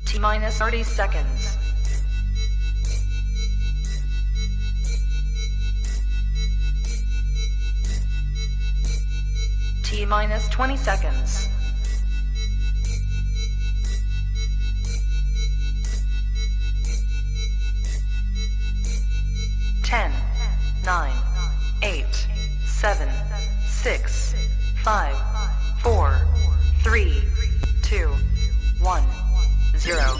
T-minus 30 seconds. T-minus 20 seconds. 10, 9, 8, 7, 6, 5, 4, 3, 2, 1, 0.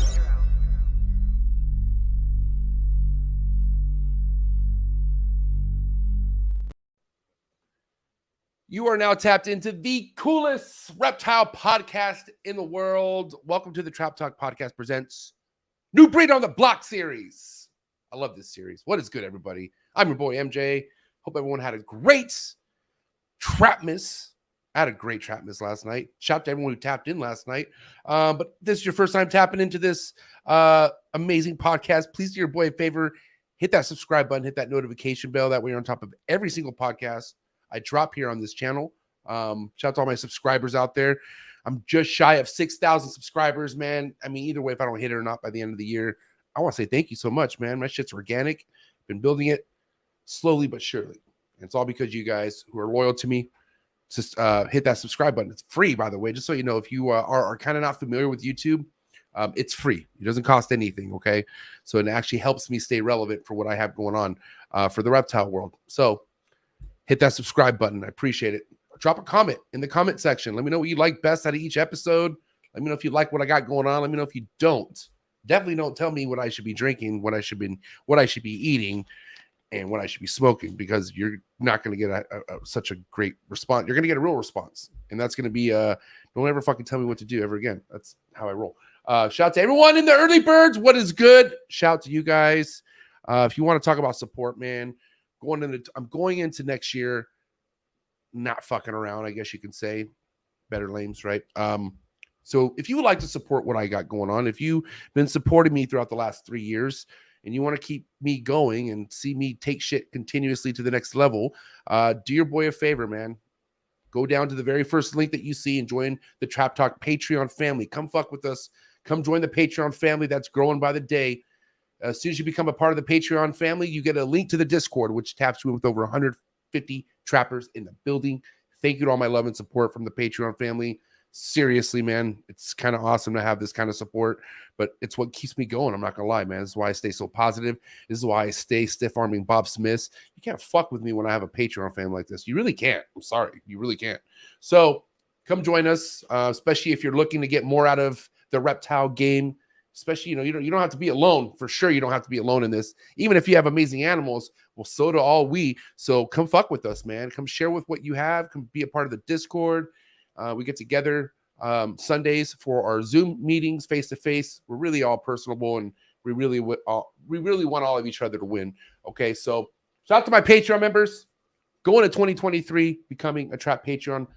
You are now tapped into the coolest reptile podcast in the world. Welcome to the Trap Talk Podcast presents New Breed on the Block series. I love this series. What is good, everybody? I'm your boy, MJ. Hope everyone had a great Trapmas. I had a great Trapmas last night. Shout out to everyone who tapped in last night. But this is your first time tapping into this amazing podcast. Please do your boy a favor. Hit that subscribe button. Hit that notification bell. That way you're on top of every single podcast I drop here on this channel. Shout out to all my subscribers out there. I'm just shy of 6,000 subscribers, man. I mean, either way, if I don't hit it or not by the end of the year, I want to say thank you so much, man. My shit's organic. Been building it slowly but surely. And it's all because you guys who are loyal to me. Just hit that subscribe button. It's free, by the way. Just so you know, if you are kind of not familiar with YouTube, it's free. It doesn't cost anything, okay? So it actually helps me stay relevant for what I have going on for the reptile world. So hit that subscribe button. I appreciate it. Drop a comment in the comment section. Let me know what you like best out of each episode. Let me know if you like what I got going on. Let me know if you don't. Definitely don't tell me what I should be drinking, what I should be eating, and what I should be smoking, because you're not going to get such a great response. You're going to get a real response, and that's going to be don't ever fucking tell me what to do ever again. That's how I roll. Shout out to everyone in the early birds. What is good? Shout out to you guys. If you want to talk about support, man. I'm going into next year not fucking around, I guess you can say. Better lames, right? So if you would like to support what I got going on, if you've been supporting me throughout the last 3 years and you want to keep me going and see me take shit continuously to the next level, do your boy a favor, man. Go down to the very first link that you see and join the Trap Talk Patreon family. Come fuck with us. Come join the Patreon family that's growing by the day. As soon as you become a part of the Patreon family, you get a link to the Discord, which taps you with over 150 trappers in the building. Thank you to all my love and support from the Patreon family. Seriously, man, it's kind of awesome to have this kind of support, but it's what keeps me going. I'm not going to lie, man. This is why I stay so positive. This is why I stay stiff-arming Bob Smiths. You can't fuck with me when I have a Patreon family like this. You really can't. I'm sorry. You really can't. So come join us, especially if you're looking to get more out of the reptile game. Especially, you don't have to be alone. For sure, you don't have to be alone in this. Even if you have amazing animals, well, so do all we. So come fuck with us, man. Come share with what you have. Come be a part of the Discord. We get together Sundays for our Zoom meetings, face-to-face. We're really all personable, and we really want all of each other to win. Okay, so shout out to my Patreon members. Go into 2023, becoming a Trap Patreon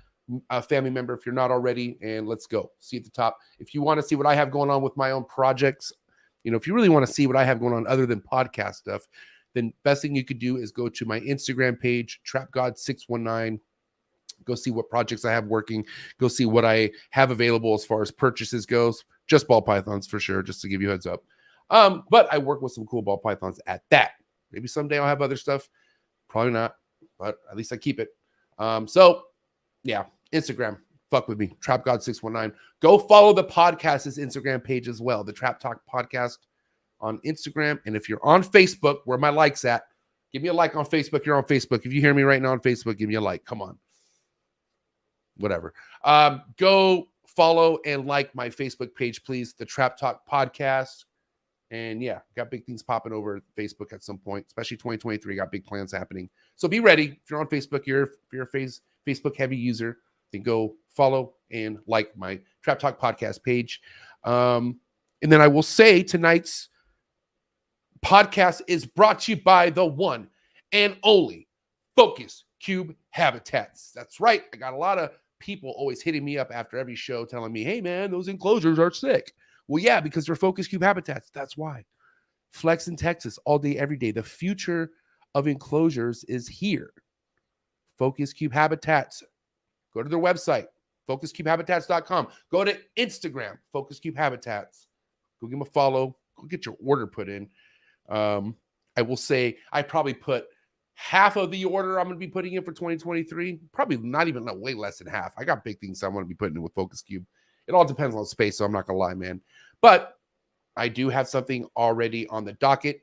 family member if you're not already, and let's go. See at the top. If you want to see what I have going on with my own projects, if you really want to see what I have going on other than podcast stuff, then best thing you could do is go to my Instagram page, TrapGod619. Go see what projects I have working. Go see what I have available as far as purchases goes. Just ball pythons for sure, just to give you a heads up. But I work with some cool ball pythons at that. Maybe someday I'll have other stuff. Probably not, but at least I keep it. So yeah, Instagram, fuck with me, TrapGod619. Go follow the podcast's Instagram page as well, the Trap Talk Podcast on Instagram. And if you're on Facebook, where my like's at, give me a like on Facebook. You're on Facebook. If you hear me right now on Facebook, give me a like. Come on. Whatever. Go follow and like my Facebook page, please, the Trap Talk Podcast. And yeah, got big things popping over at Facebook at some point, especially 2023. Got big plans happening. So be ready. If you're on Facebook, if you're a Facebook heavy user, then go follow and like my Trap Talk Podcast page. And then I will say tonight's podcast is brought to you by the one and only Focus Cube Habitats. That's right. I got a lot of people always hitting me up after every show telling me, hey, man, those enclosures are sick. Well, yeah, because they're Focus Cube Habitats. That's why. Flex in Texas all day, every day. The future of enclosures is here. Focus Cube Habitats. Go to their website, focuscubehabitats.com. Go to Instagram, Focus Cube Habitats. Go give them a follow. Go get your order put in. I will say I probably put half of the order I'm going to be putting in for 2023. Probably not even way less than half. I got big things I want to be putting in with Focus Cube. It all depends on space, so I'm not going to lie, man. But I do have something already on the docket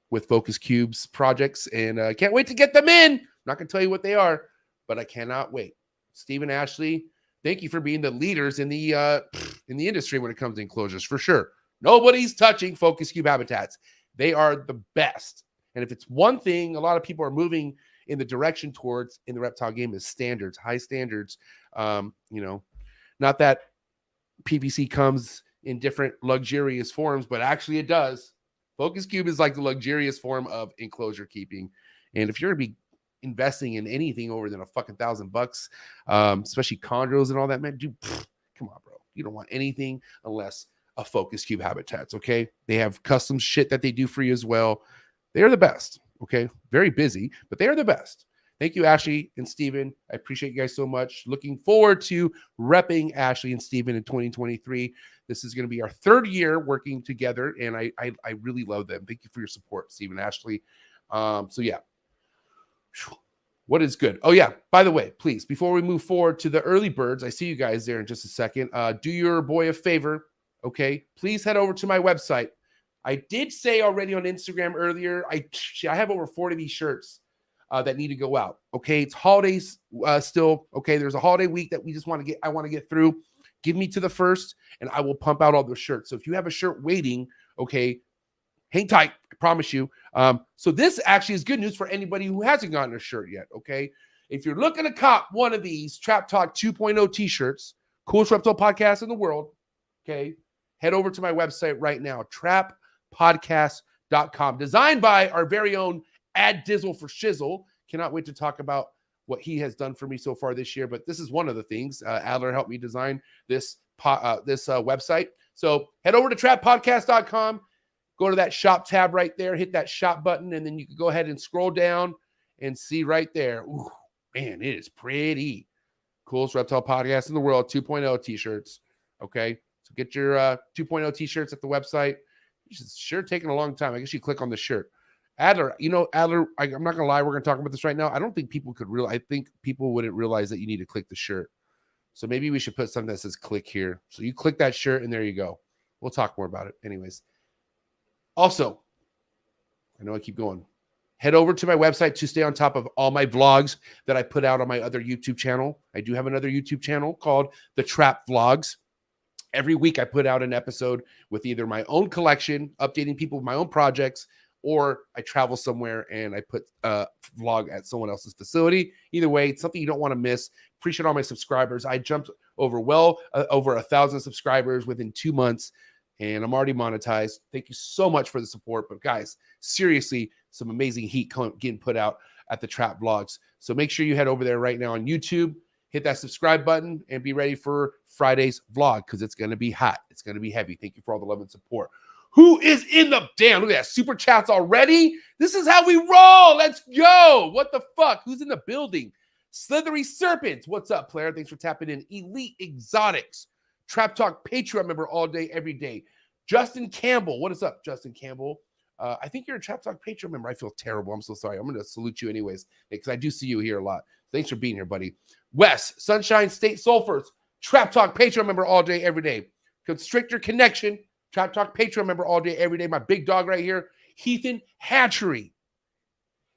with Focus Cube's projects, and I can't wait to get them in. I'm not going to tell you what they are, but I cannot wait. Steve and Ashley, thank you for being the leaders in the industry when it comes to enclosures, for sure. Nobody's touching Focus Cube habitats. They are the best. And if it's one thing a lot of people are moving in the direction towards in the reptile game is standards, high standards. Not that PVC comes in different luxurious forms, but actually it does. Focus Cube is like the luxurious form of enclosure keeping. And if you're going to be investing in anything over than $1,000, especially chondros and all that, man, dude, come on, bro. You don't want anything unless a Focus Cube habitats, okay? They have custom shit that they do for you as well. They are the best, okay? Very busy, but they are the best. Thank you, Ashley and Steven. I appreciate you guys so much. Looking forward to repping Ashley and Steven in 2023. This is going to be our third year working together, and I really love them. Thank you for your support, Steven and Ashley. So, yeah. What is good? Oh, yeah. By the way, please, before we move forward to the early birds, I see you guys there in just a second. Do your boy a favor, okay? Please head over to my website. I did say already on Instagram earlier, I have over 40 of these shirts that need to go out. Okay, it's holidays still. Okay, there's a holiday week that we just want to get. I want to get through. Give me to the first, and I will pump out all those shirts. So if you have a shirt waiting, okay, hang tight. I promise you. So this actually is good news for anybody who hasn't gotten a shirt yet. Okay, if you're looking to cop one of these Trap Talk 2.0 t-shirts, coolest reptile podcast in the world. Okay, head over to my website right now. trappodcast.com, designed by our very own Ad Dizzle for Shizzle. Cannot wait to talk about what he has done for me so far this year, but this is one of the things. Adler helped me design this website. So head over to trappodcast.com, go to that shop tab right there, hit that shop button, and then you can go ahead and scroll down and see right there. Ooh, man, it is pretty. Coolest reptile podcast in the world, 2.0 t-shirts. Okay, so get your 2.0 t-shirts at the website. It's sure taking a long time. I guess you click on the shirt. Adler, Adler, I'm not going to lie. We're going to talk about this right now. I don't think people could I think people wouldn't realize that you need to click the shirt. So maybe we should put something that says click here. So you click that shirt and there you go. We'll talk more about it. Anyways. Also, I know I keep going. Head over to my website to stay on top of all my vlogs that I put out on my other YouTube channel. I do have another YouTube channel called The Trap Vlogs. Every week I put out an episode with either my own collection, updating people with my own projects, or I travel somewhere and I put a vlog at someone else's facility. Either way, it's something you don't want to miss. Appreciate all my subscribers. I jumped over over 1,000 subscribers within 2 months, and I'm already monetized. Thank you so much for the support. But guys, seriously, some amazing heat getting put out at the Trap Vlogs. So make sure you head over there right now on YouTube, hit that subscribe button, and be ready for Friday's vlog because it's going to be hot. It's going to be heavy. Thank you for all the love and support. Who is in the damn? Look at that. Super chats already. This is how we roll. Let's go. What the fuck? Who's in the building? Slithery Serpents. What's up, player? Thanks for tapping in. Elite Exotics. Trap Talk Patreon member all day, every day. Justin Campbell. What is up, Justin Campbell? I think you're a Trap Talk Patreon member. I feel terrible. I'm so sorry. I'm going to salute you anyways because I do see you here a lot. Thanks for being here, buddy. Wes, Sunshine State Sulphurs. Trap Talk Patreon member all day, every day. Constrictor Connection. Trap Talk Patreon member all day, every day. My big dog right here, Heathen Hatchery.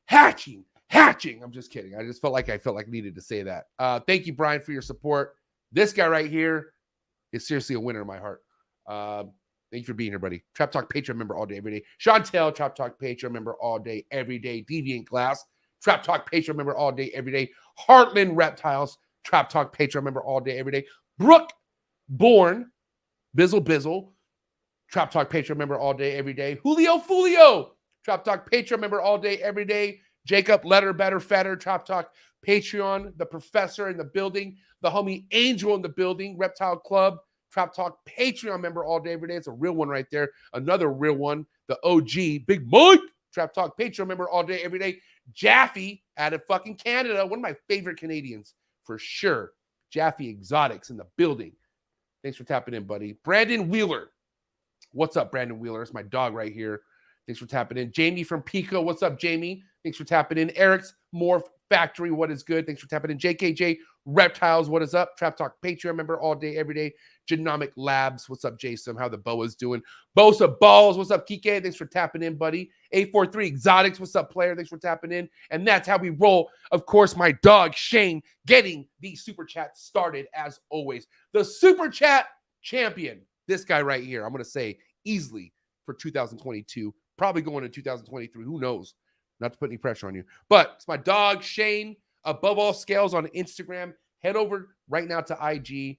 Hatching. I'm just kidding. I felt like I needed to say that. Thank you, Brian, for your support. This guy right here is seriously a winner in my heart. Thank you for being here, buddy. Trap Talk Patreon member all day, every day. Chantel, Trap Talk Patreon member all day, every day. Deviant Glass, Trap Talk Patreon member all day, every day. Heartland Reptiles, Trap Talk Patreon member all day, every day. Brooke Bourne, Bizzle, Trap Talk Patreon member all day, every day. Julio Fulio, Trap Talk Patreon member all day, every day. Jacob, Letter, Better, Fatter, Trap Talk Patreon, the professor in the building, the homie Angel in the building, Reptile Club, Trap Talk Patreon member all day, every day. It's a real one right there. Another real one, the OG, Big Mike, Trap Talk Patreon member all day, every day. Jaffe out of fucking Canada, one of my favorite Canadians for sure. Jaffe Exotics in the building. Thanks for tapping in, buddy. Brandon Wheeler. What's up, Brandon Wheeler? It's my dog right here. Thanks for tapping in. Jamie from Pico. What's up, Jamie? Thanks for tapping in. Eric's Morph Factory. What is good? Thanks for tapping in. JKJ Reptiles. What is up? Trap Talk Patreon member all day, every day. Genomic Labs. What's up, Jason? How the Boa's doing? Bosa Balls. What's up, Kike? Thanks for tapping in, buddy. 843 Exotics. What's up, player? Thanks for tapping in. And that's how we roll. Of course, my dog, Shane, getting the super chat started as always. The super chat champion. This guy right here. I'm going to say easily for 2022. Probably going to 2023. Who knows? Not to put any pressure on you. But it's my dog, Shane, above all scales on Instagram. Head over right now to IG.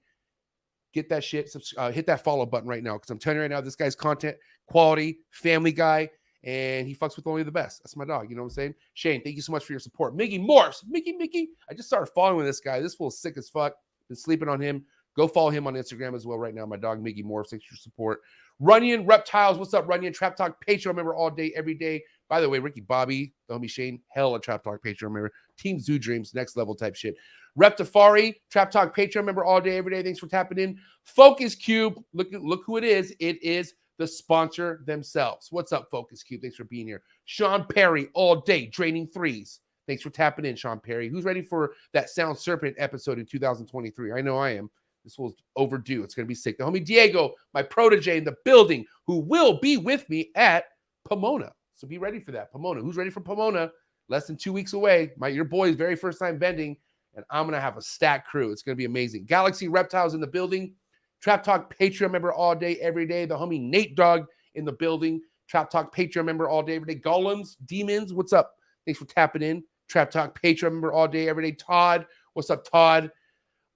Get that shit. Hit that follow button right now. Because I'm telling you right now, this guy's content, quality, family guy, and he fucks with only the best. That's my dog. You know what I'm saying? Shane, thank you so much for your support. Mickey Morse. Mickey. I just started following this guy. This fool's sick as fuck. Been sleeping on him. Go follow him on Instagram as well right now. My dog, Mickey Morse. Thanks for your support. Runyon Reptiles. What's up, Runyon? Trap Talk Patreon member all day, every day. By the way, Ricky Bobby, the homie Shane, hell a Trap Talk Patreon member. Team Zoo Dreams, next level type shit. Reptifari, Trap Talk Patreon member all day, every day. Thanks for tapping in. Focus Cube, look who it is. It is the sponsor themselves. What's up, Focus Cube? Thanks for being here. Sean Perry, all day, draining threes. Thanks for tapping in, Sean Perry. Who's ready for that Sound Serpent episode in 2023? I know I am. This was overdue. It's going to be sick. The homie Diego, my protege in the building, who will be with me at Pomona. So be ready for that. Pomona. Who's ready for Pomona? Less than 2 weeks away. Your boy's very first time vending, and I'm going to have a stacked crew. It's going to be amazing. Galaxy Reptiles in the building. Trap Talk Patreon member all day, every day. The homie Nate Dog in the building. Trap Talk Patreon member all day, every day. Golems, Demons, what's up? Thanks for tapping in. Trap Talk Patreon member all day, every day. Todd, what's up, Todd?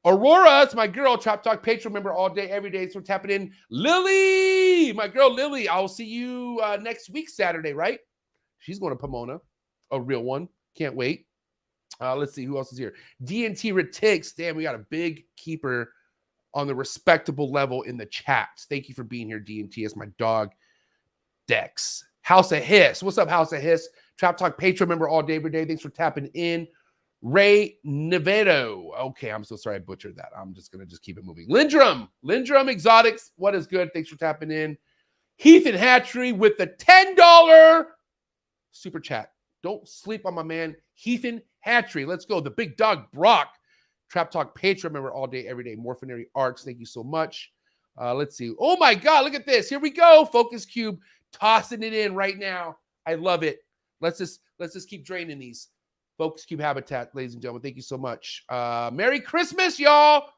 Aurora, it's my girl, Trap Talk Patreon member all day, every day. So tapping in. Lily, my girl Lily. I'll see you next week, Saturday, right? She's going to Pomona, a real one. Can't wait. Let's see who else is here. DNT Retix. Damn, we got a big keeper on the respectable level in the chats. Thank you for being here, DNT. It's my dog, Dex. House of Hiss. What's up, House of Hiss? Trap Talk Patreon member all day, every day. Thanks for tapping in. Ray Nevedo. Okay, I'm so sorry I butchered that. I'm just going to keep it moving. Lindrum Exotics. What is good? Thanks for tapping in. Heath and Hatchery with the $10 super chat. Don't sleep on my man, Heath and Hatchery. Let's go. The big dog, Brock. Trap Talk Patreon member all day, every day. Morphinary Arts. Thank you so much. Let's see. Oh, my God. Look at this. Here we go. Focus Cube tossing it in right now. I love it. Let's just keep draining these. Focus Cube Habitat, ladies and gentlemen. Thank you so much. Merry Christmas, y'all.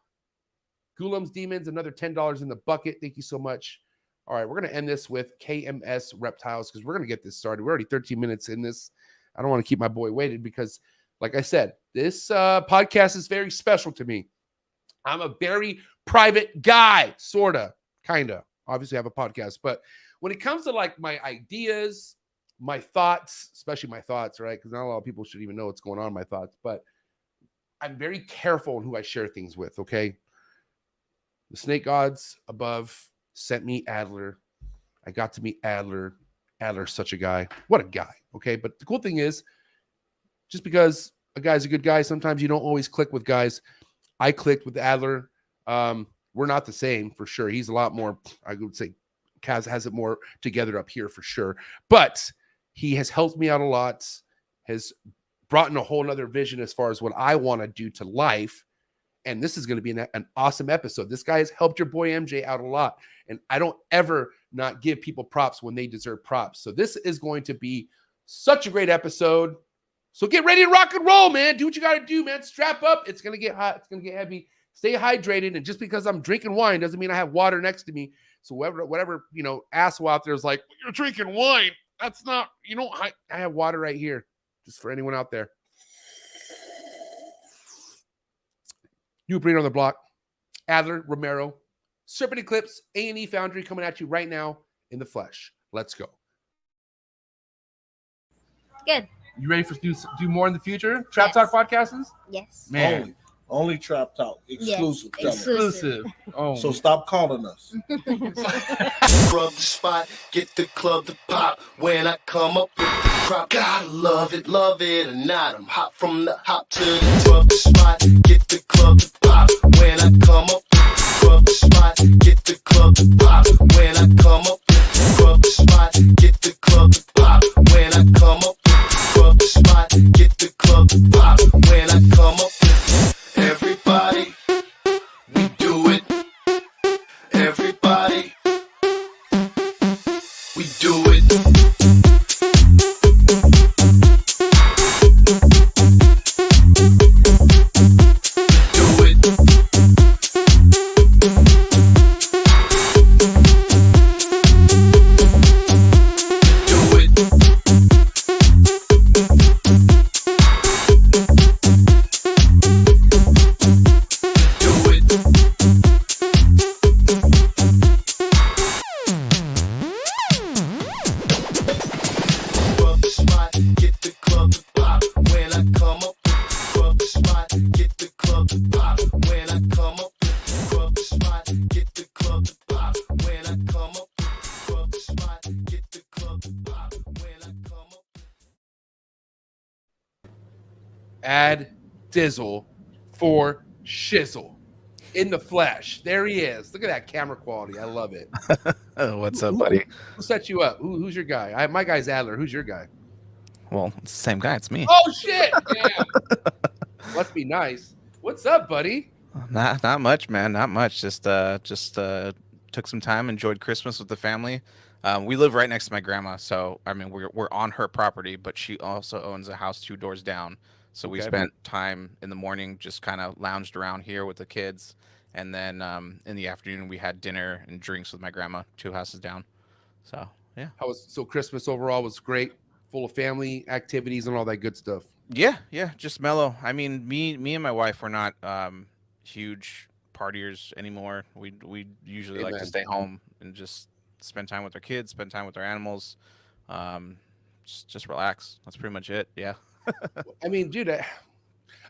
Goulam's Demons, another $10 in the bucket. Thank you so much. All right, we're going to end this with KMS Reptiles because we're going to get this started. We're already 13 minutes in this. I don't want to keep my boy waited because, like I said, this podcast is very special to me. I'm a very private guy, sort of, kind of. Obviously, I have a podcast. But when it comes to, like, my ideas, my thoughts, especially my thoughts, right? Because not a lot of people should even know what's going on in my thoughts, but I'm very careful in who I share things with, okay? The snake gods above sent me Adler. I got to meet Adler. Adler's such a guy. What a guy, okay? But the cool thing is, just because a guy's a good guy, sometimes you don't always click with guys. I clicked with Adler. We're not the same, for sure. He's a lot more, I would say, Kaz has it more together up here, for sure. But he has helped me out a lot, has brought in a whole nother vision as far as what I want to do to life. And this is going to be an awesome episode. This guy has helped your boy MJ out a lot. And I don't ever not give people props when they deserve props. So this is going to be such a great episode. So get ready to rock and roll, man. Do what you got to do, man. Strap up. It's going to get hot. It's going to get heavy. Stay hydrated. And just because I'm drinking wine doesn't mean I have water next to me. So whatever, asshole out there is like, you're drinking wine. That's not, I have water right here, just for anyone out there. New breed on the block. Adler, Romero, Serpent Eclipse, A&E Foundry coming at you right now in the flesh. Let's go. Good. You ready for do more in the future? Trap Talk podcasters? Yes. Man. Only Trap Talk. Exclusive. Yes. Exclusive. Oh. So stop calling us. Rub the spot, get the club to pop. When I come up with the crop, gotta love it or not. I'm hot from the hop to the rub the spot, get the club to pop. When I come up with the rub the spot, get the club to pop. When I come up with We do it. Add Dizzle for Shizzle in the flesh. There he is. Look at that camera quality. I love it. Oh, what's up, buddy? Who set you up? Who's your guy? My guy's Adler. Who's your guy? Well, it's the same guy. It's me. Oh shit! Damn. Let's be nice. What's up, buddy? Not much, man. Not much. Just took some time, enjoyed Christmas with the family. We live right next to my grandma, so I mean we're on her property, but she also owns a house 2 doors down. So we spent time in the morning, just kind of lounged around here with the kids, and then in the afternoon we had dinner and drinks with my grandma 2 houses down. So yeah. So Christmas overall was great, full of family activities and all that good stuff. Yeah, just mellow. I mean, me and my wife were not huge partiers anymore. We usually like to stay home and just spend time with our kids, spend time with our animals, just relax. That's pretty much it. Yeah. I mean, dude,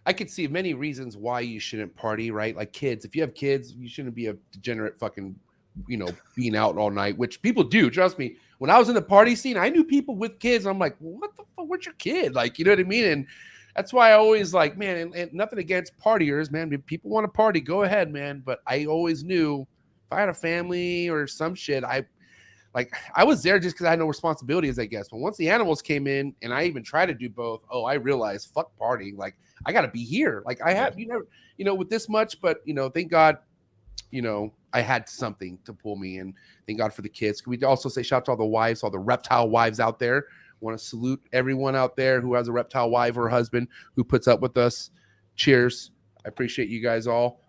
I could see many reasons why you shouldn't party, right? Like kids, if you have kids, you shouldn't be a degenerate fucking, being out all night, which people do. Trust me. When I was in the party scene, I knew people with kids. I'm like, what the fuck? Where's your kid? Like, you know what I mean? And that's why I always like, man, and nothing against partiers, man. If people want to party, go ahead, man. But I always knew if I had a family or some shit, I was there just because I had no responsibilities, I guess. But once the animals came in and I even tried to do both, I realized fuck partying. Like I got to be here. Like I have, with this much, but thank God, I had something to pull me in. Thank God for the kids. Can we also say shout out to all the wives, all the reptile wives out there? Want to salute everyone out there who has a reptile wife or husband who puts up with us. Cheers. I appreciate you guys all.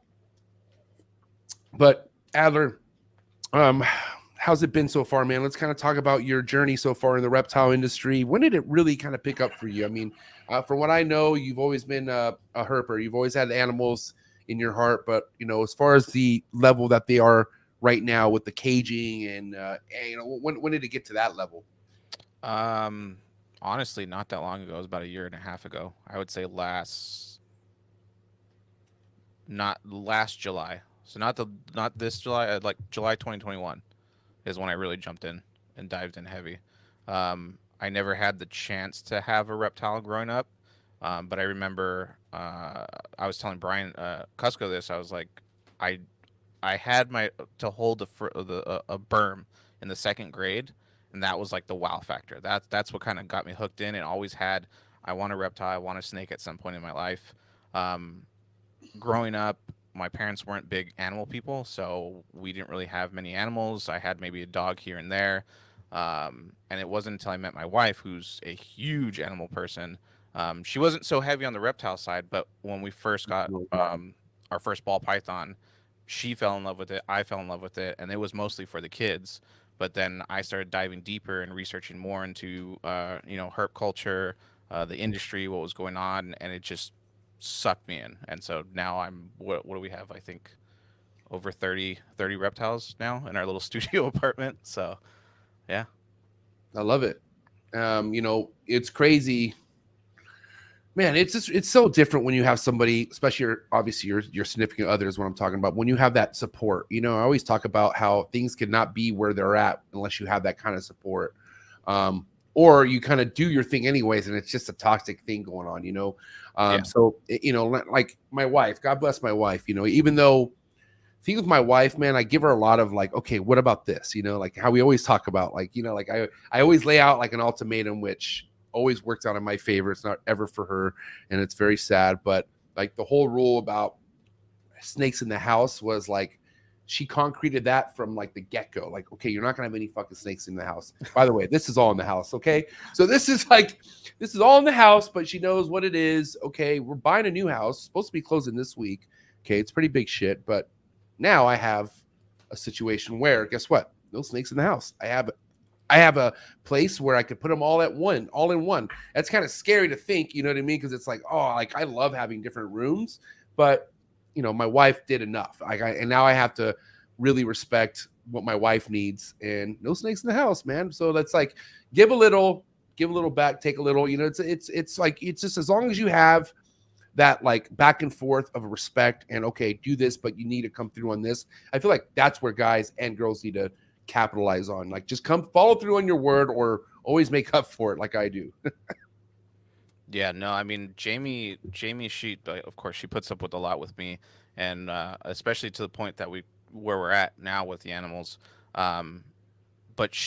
But Adler, how's it been so far, man? Let's kind of talk about your journey so far in the reptile industry. When did it really kind of pick up for you? I mean, from what I know, you've always been a herper. You've always had animals in your heart. But, as far as the level that they are right now with the caging and when did it get to that level? Honestly, not that long ago. It was about 1.5 years ago. I would say last July. So not this July, like July 2021 is when I really jumped in and dived in heavy. I never had the chance to have a reptile growing up. But I remember I was telling Brian Cusco this. I was like, I had to hold a berm in the 2nd grade, and that was like the wow factor. That's what kind of got me hooked in, and always had. I want a reptile. I want a snake at some point in my life. Growing up, my parents weren't big animal people, so we didn't really have many animals. I had maybe a dog here and there, and it wasn't until I met my wife, who's a huge animal person. She wasn't so heavy on the reptile side, but when we first got our first ball python, she fell in love with it. I fell in love with it, and it was mostly for the kids. But then I started diving deeper and researching more into, herp culture, the industry, what was going on, and it just sucked me in. And so now what do we have? I think over 30 reptiles now in our little studio apartment. So, yeah. I love it. It's crazy. Man, it's so different when you have somebody, especially obviously your significant other is what I'm talking about. When you have that support, I always talk about how things cannot be where they're at unless you have that kind of support, or you kind of do your thing anyways, and it's just a toxic thing going on, So like my wife, God bless my wife, even though I think with my wife, man, I give her a lot of like, okay, what about this? Like how we always talk about, like, like I always lay out like an ultimatum, which always works out in my favor. It's not ever for her, and it's very sad. But like the whole rule about snakes in the house was like, she concreted that from like the get-go. Like, okay, you're not gonna have any fucking snakes in the house. By the way, this is all in the house, okay? So this is all in the house, but she knows what it is. Okay, we're buying a new house, supposed to be closing this week. Okay, it's pretty big shit, but now I have a situation where, guess what? No snakes in the house. I have a place where I could put them all in one. That's kind of scary to think, you know what I mean? Because it's like, oh, like I love having different rooms, but you know, my wife did enough. And now I have to really respect what my wife needs, and no snakes in the house, man. So that's like, give a little back, take a little, you know, it's like, it's just, as long as you have that like back and forth of respect and, okay, do this, but you need to come through on this. I feel like that's where guys and girls need to capitalize on. Like, just follow through on your word, or always make up for it like I do. Yeah, no, I mean, Jamie, she, of course, she puts up with a lot with me, and especially to the point that where we're at now with the animals. But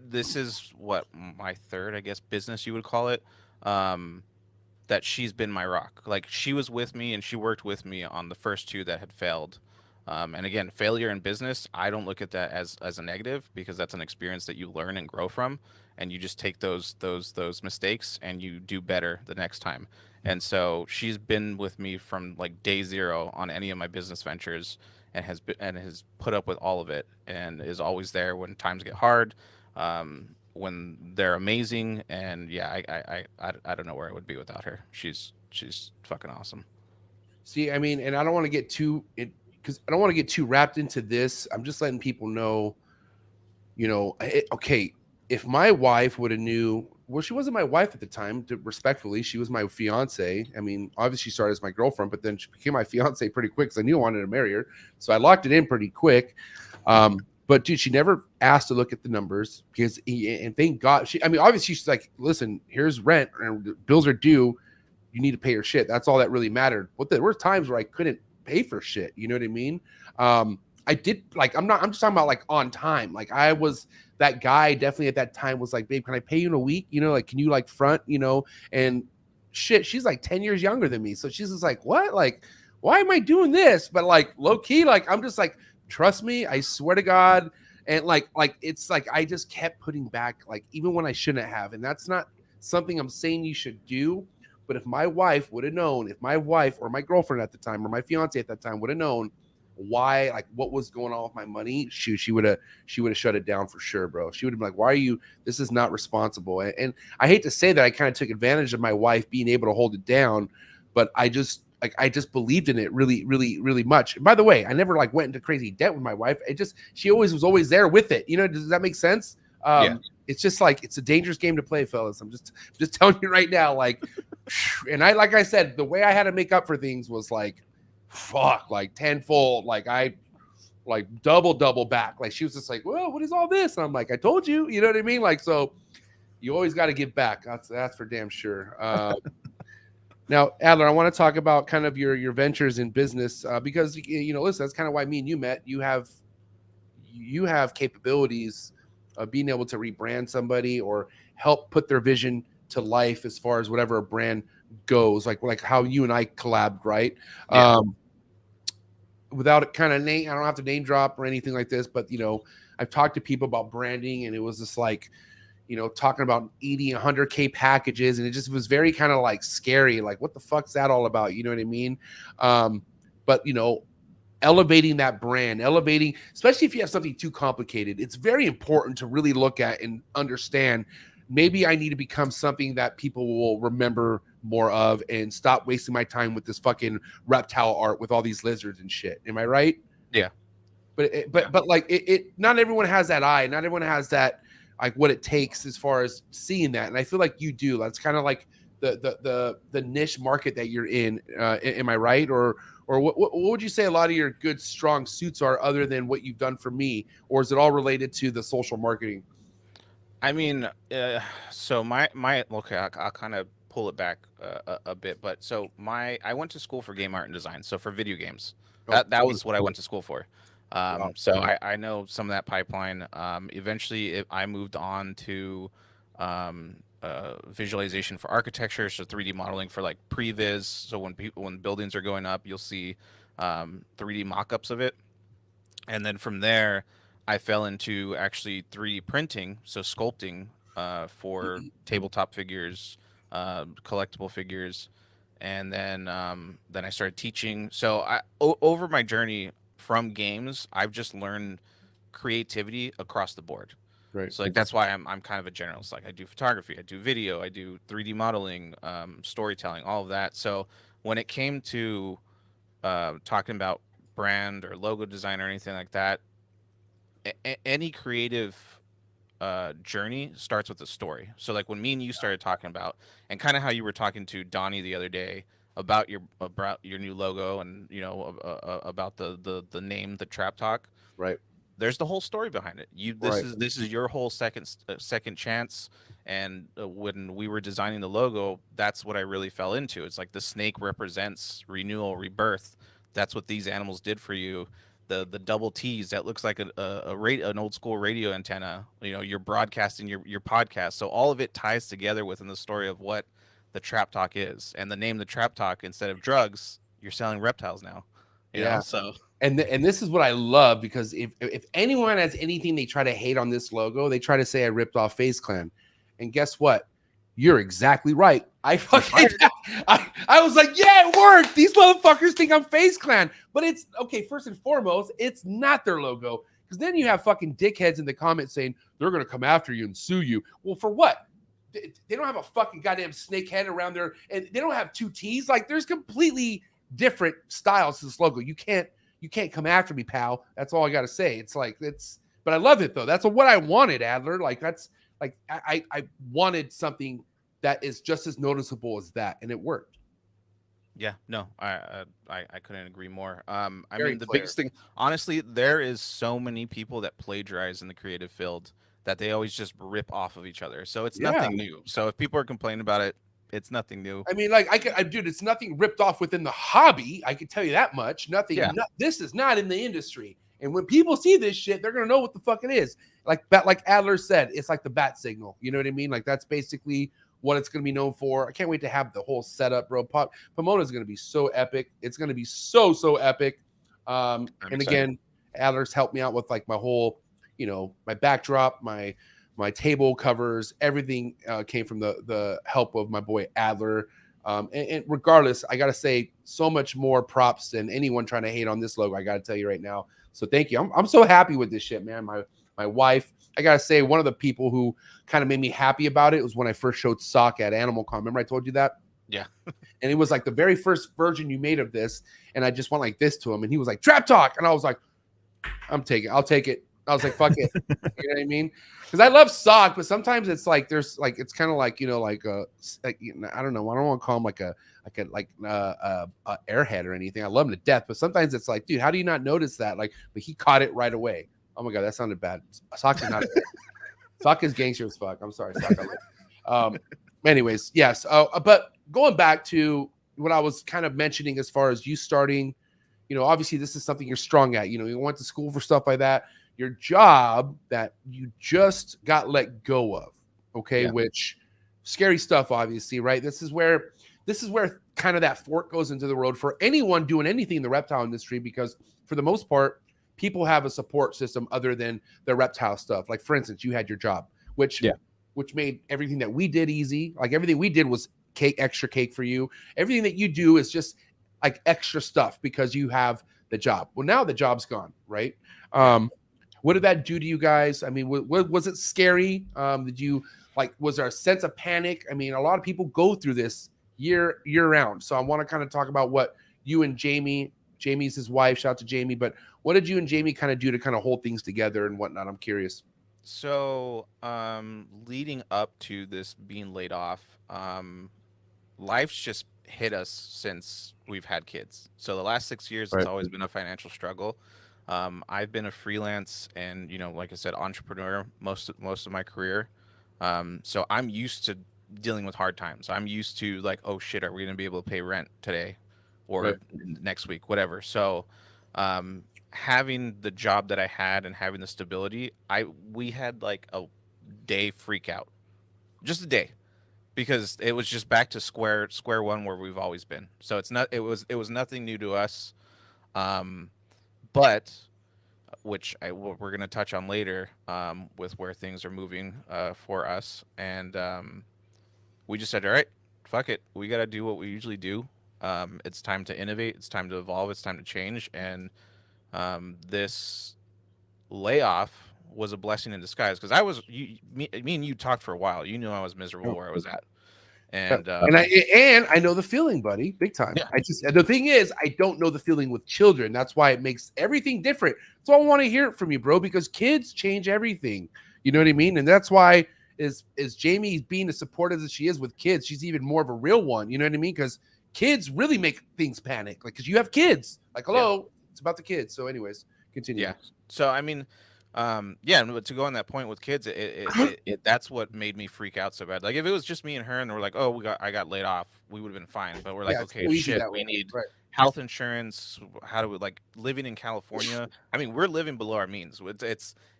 this is what, my third, I guess, business you would call it. That she's been my rock. Like, she was with me and she worked with me on the first two that had failed. And again, failure in business, I don't look at that as a negative, because that's an experience that you learn and grow from, and you just take those mistakes and you do better the next time. And so she's been with me from like day zero on any of my business ventures, and has put up with all of it, and is always there when times get hard, when they're amazing. And yeah, I don't know where I would be without her. She's fucking awesome. See, I mean, and I don't want to get because I don't want to get too wrapped into this. I'm just letting people know, you know, okay, if my wife would have knew, well, she wasn't my wife at the time, respectfully, she was my fiance. I mean, obviously she started as my girlfriend, but then she became my fiance pretty quick, because I knew I wanted to marry her. So I locked it in pretty quick. But dude, she never asked to look at the numbers, because, and thank God, I mean, obviously she's like, listen, here's rent, and bills are due, you need to pay your shit. That's all that really mattered. But there were times where I couldn't pay for shit. You know what I mean? I did, like, I'm just talking about like on time. Like, I was that guy definitely at that time, was like, babe, can I pay you in a week? You know, like, can you like front, you know? And shit, she's like 10 years younger than me. So she's just like, what? Like, why am I doing this? But like, low key, like, I'm just like, trust me, I swear to God. And like, it's like, I just kept putting back, like, even when I shouldn't have. And that's not something I'm saying you should do. But if my wife would have known, if my wife or my girlfriend at the time, or my fiance at that time would have known why, like, what was going on with my money, she would have shut it down for sure, bro. She would have been like, why are you, this is not responsible. And I hate to say that I kind of took advantage of my wife being able to hold it down, but I just believed in it really, really, really much. And by the way, I never like went into crazy debt with my wife. She always was there with it. You know, does that make sense? Yeah. It's just like, it's a dangerous game to play, fellas. I'm just telling you right now, like, and like I said, the way I had to make up for things was like, fuck, like tenfold. Like, I like double back. Like, she was just like, well, what is all this? And I'm like, I told you, you know what I mean? Like, so you always got to give back. That's for damn sure. Now, Adler, I want to talk about kind of your ventures in business, because, you know, listen, that's kind of why me and you met. You have capabilities of being able to rebrand somebody or help put their vision to life as far as whatever a brand goes, like how you and I collabed, right? Yeah. Without it kind of I don't have to name drop or anything like this, but, you know, I've talked to people about branding, and it was just like, you know, talking about 80, 100K packages. And it just was very kind of like scary. Like, what the fuck's that all about? You know what I mean? But, you know, elevating that brand, especially if you have something too complicated, it's very important to really look at and understand, maybe I need to become something that people will remember more of, and stop wasting my time with this fucking reptile art with all these lizards and shit. Am I right? Yeah. But like it not everyone has that eye. Not everyone has that, like, what it takes as far as seeing that. And I feel like you do. That's kind of like the niche market that you're in. Am I right? Or what would you say a lot of your good, strong suits are, other than what you've done for me? Or is it all related to the social marketing? I mean, so my okay, I'll kind of pull it back a bit. But so I went to school for game art and design. So for video games, that was what I went to school for. So I know some of that pipeline. Eventually, I moved on to visualization for architecture, so 3D modeling for like previs. So when buildings are going up, you'll see 3D mock-ups of it. And then from there, I fell into actually 3D printing, so sculpting for tabletop figures, collectible figures, and then I started teaching. So over my journey from games, I've just learned creativity across the board. Right. So like that's why I'm kind of a generalist. Like I do photography, I do video, I do 3D modeling, storytelling, all of that. So when it came to talking about brand or logo design or anything like that, any creative journey starts with a story. So like when me and you started talking about, and kind of how you were talking to Donnie the other day about your new logo, and about the name, the Trap Talk. Right. There's the whole story behind it. Right. This is your whole second chance. And when we were designing the logo, that's what I really fell into. It's like the snake represents renewal, rebirth. That's what these animals did for you. The double T's that looks like an old school radio antenna. You're broadcasting your podcast. So all of it ties together within the story of what the Trap Talk is, and the name the Trap Talk, instead of drugs, you're selling reptiles now. Yeah. So And this is what I love, because if anyone has anything they try to hate on this logo, they try to say I ripped off FaZe Clan. And guess what? You're exactly right. I was like, yeah, it worked. These motherfuckers think I'm FaZe Clan. But it's okay, first and foremost, it's not their logo. Because then you have fucking dickheads in the comments saying they're gonna come after you and sue you. Well, for what? They don't have a fucking goddamn snake head around there, and they don't have 2 T's. Like, there's completely different styles to this logo. You can't come after me, pal. That's all I got to say. It's like, but I love it though. That's what I wanted, Adler. Like, that's like, I wanted something that is just as noticeable as that, and it worked. Yeah, no, I couldn't agree more. I Very mean, the clear. biggest thing, honestly, there is so many people that plagiarize in the creative field that they always just rip off of each other. So it's nothing new. So if people are complaining about it, it's nothing new. I mean, like, dude, it's nothing ripped off within the hobby. I can tell you that much. Nothing. Yeah. This is not in the industry. And when people see this shit, they're gonna know what the fuck it is. Like Adler said, it's like the bat signal. You know what I mean? Like, that's basically what it's gonna be known for. I can't wait to have the whole setup, bro. Pomona is gonna be so epic. It's gonna be so epic. And again, Adler's helped me out with like my whole, my backdrop, my table covers, everything came from the help of my boy Adler. And regardless, I got to say, so much more props than anyone trying to hate on this logo. I got to tell you right now. So thank you. I'm so happy with this shit, man. My wife, I got to say, one of the people who kind of made me happy about it was when I first showed Sock at Animal Con. Remember I told you that? Yeah. And it was like the very first version you made of this. And I just went like this to him. And he was like, Trap Talk. And I was like, I'll take it. I was like, fuck it. You know what I mean? Because I love Sock, but sometimes it's like there's like, it's kind of like, I don't know, I don't want to call him like a airhead or anything. I love him to death, but sometimes it's like, dude, how do you not notice that? Like, but he caught it right away. Oh my god, that sounded bad. Sock is not Sock is gangster as fuck. I'm sorry, Sock. Anyways, yes. But going back to what I was kind of mentioning as far as you starting, obviously this is something you're strong at. You went to school for stuff like that. Your job that you just got let go of, okay, which scary stuff, obviously, right? This is where kind of that fork goes into the road for anyone doing anything in the reptile industry, because for the most part, people have a support system other than the reptile stuff. Like, for instance, you had your job, which made everything that we did easy. Like, everything we did was extra cake for you. Everything that you do is just like extra stuff because you have the job. Well, now the job's gone, right? What did that do to you guys? I mean, was it scary? Did you was there a sense of panic? I mean, a lot of people go through this year round. So I want to kind of talk about what you and Jamie's his wife, shout out to Jamie, but what did you and Jamie kind of do to kind of hold things together and whatnot? I'm curious. So, leading up to this being laid off, life's just hit us since we've had kids. So the last 6 years, it's always been a financial struggle. I've been a freelance and, like I said, entrepreneur most of my career. So I'm used to dealing with hard times. I'm used to like, oh shit, are we going to be able to pay rent today or next week, whatever. So, having the job that I had and having the stability, we had like a day freak out, just a day, because it was just back to square one where we've always been. So it was nothing new to us. But which we're going to touch on later, with where things are moving for us. And we just said, all right, fuck it. We got to do what we usually do. It's time to innovate. It's time to evolve. It's time to change. And this layoff was a blessing in disguise, because me and you talked for a while. You knew I was miserable where I was at. And I know the feeling, buddy, big time. Yeah. The thing is, I don't know the feeling with children. That's why it makes everything different. So I want to hear it from you, bro, because kids change everything. You know what I mean? And that's why is Jamie being as supportive as she is with kids, she's even more of a real one. You know what I mean? Because kids really make things panic. Like, because you have kids. Like, hello, it's about the kids. So, anyways, continue. Yeah. So I mean, and to go on that point with kids, that's what made me freak out so bad. Like, if it was just me and her, and we're like, oh, I got laid off, we would have been fine. But we're like, okay, shit, we need health insurance. How do we, like, living in California? I mean, we're living below our means.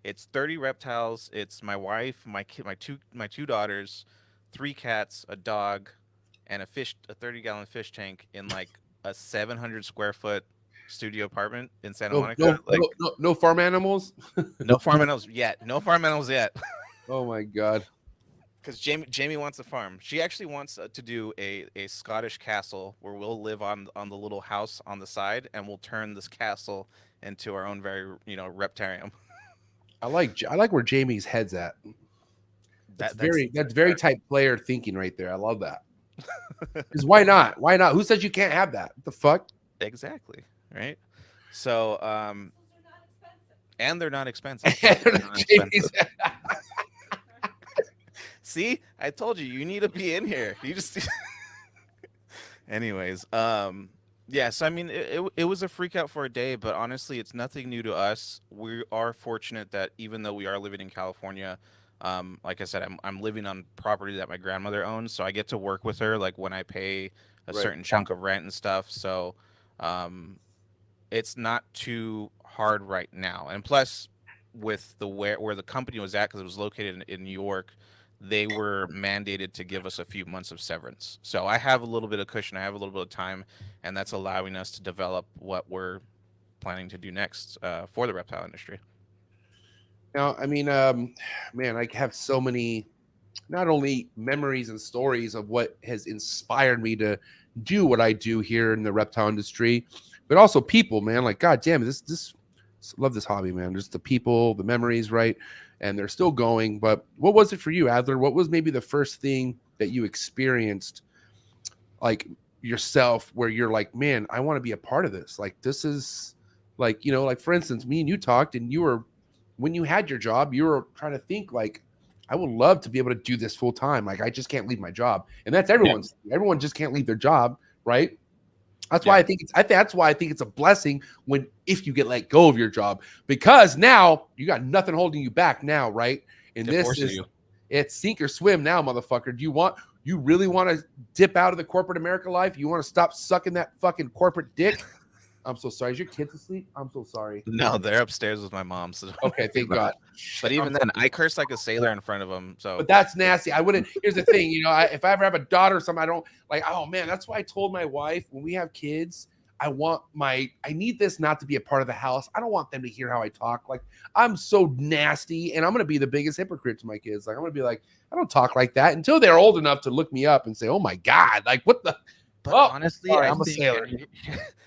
It's 30 reptiles. It's my wife, my kid, my two daughters, 3 cats, a dog, and a 30-gallon fish tank in like a 700 square foot studio apartment in Santa Monica. No farm animals. No farm animals yet. No farm animals yet. Oh my god. Because Jamie wants a farm. She actually wants to do a Scottish castle where we'll live on the little house on the side, and we'll turn this castle into our own very reptarium. I like where Jamie's head's at. That's very type player thinking right there. I love that. Because why not? Why not? Who says you can't have that? What the fuck? Exactly. Right. So and they're not expensive. See, I told you need to be in here. You just anyways, yeah, so I mean it was a freak out for a day, but honestly it's nothing new to us. We are fortunate that even though we are living in California, like I said, I'm living on property that my grandmother owns, so I get to work with her, like when I pay a certain chunk of rent and stuff. So it's not too hard right now. And plus, with where the company was at, because it was located in New York, they were mandated to give us a few months of severance. So I have a little bit of cushion. I have a little bit of time, and that's allowing us to develop what we're planning to do next for the reptile industry. Now, I mean, man, I have so many, not only memories and stories of what has inspired me to do what I do here in the reptile industry, but also people, man. Like, god damn, this love this hobby, man. Just the people, the memories, right? And they're still going. But what was it for you, Adler? What was maybe the first thing that you experienced, like yourself, where you're like, man, I want to be a part of this? Like, this is like, like for instance, me and you talked, and you were, when you had your job, you were trying to think like, I would love to be able to do this full time. Like, I just can't leave my job. And that's everyone's. Yeah. Everyone just can't leave their job, right? That's why I think that's why I think it's a blessing if you get let go of your job, because now you got nothing holding you back now, right? And it's sink or swim now, motherfucker. You really want to dip out of the corporate America life? You want to stop sucking that fucking corporate dick? I'm so sorry. Is your kids asleep? I'm so sorry. No, they're upstairs with my mom. So okay, thank God. But even then, I curse like a sailor in front of them. So, but that's nasty. I wouldn't. Here's the thing, if I ever have a daughter or something, I don't like. Oh man, that's why I told my wife when we have kids, I need this not to be a part of the house. I don't want them to hear how I talk. Like, I'm so nasty, and I'm gonna be the biggest hypocrite to my kids. Like, I'm gonna be like, I don't talk like that until they're old enough to look me up and say, oh my God, like what the. But honestly, sorry, I'm a sailor.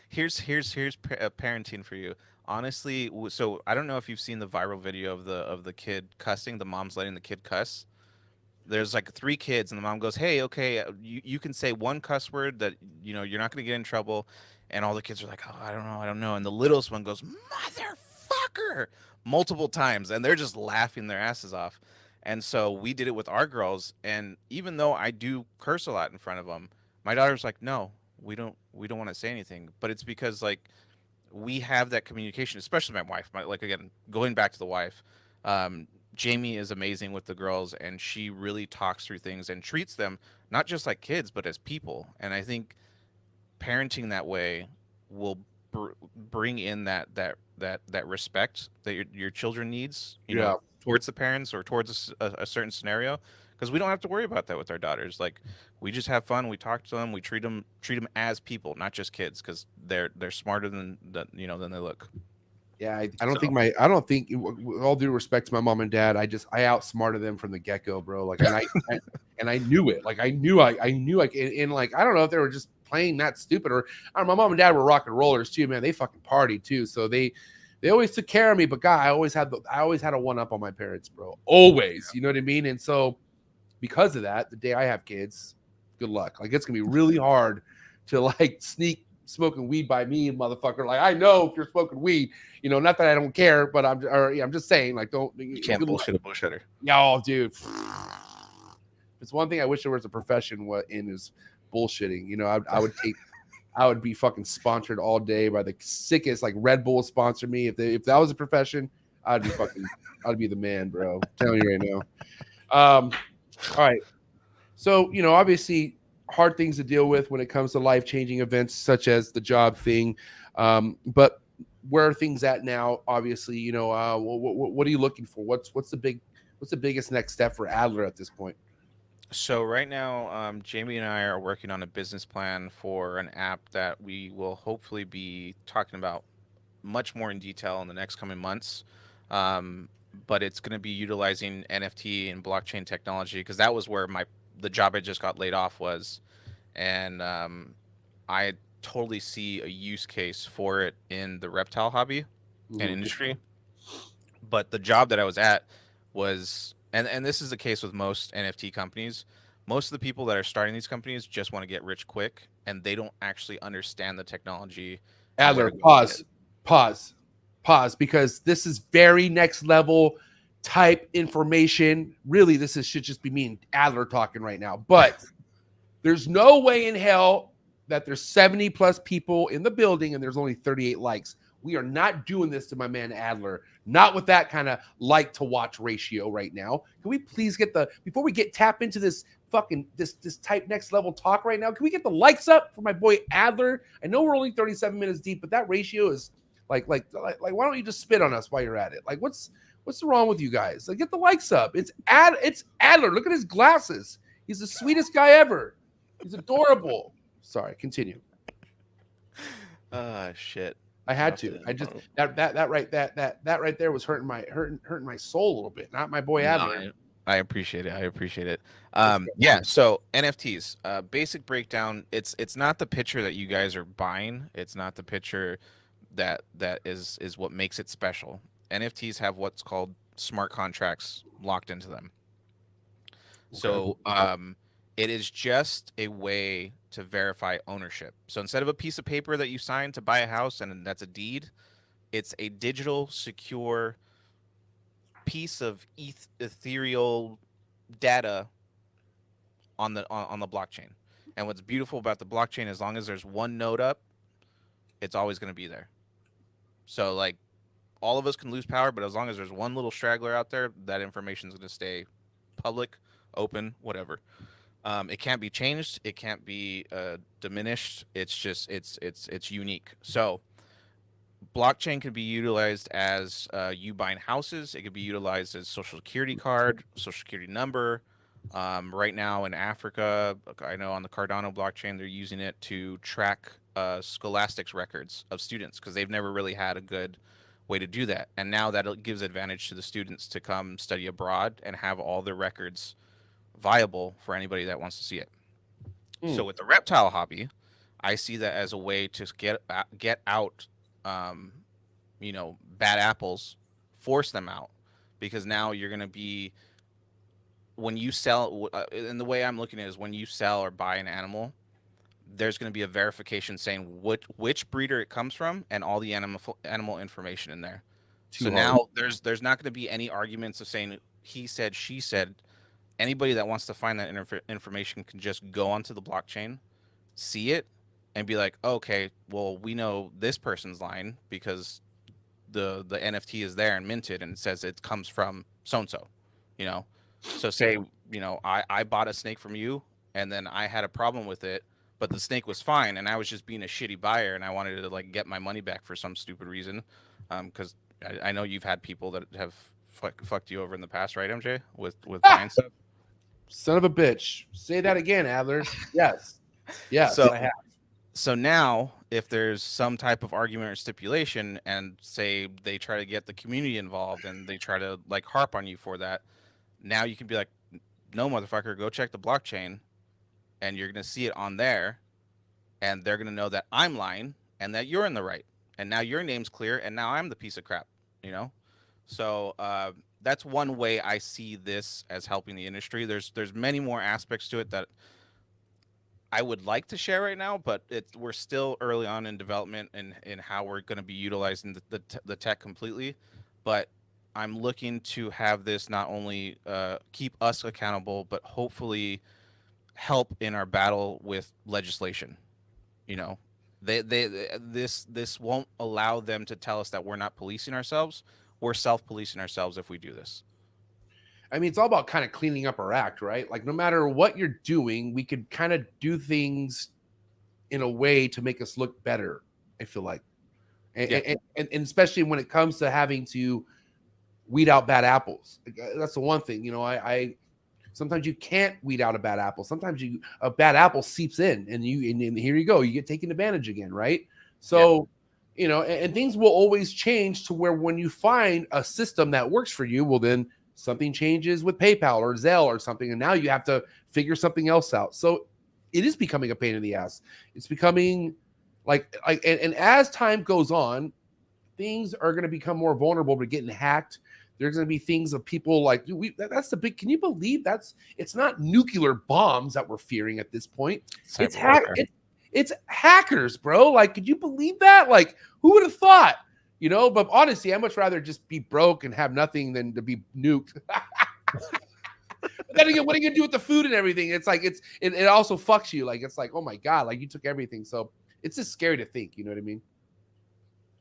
Here's parenting for you. Honestly, so I don't know if you've seen the viral video of the kid cussing. The mom's letting the kid cuss. There's like 3 kids, and the mom goes, "Hey, okay, you can say one cuss word that you're not going to get in trouble." And all the kids are like, "Oh, I don't know." And the littlest one goes, "Motherfucker," multiple times, and they're just laughing their asses off. And so we did it with our girls, and even though I do curse a lot in front of them, my daughter's like, no, we don't want to say anything. But it's because like we have that communication, especially my wife. Like again, going back to the wife, Jamie is amazing with the girls, and she really talks through things and treats them not just like kids, but as people. And I think parenting that way will bring in that respect that your children needs, towards the parents or towards a certain scenario. Because we don't have to worry about that with our daughters. Like, we just have fun. We talk to them. We treat them as people, not just kids. Because they're smarter than they look. Yeah, I don't think I don't think, with all due respect to my mom and dad, I outsmarted them from the get go, bro. Like, and I knew it. Like, I knew, and like, I don't know if they were just playing that stupid, or I don't know, my mom and dad were rock and rollers too, man. They fucking partied too, so they always took care of me. But God, I always had a one up on my parents, bro. Always, you know what I mean? And so because of that, the day I have kids, good luck. Like, it's gonna be really hard to like sneak smoking weed by me, motherfucker. Like, I know if you're smoking weed, you know, not that I don't care, but I'm just saying, like, don't, You can't bullshit a bullshitter. No, dude. It's one thing I wish there was a profession in is bullshitting. You know, I would be fucking sponsored all day by the sickest, like Red Bull sponsor me. If that was a profession, I'd be the man, bro. I'm telling you right now. All right. So, you know, obviously hard things to deal with when it comes to life-changing events such as the job thing. But where are things at now? Obviously, you know, what are you looking for? What's the biggest next step for Adler at this point? So right now, Jamie and I are working on a business plan for an app that we will hopefully be talking about much more in detail in the next coming months. But it's going to be utilizing NFT and blockchain technology, because that was where the job I just got laid off was. And I totally see a use case for it in the reptile hobby and industry. But the job that I was at was, and this is the case with most NFT companies, most of the people that are starting these companies just want to get rich quick, and they don't actually understand the technology. Adler, pause, because this is very next level type information. Really, should just be me and Adler talking right now. But there's no way in hell that there's 70 plus people in the building and there's only 38 likes. We are not doing this to my man Adler. Not with that kind of like to watch ratio right now. Can we please get before we tap into this fucking this type next level talk right now? Can we get the likes up for my boy Adler? I know we're only 37 minutes deep, but that ratio is like why don't you just spit on us while you're at it? Like, what's wrong with you guys? Like, get the likes up. It's Adler. Look at his glasses. He's the sweetest guy ever. He's adorable. Sorry, continue. Shit. I had to. I just that right there was hurting my soul a little bit. Not my boy Adler. I appreciate it. Yeah. So NFTs, basic breakdown. It's not the picture that you guys are buying. It's not the picture that is what makes it special. NFTs have what's called smart contracts locked into them. Okay. So it is just a way to verify ownership. So instead of a piece of paper that you sign to buy a house and that's a deed, it's a digital, secure piece of ethereal data on the blockchain. And what's beautiful about the blockchain, as long as there's one node up, it's always going to be there. So like, all of us can lose power, but as long as there's one little straggler out there, that information is going to stay public, open, whatever. It can't be changed. It can't be diminished. It's just it's unique. So blockchain can be utilized as you buying houses. It could be utilized as social security card, social security number. Right now in Africa, I know on the Cardano blockchain, they're using it to track scholastics records of students, because they've never really had a good way to do that. And now that gives advantage to the students to come study abroad and have all their records viable for anybody that wants to see it. So with the reptile hobby, I see that as a way to get out, you know, bad apples, force them out, because now you're going to be, when you sell, and the way I'm looking at it is when you sell or buy an animal, there's going to be a verification saying which breeder it comes from and all the animal information in there. So now there's not going to be any arguments of saying he said, she said. Anybody that wants to find that information can just go onto the blockchain, see it, and be like, okay, well, we know this person's line because the NFT is there and minted and it says it comes from so-and-so, you know? So say, you know, I bought a snake from you and then I had a problem with it, but the snake was fine and I was just being a shitty buyer and I wanted to like get my money back for some stupid reason. Because I know you've had people that have fucked you over in the past, right, MJ? With buying stuff? Son of a bitch. Say that again, Adler. Yes. Yes, so, I have. So now if there's some type of argument or stipulation, and say they try to get the community involved and they try to like harp on you for that, now you can be like, no, motherfucker, go check the blockchain, and you're gonna see it on there, and they're gonna know that I'm lying and that you're in the right, and now your name's clear, and now I'm the piece of crap, you know. So that's one way I see this as helping the industry. There's many more aspects to it that I would like to share right now, but we're still early on in development and in how we're going to be utilizing the tech completely. But I'm looking to have this not only keep us accountable, but hopefully help in our battle with legislation. You know, this won't allow them to tell us that we're not policing ourselves. We're self-policing ourselves if we do this. I mean, it's all about kind of cleaning up our act, right? Like, no matter what you're doing, we could kind of do things in a way to make us look better, I feel like. And especially when it comes to having to weed out bad apples. That's the one thing, you know, I sometimes you can't weed out a bad apple. Sometimes a bad apple seeps in and here you go. You get taken advantage again, right? So, you know, and things will always change to where when you find a system that works for you, well, then something changes with PayPal or Zelle or something, and now you have to figure something else out. So it is becoming a pain in the ass. It's becoming and as time goes on, things are going to become more vulnerable to getting hacked. There's going to be things of people like, that's the big, can you believe it's not nuclear bombs that we're fearing at this point. It's hackers, bro. Like, could you believe that? Like, who would have thought? You know, but honestly, I'd much rather just be broke and have nothing than to be nuked. Then again, what are you gonna do with the food and everything? It's like it also fucks you. Like, it's like, oh my God, like you took everything. So it's just scary to think, you know what I mean?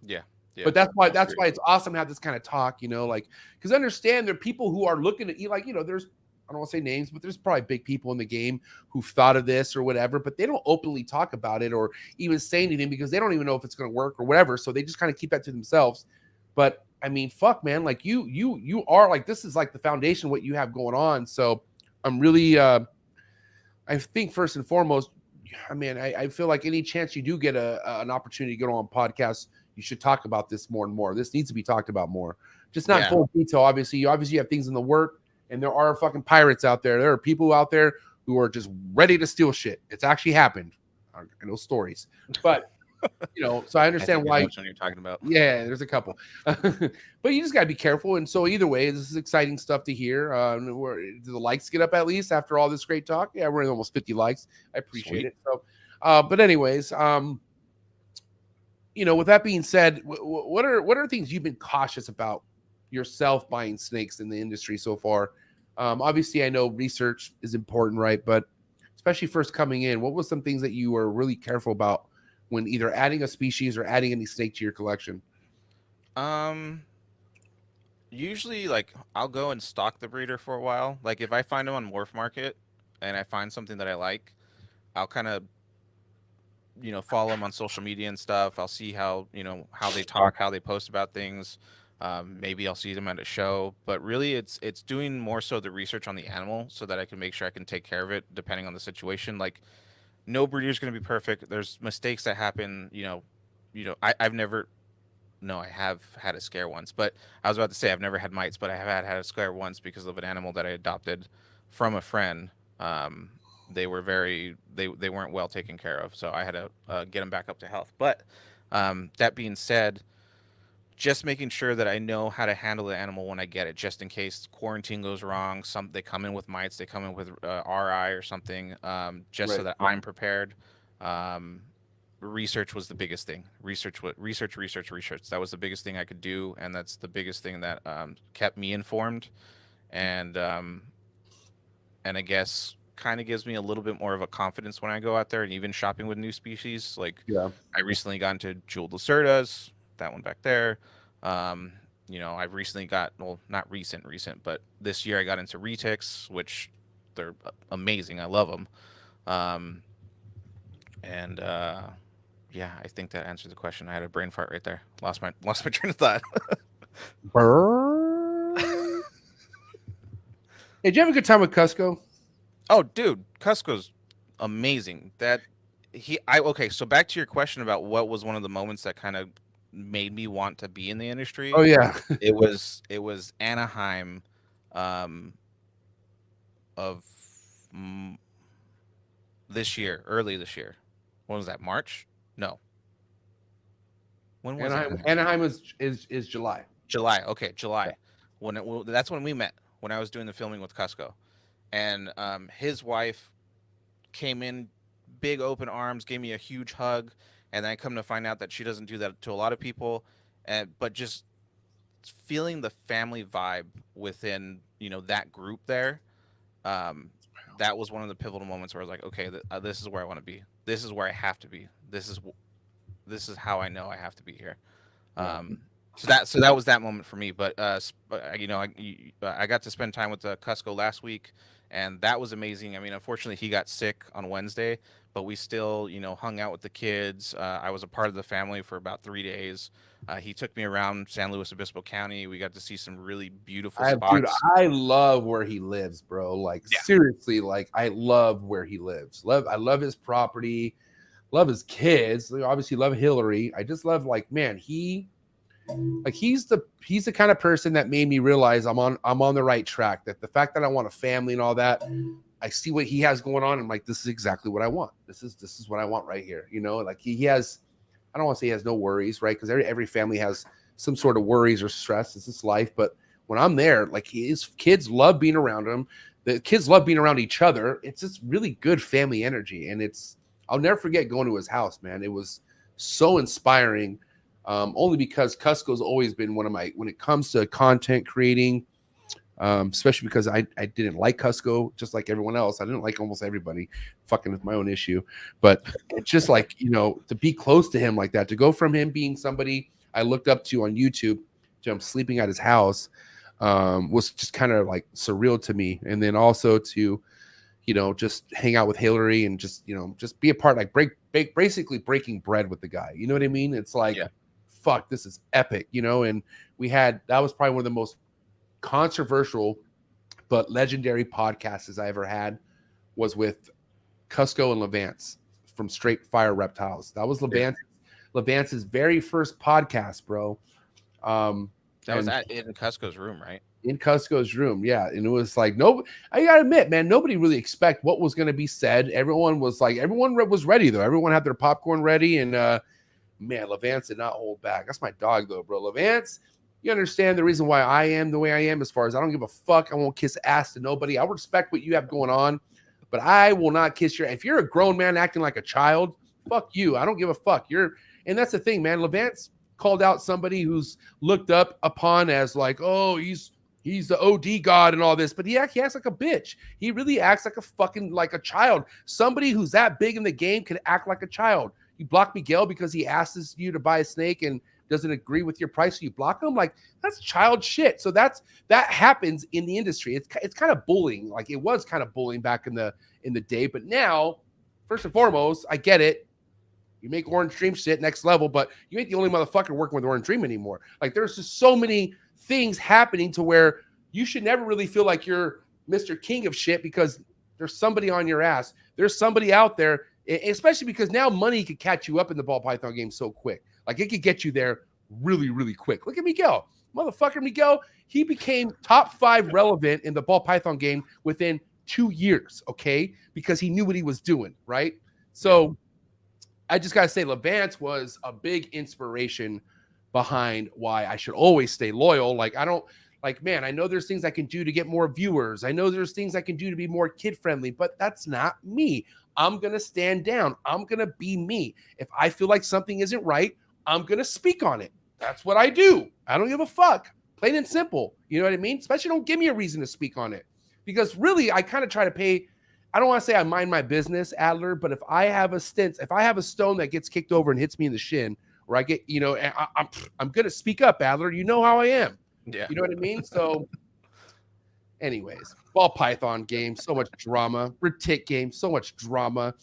Yeah. But that's why it's awesome to have this kind of talk, you know, like, because understand there are people who are looking at you, like, you know, there's, I don't want to say names, but there's probably big people in the game who've thought of this or whatever, but they don't openly talk about it or even say anything because they don't even know if it's going to work or whatever. So they just kind of keep that to themselves. But I mean, fuck, man, like you are like, this is like the foundation, what you have going on. So I'm really, I think first and foremost, I mean, I feel like any chance you do get an opportunity to go on podcasts, you should talk about this more and more. This needs to be talked about more. Just not in full detail. Obviously, you have things in the work. And there are fucking pirates out there. There are people out there who are just ready to steal shit. It's actually happened. I know stories, but you know, so I understand why you're talking about. Yeah, there's a couple, but you just gotta be careful. And so either way, this is exciting stuff to hear. Do the likes get up at least after all this great talk? Yeah, we're at almost 50 likes. I appreciate it. So, but anyways, you know, with that being said, what are things you've been cautious about yourself buying snakes in the industry so far? Obviously I know research is important, right? But especially first coming in, what was some things that you were really careful about when either adding a species or adding any snake to your collection? Usually, like, I'll go and stalk the breeder for a while. Like, if I find them on Morph Market and I find something that I like, I'll kind of, you know, follow them on social media and stuff. I'll see how, you know, how they talk, how they post about things. Maybe I'll see them at a show, but really it's doing more so the research on the animal so that I can make sure I can take care of it depending on the situation. Like, no breeder is going to be perfect. There's mistakes that happen. I have had a scare once, but I was about to say I've never had mites, but I have had a scare once because of an animal that I adopted from a friend. They weren't well taken care of, so I had to get them back up to health. But that being said, just making sure that I know how to handle the animal when I get it, just in case quarantine goes wrong. They come in with mites, they come in with RI or something, so that I'm prepared. Research was the biggest thing. Research. That was the biggest thing I could do, and that's the biggest thing that kept me informed, and I guess kind of gives me a little bit more of a confidence when I go out there and even shopping with new species. Like, I recently got into jeweled lacerdas. That one back there. I've recently got, well, not recent, but this year I got into retics, which they're amazing. I love them. I think that answered the question. I had a brain fart right there. Lost my train of thought. Did you have a good time with Cusco? Oh, dude, Cusco's amazing. That Okay, so back to your question about what was one of the moments that kind of made me want to be in the industry. Oh yeah. It was Anaheim, um, of mm, this year, early this year. When was that? March? No. When was Anaheim? Anaheim is July. July. Okay, July. That's when we met. When I was doing the filming with Cusco, and his wife came in, big open arms, gave me a huge hug, and then I come to find out that she doesn't do that to a lot of people, but just feeling the family vibe within that group there, that was one of the pivotal moments where I was like, okay, this is where I want to be. This is where I have to be. This is how I know I have to be here. So that was that moment for me. But I got to spend time with Cusco last week, and that was amazing. I mean, unfortunately, he got sick on Wednesday, but we still hung out with the kids. I was a part of the family for about 3 days. He took me around San Luis Obispo County. We got to see some really beautiful spots. Dude, I love where he lives, bro. Like seriously, like I love where he lives. I love his property. Love his kids. Obviously, love Hillary. I just love, like, man, he's the kind of person that made me realize I'm on the right track. That the fact that I want a family and all that, I see what he has going on, and I'm like, this is exactly what I want. This is what I want right here. Like he has, I don't want to say he has no worries, right? Because every family has some sort of worries or stress. It's his life. But when I'm there, like, his kids love being around him. The kids love being around each other. It's just really good family energy, and I'll never forget going to his house, man. It was so inspiring. Only because Cusco's always been one of my, when it comes to content creating, especially because I didn't like Cusco, just like everyone else. I didn't like almost everybody. Fucking with my own issue. But it's just like, to be close to him like that, to go from him being somebody I looked up to on YouTube to him sleeping at his house, was just kind of like surreal to me. And then also to, just hang out with Hillary and just be a part, like basically breaking bread with the guy. You know what I mean? It's like, fuck, this is epic, and that was probably one of the most controversial but legendary podcasts I ever had, was with Cusco and Levance from Straight Fire Reptiles. That was Levance's very first podcast, bro. That was in Cusco's room, right? In Cusco's room, yeah. And it was like, I gotta admit, man, nobody really expect what was going to be said. Everyone was ready, though. Everyone had their popcorn ready, and man, Levance did not hold back. That's my dog, though, bro. Levance, you understand the reason why I am the way I am, as far as I don't give a fuck. I won't kiss ass to nobody. I respect what you have going on, but I will not kiss if you're a grown man acting like a child, fuck you. I don't give a fuck. And that's the thing, man. Levance called out somebody who's looked up upon as like, oh, he's the OD god and all this, but he acts like a bitch. He really acts like a fucking, like a child. Somebody who's that big in the game can act like a child. You block Miguel because he asks you to buy a snake and doesn't agree with your price, so you block him. Like, that's child shit. So that happens in the industry. It's kind of bullying. Like, it was kind of bullying back in the day, but now, first and foremost, I get it. You make Orange Dream shit next level, but you ain't the only motherfucker working with Orange Dream anymore. Like, there's just so many things happening to where you should never really feel like you're Mr. King of shit, because there's somebody on your ass. There's somebody out there, especially because now money could catch you up in the ball python game so quick. Like, it could get you there really, really quick. Look at Miguel. Motherfucker Miguel, he became top 5 relevant in the ball python game within 2 years, okay? Because he knew what he was doing, right? So I just got to say, Levance was a big inspiration behind why I should always stay loyal. Like, man, I know there's things I can do to get more viewers. I know there's things I can do to be more kid-friendly, but that's not me. I'm going to stand down. I'm going to be me. If I feel like something isn't right, I'm going to speak on it. That's what I do. I don't give a fuck. Plain and simple. You know what I mean? Especially don't give me a reason to speak on it. Because really, I kind of try to pay, I don't want to say I mind my business, Adler, but if I have a stone that gets kicked over and hits me in the shin, or I get, I'm going to speak up, Adler. You know how I am. Yeah. You know what I mean? So anyways, ball python game, so much drama. Retic game, so much drama.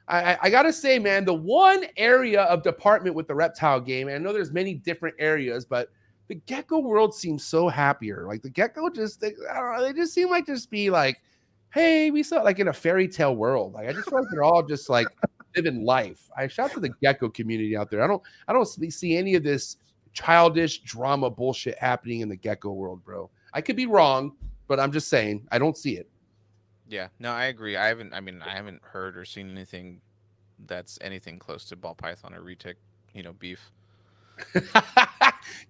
I got to say, man, the one area of department with the reptile game, and I know there's many different areas, but the gecko world seems so happier. Like, the gecko they just seem like just be like, hey, we saw like in a fairy tale world. Like, I just feel like they're all just like, living life. I shout to the gecko community out there. I don't see any of this childish drama bullshit happening in the gecko world, bro. I could be wrong, but I'm just saying I don't see it. Yeah, no, I agree. I haven't heard or seen anything that's anything close to ball python or retic, beef.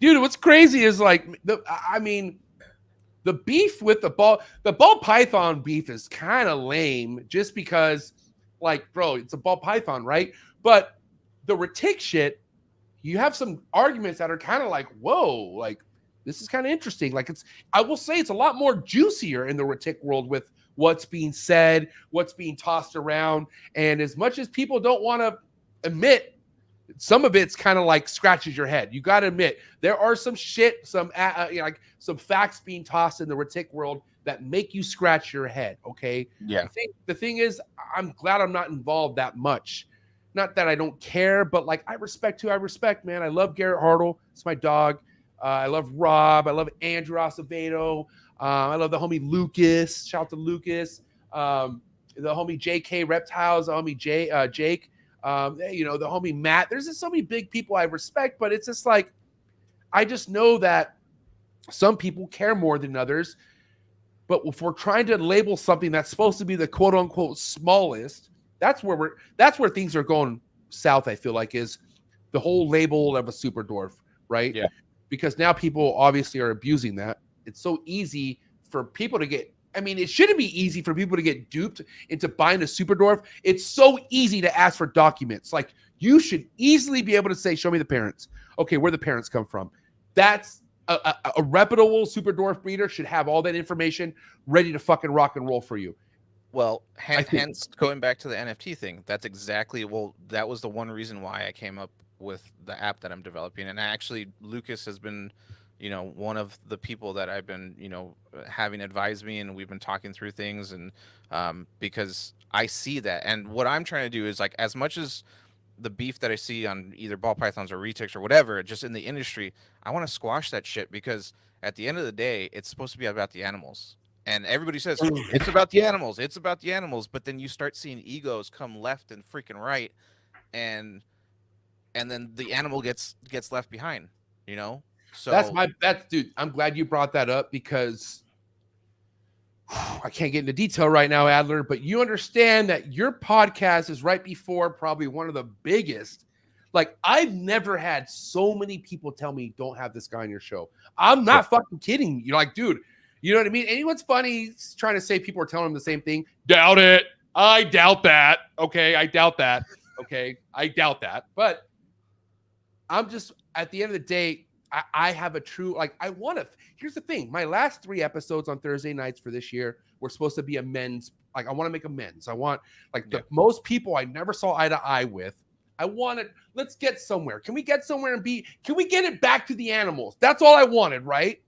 Dude, what's crazy is like the beef with the ball python beef is kind of lame just because, like, bro, it's a ball python, right? But the retic shit, you have some arguments that are kind of like, whoa, like this is kind of interesting. Like I will say it's a lot more juicier in the retic world with what's being said, what's being tossed around. And as much as people don't want to admit, some of it's kind of like scratches your head. You got to admit there are some shit, some facts being tossed in the retic world that make you scratch your head. Okay. Yeah. The thing is, I'm glad I'm not involved that much. Not that I don't care, but like I respect who I respect, man. I love Garrett Hartle. It's my dog. I love Rob. I love Andrew Acevedo. I love the homie Lucas. Shout out to Lucas. The homie JK Reptiles. The homie Jake. The homie Matt. There's just so many big people I respect, but it's just like I just know that some people care more than others. But if we're trying to label something that's supposed to be the quote unquote smallest, that's where things are going south. I feel like is the whole label of a super dwarf, right? Yeah. Because now people obviously are abusing that. It's so easy for people to get. I mean, it shouldn't be easy for people to get duped into buying a super dwarf. It's so easy to ask for documents. Like you should easily be able to say, "Show me the parents." Okay, where the parents come from. That's a reputable super dwarf breeder should have all that information ready to fucking rock and roll for you. Well, hence going back to the NFT thing, that was the one reason why I came up with the app that I'm developing. And actually, Lucas has been, one of the people that I've been, having advise me, and we've been talking through things. And because I see that, and what I'm trying to do is like, as much as the beef that I see on either ball pythons or retics or whatever, just in the industry, I want to squash that shit because at the end of the day, it's supposed to be about the animals. And everybody says it's about the animals. It's about the animals. But then you start seeing egos come left and freaking right, and then the animal gets left behind. So that's dude. I'm glad you brought that up because I can't get into detail right now, Adler. But you understand that your podcast is right before probably one of the biggest. Like I've never had so many people tell me don't have this guy on your show. I'm not fucking kidding. You're like, dude. You know what I mean? Anyone's funny trying to say people are telling him the same thing. Doubt it. I doubt that. Okay. I doubt that. Okay. I doubt that. But I'm just, at the end of the day, I have a true, like, here's the thing. My last 3 episodes on Thursday nights for this year were supposed to be amends. Like, I want to make amends. I want, like, the most people I never saw eye to eye with. Let's get somewhere. Can we get somewhere and can we get it back to the animals? That's all I wanted, right?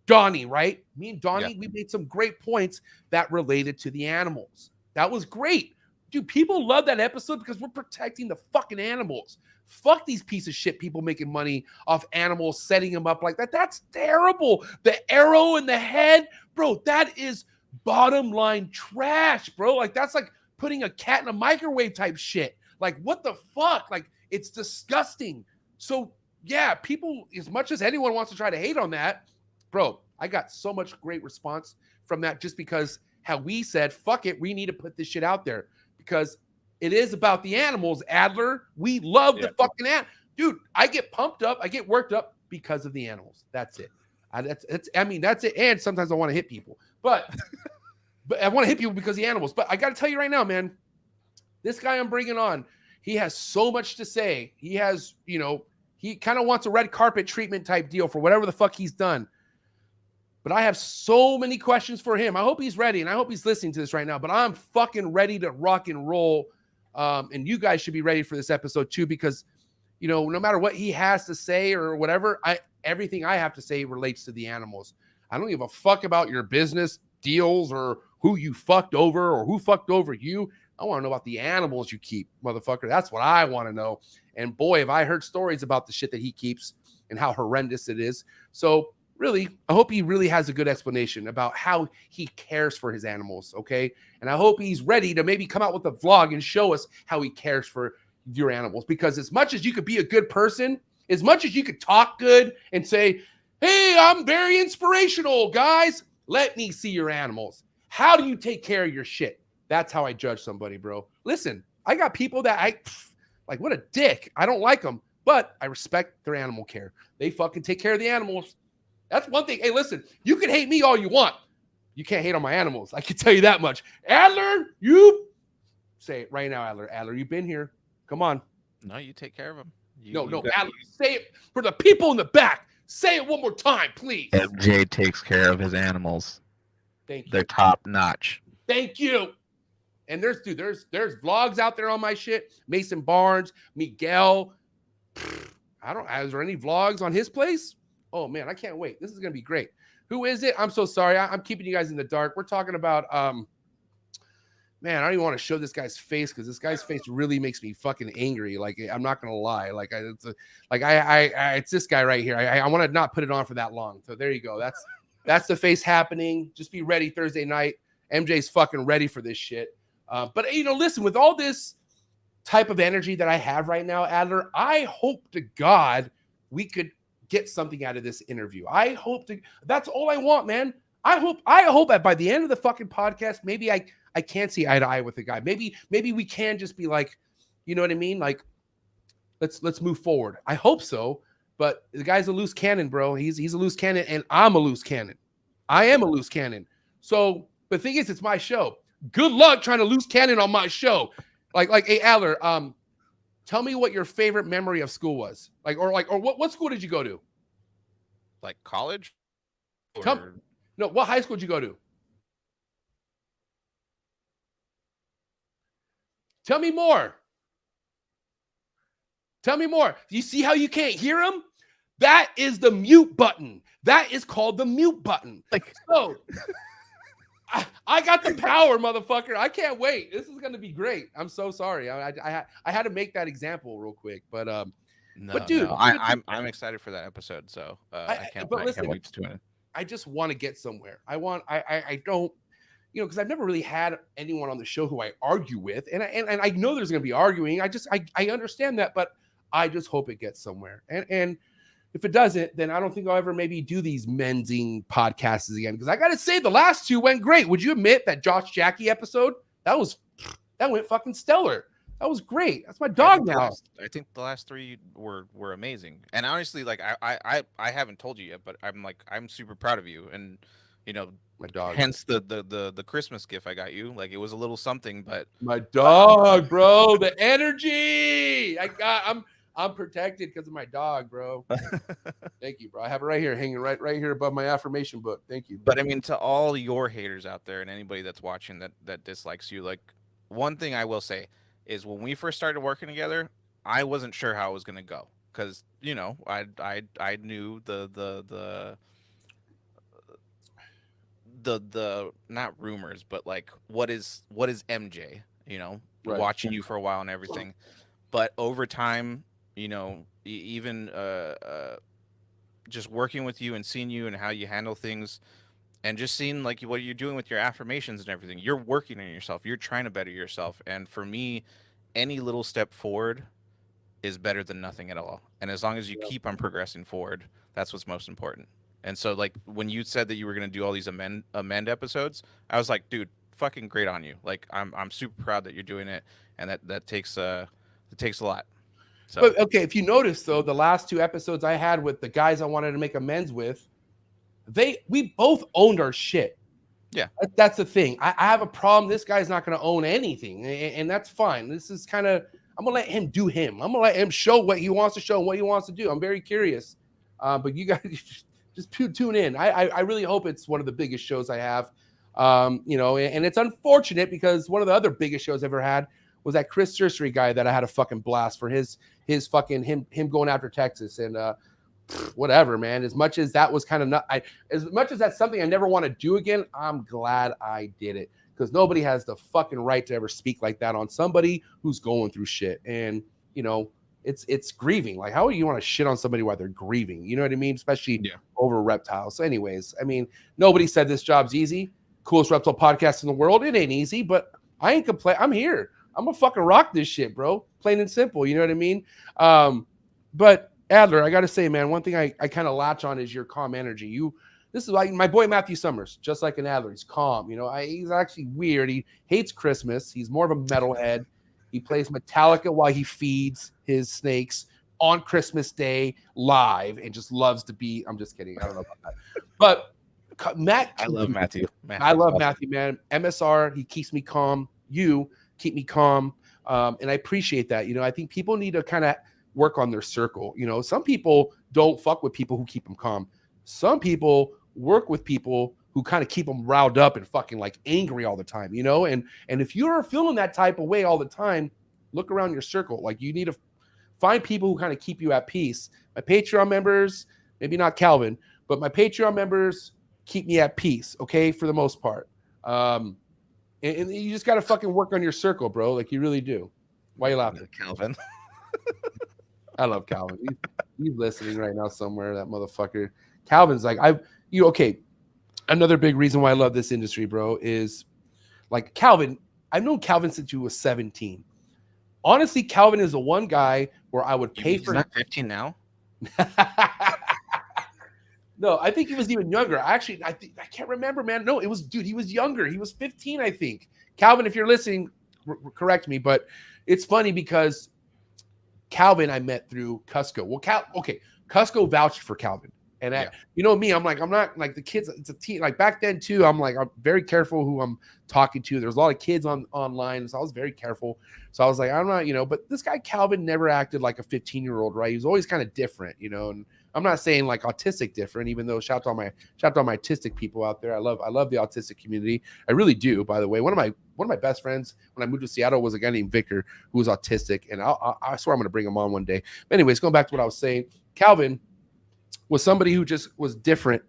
Donnie, right? Me and Donnie, we made some great points that related to the animals. That was great. Dude, people love that episode because we're protecting the fucking animals. Fuck these piece of shit people making money off animals, setting them up like that. That's terrible. The arrow in the head, bro, that is bottom line trash, bro. Like, that's like putting a cat in a microwave type shit. Like, what the fuck? Like, it's disgusting. So, yeah, people, as much as anyone wants to try to hate on that, bro, I got so much great response from that just because how we said, fuck it, we need to put this shit out there because it is about the animals, Adler. We love the fucking animals. Dude, I get pumped up. I get worked up because of the animals. That's it. That's it. And sometimes I want to hit people. But I want to hit people because of the animals. But I got to tell you right now, man, this guy I'm bringing on, he has so much to say. He has, he kind of wants a red carpet treatment type deal for whatever the fuck he's done. But I have so many questions for him. I hope he's ready, and I hope he's listening to this right now. But I'm fucking ready to rock and roll. And you guys should be ready for this episode too, because, no matter what he has to say or whatever, everything I have to say relates to the animals. I don't give a fuck about your business deals or who you fucked over or who fucked over you. I want to know about the animals you keep, motherfucker. That's what I want to know. And boy, have I heard stories about the shit that he keeps and how horrendous it is. So, really, I hope he really has a good explanation about how he cares for his animals, okay? And I hope he's ready to maybe come out with a vlog and show us how he cares for your animals. Because as much as you could be a good person, as much as you could talk good and say, hey, I'm very inspirational, guys, let me see your animals. How do you take care of your shit? That's how I judge somebody, bro. Listen, I got people that like, what a dick. I don't like them, but I respect their animal care. They fucking take care of the animals. That's one thing. Hey, listen, you can hate me all you want. You can't hate on my animals. I can tell you that much. Adler, you say it right now, Adler. Adler, you've been here. Come on. No, you take care of them. No, Adler, say it for the people in the back. Say it one more time, please. MJ takes care of his animals. Thank you. They're top notch. Thank you. And there's vlogs out there on my shit. Mason Barnes, Miguel. Is there any vlogs on his place? Oh man, I can't wait. This is gonna be great. Who is it? I'm so sorry. I'm keeping you guys in the dark. We're talking about man, I don't even want to show this guy's face because this guy's face really makes me fucking angry. Like, I'm not gonna lie. Like, it's this guy right here. I want to not put it on for that long. So there you go. That's the face happening. Just be ready Thursday night. MJ's fucking ready for this shit. But listen, with all this type of energy that I have right now, Adler, I hope to God we could get something out of this interview. That's all I want, man. I hope that by the end of the fucking podcast, maybe I can't see eye to eye with the guy. Maybe we can just be like, you know what I mean? Like, let's move forward. I hope so. But the guy's a loose cannon, bro. He's a loose cannon, and I'm a loose cannon. I am a loose cannon. So the thing is, it's my show. Good luck trying to loose cannon on my show. Like, hey, Adler, tell me what your favorite memory of school was. Or what school did you go to? Like college? No, what high school did you go to? Tell me more. Tell me more. You see how you can't hear him? That is the mute button. That is called the mute button. So I got the power, motherfucker. I can't wait. This is gonna be great. I'm so sorry. I had to make that example real quick, but dude, I'm excited for that episode. So I can't wait to do it. I just want to get somewhere. I don't, because I've never really had anyone on the show who I argue with, and I know there's gonna be arguing. I understand that, but I just hope it gets somewhere. And if it doesn't, then I don't think I'll ever maybe do these mending podcasts again. Because I gotta say, the last two went great. Would you admit that Josh Jackie episode that went fucking stellar? That was great. That's my dog now. I think the last three were amazing. And honestly, like I haven't told you yet, but I'm super proud of you. And my dog. Hence the Christmas gift I got you. Like, it was a little something, but my dog, bro, the energy I'm protected because of my dog, bro. Thank you, bro. I have it right here, hanging right here above my affirmation book. Thank you. But I mean, to all your haters out there and anybody that's watching that dislikes you, like, one thing I will say is when we first started working together, I wasn't sure how it was gonna go because I knew the not rumors, but like what is MJ, right. Watching you for a while and everything, but over time, even just working with you and seeing you and how you handle things and just seeing like what you're doing with your affirmations and everything, you're working on yourself, you're trying to better yourself. And for me, any little step forward is better than nothing at all. And as long as you keep on progressing forward, that's what's most important. And so, like, when you said that you were going to do all these amend episodes, I was like, dude, fucking great on you. Like, I'm super proud that you're doing it. And that takes a lot. So. But okay, if you notice though, the last two episodes I had with the guys I wanted to make amends with, we both owned our shit. Yeah, that's the thing. I have a problem. This guy's not going to own anything, and that's fine. This is kind of, I'm gonna let him do him. I'm gonna let him show what he wants to show and what he wants to do. I'm very curious, but you guys just tune in. I really hope it's one of the biggest shows I have. And it's unfortunate because one of the other biggest shows I've ever had was that Chris Cercery guy that I had a fucking blast for his fucking him going after Texas and whatever, man. As much as that was kind of as much as that's something I never want to do again, I'm glad I did it because nobody has the fucking right to ever speak like that on somebody who's going through shit. And it's grieving. Like, how do you want to shit on somebody while they're grieving? You know what I mean? Especially over reptiles. So anyways, I mean, nobody said this job's easy. Coolest reptile podcast in the world. It ain't easy, but I ain't complaining. I'm here. I'm gonna fucking rock this shit, bro. Plain and simple. You know what I mean? But Adler, I gotta say, man, one thing I kind of latch on is your calm energy. This is like my boy Matthew Summers, just like an Adler. He's calm. You know, he's actually weird. He hates Christmas. He's more of a metalhead. He plays Metallica while he feeds his snakes on Christmas Day live, and just loves to be. I'm just kidding. I don't know about that, but Matt, I love Matthew. I love Matthew, man. MSR, he keeps me calm. You keep me calm, and I appreciate that. You know, I think people need to kind of work on their circle. You know, some people don't fuck with people who keep them calm. Some people work with people who kind of keep them riled up and fucking like angry all the time, you know? And if you're feeling that type of way all the time, look around your circle. Like, you need to find people who kind of keep you at peace. My Patreon members, maybe not Calvin, but my Patreon members keep me at peace, okay, for the most part. And you just got to fucking work on your circle, bro. Like, you really do. Why are you laughing? Calvin. I love Calvin. He's listening right now somewhere, that motherfucker. Calvin's like, okay. Another big reason why I love this industry, bro, is like Calvin. I've known Calvin since he was 17. Honestly, Calvin is the one guy where I would pay for. He's not 15 now. No, I think he was even younger. Actually, I can't remember, man. No, it was, dude, he was younger. He was 15, I think. Calvin, if you're listening, correct me. But it's funny because Calvin I met through Cusco. Well, Cusco vouched for Calvin. And you know me, I'm not like the kids. It's a teen. Like back then too, I'm very careful who I'm talking to. There's a lot of kids online, so I was very careful. So I was like, I'm not, you know. But this guy Calvin never acted like a 15-year-old, right? He was always kind of different, you know. And I'm not saying like autistic different, even though shout out my autistic people out there. I love the autistic community. I really do. By the way, one of my best friends when I moved to Seattle was a guy named Vicar who was autistic, and I swear I'm gonna bring him on one day. But anyways, going back to what I was saying, Calvin was somebody who just was different.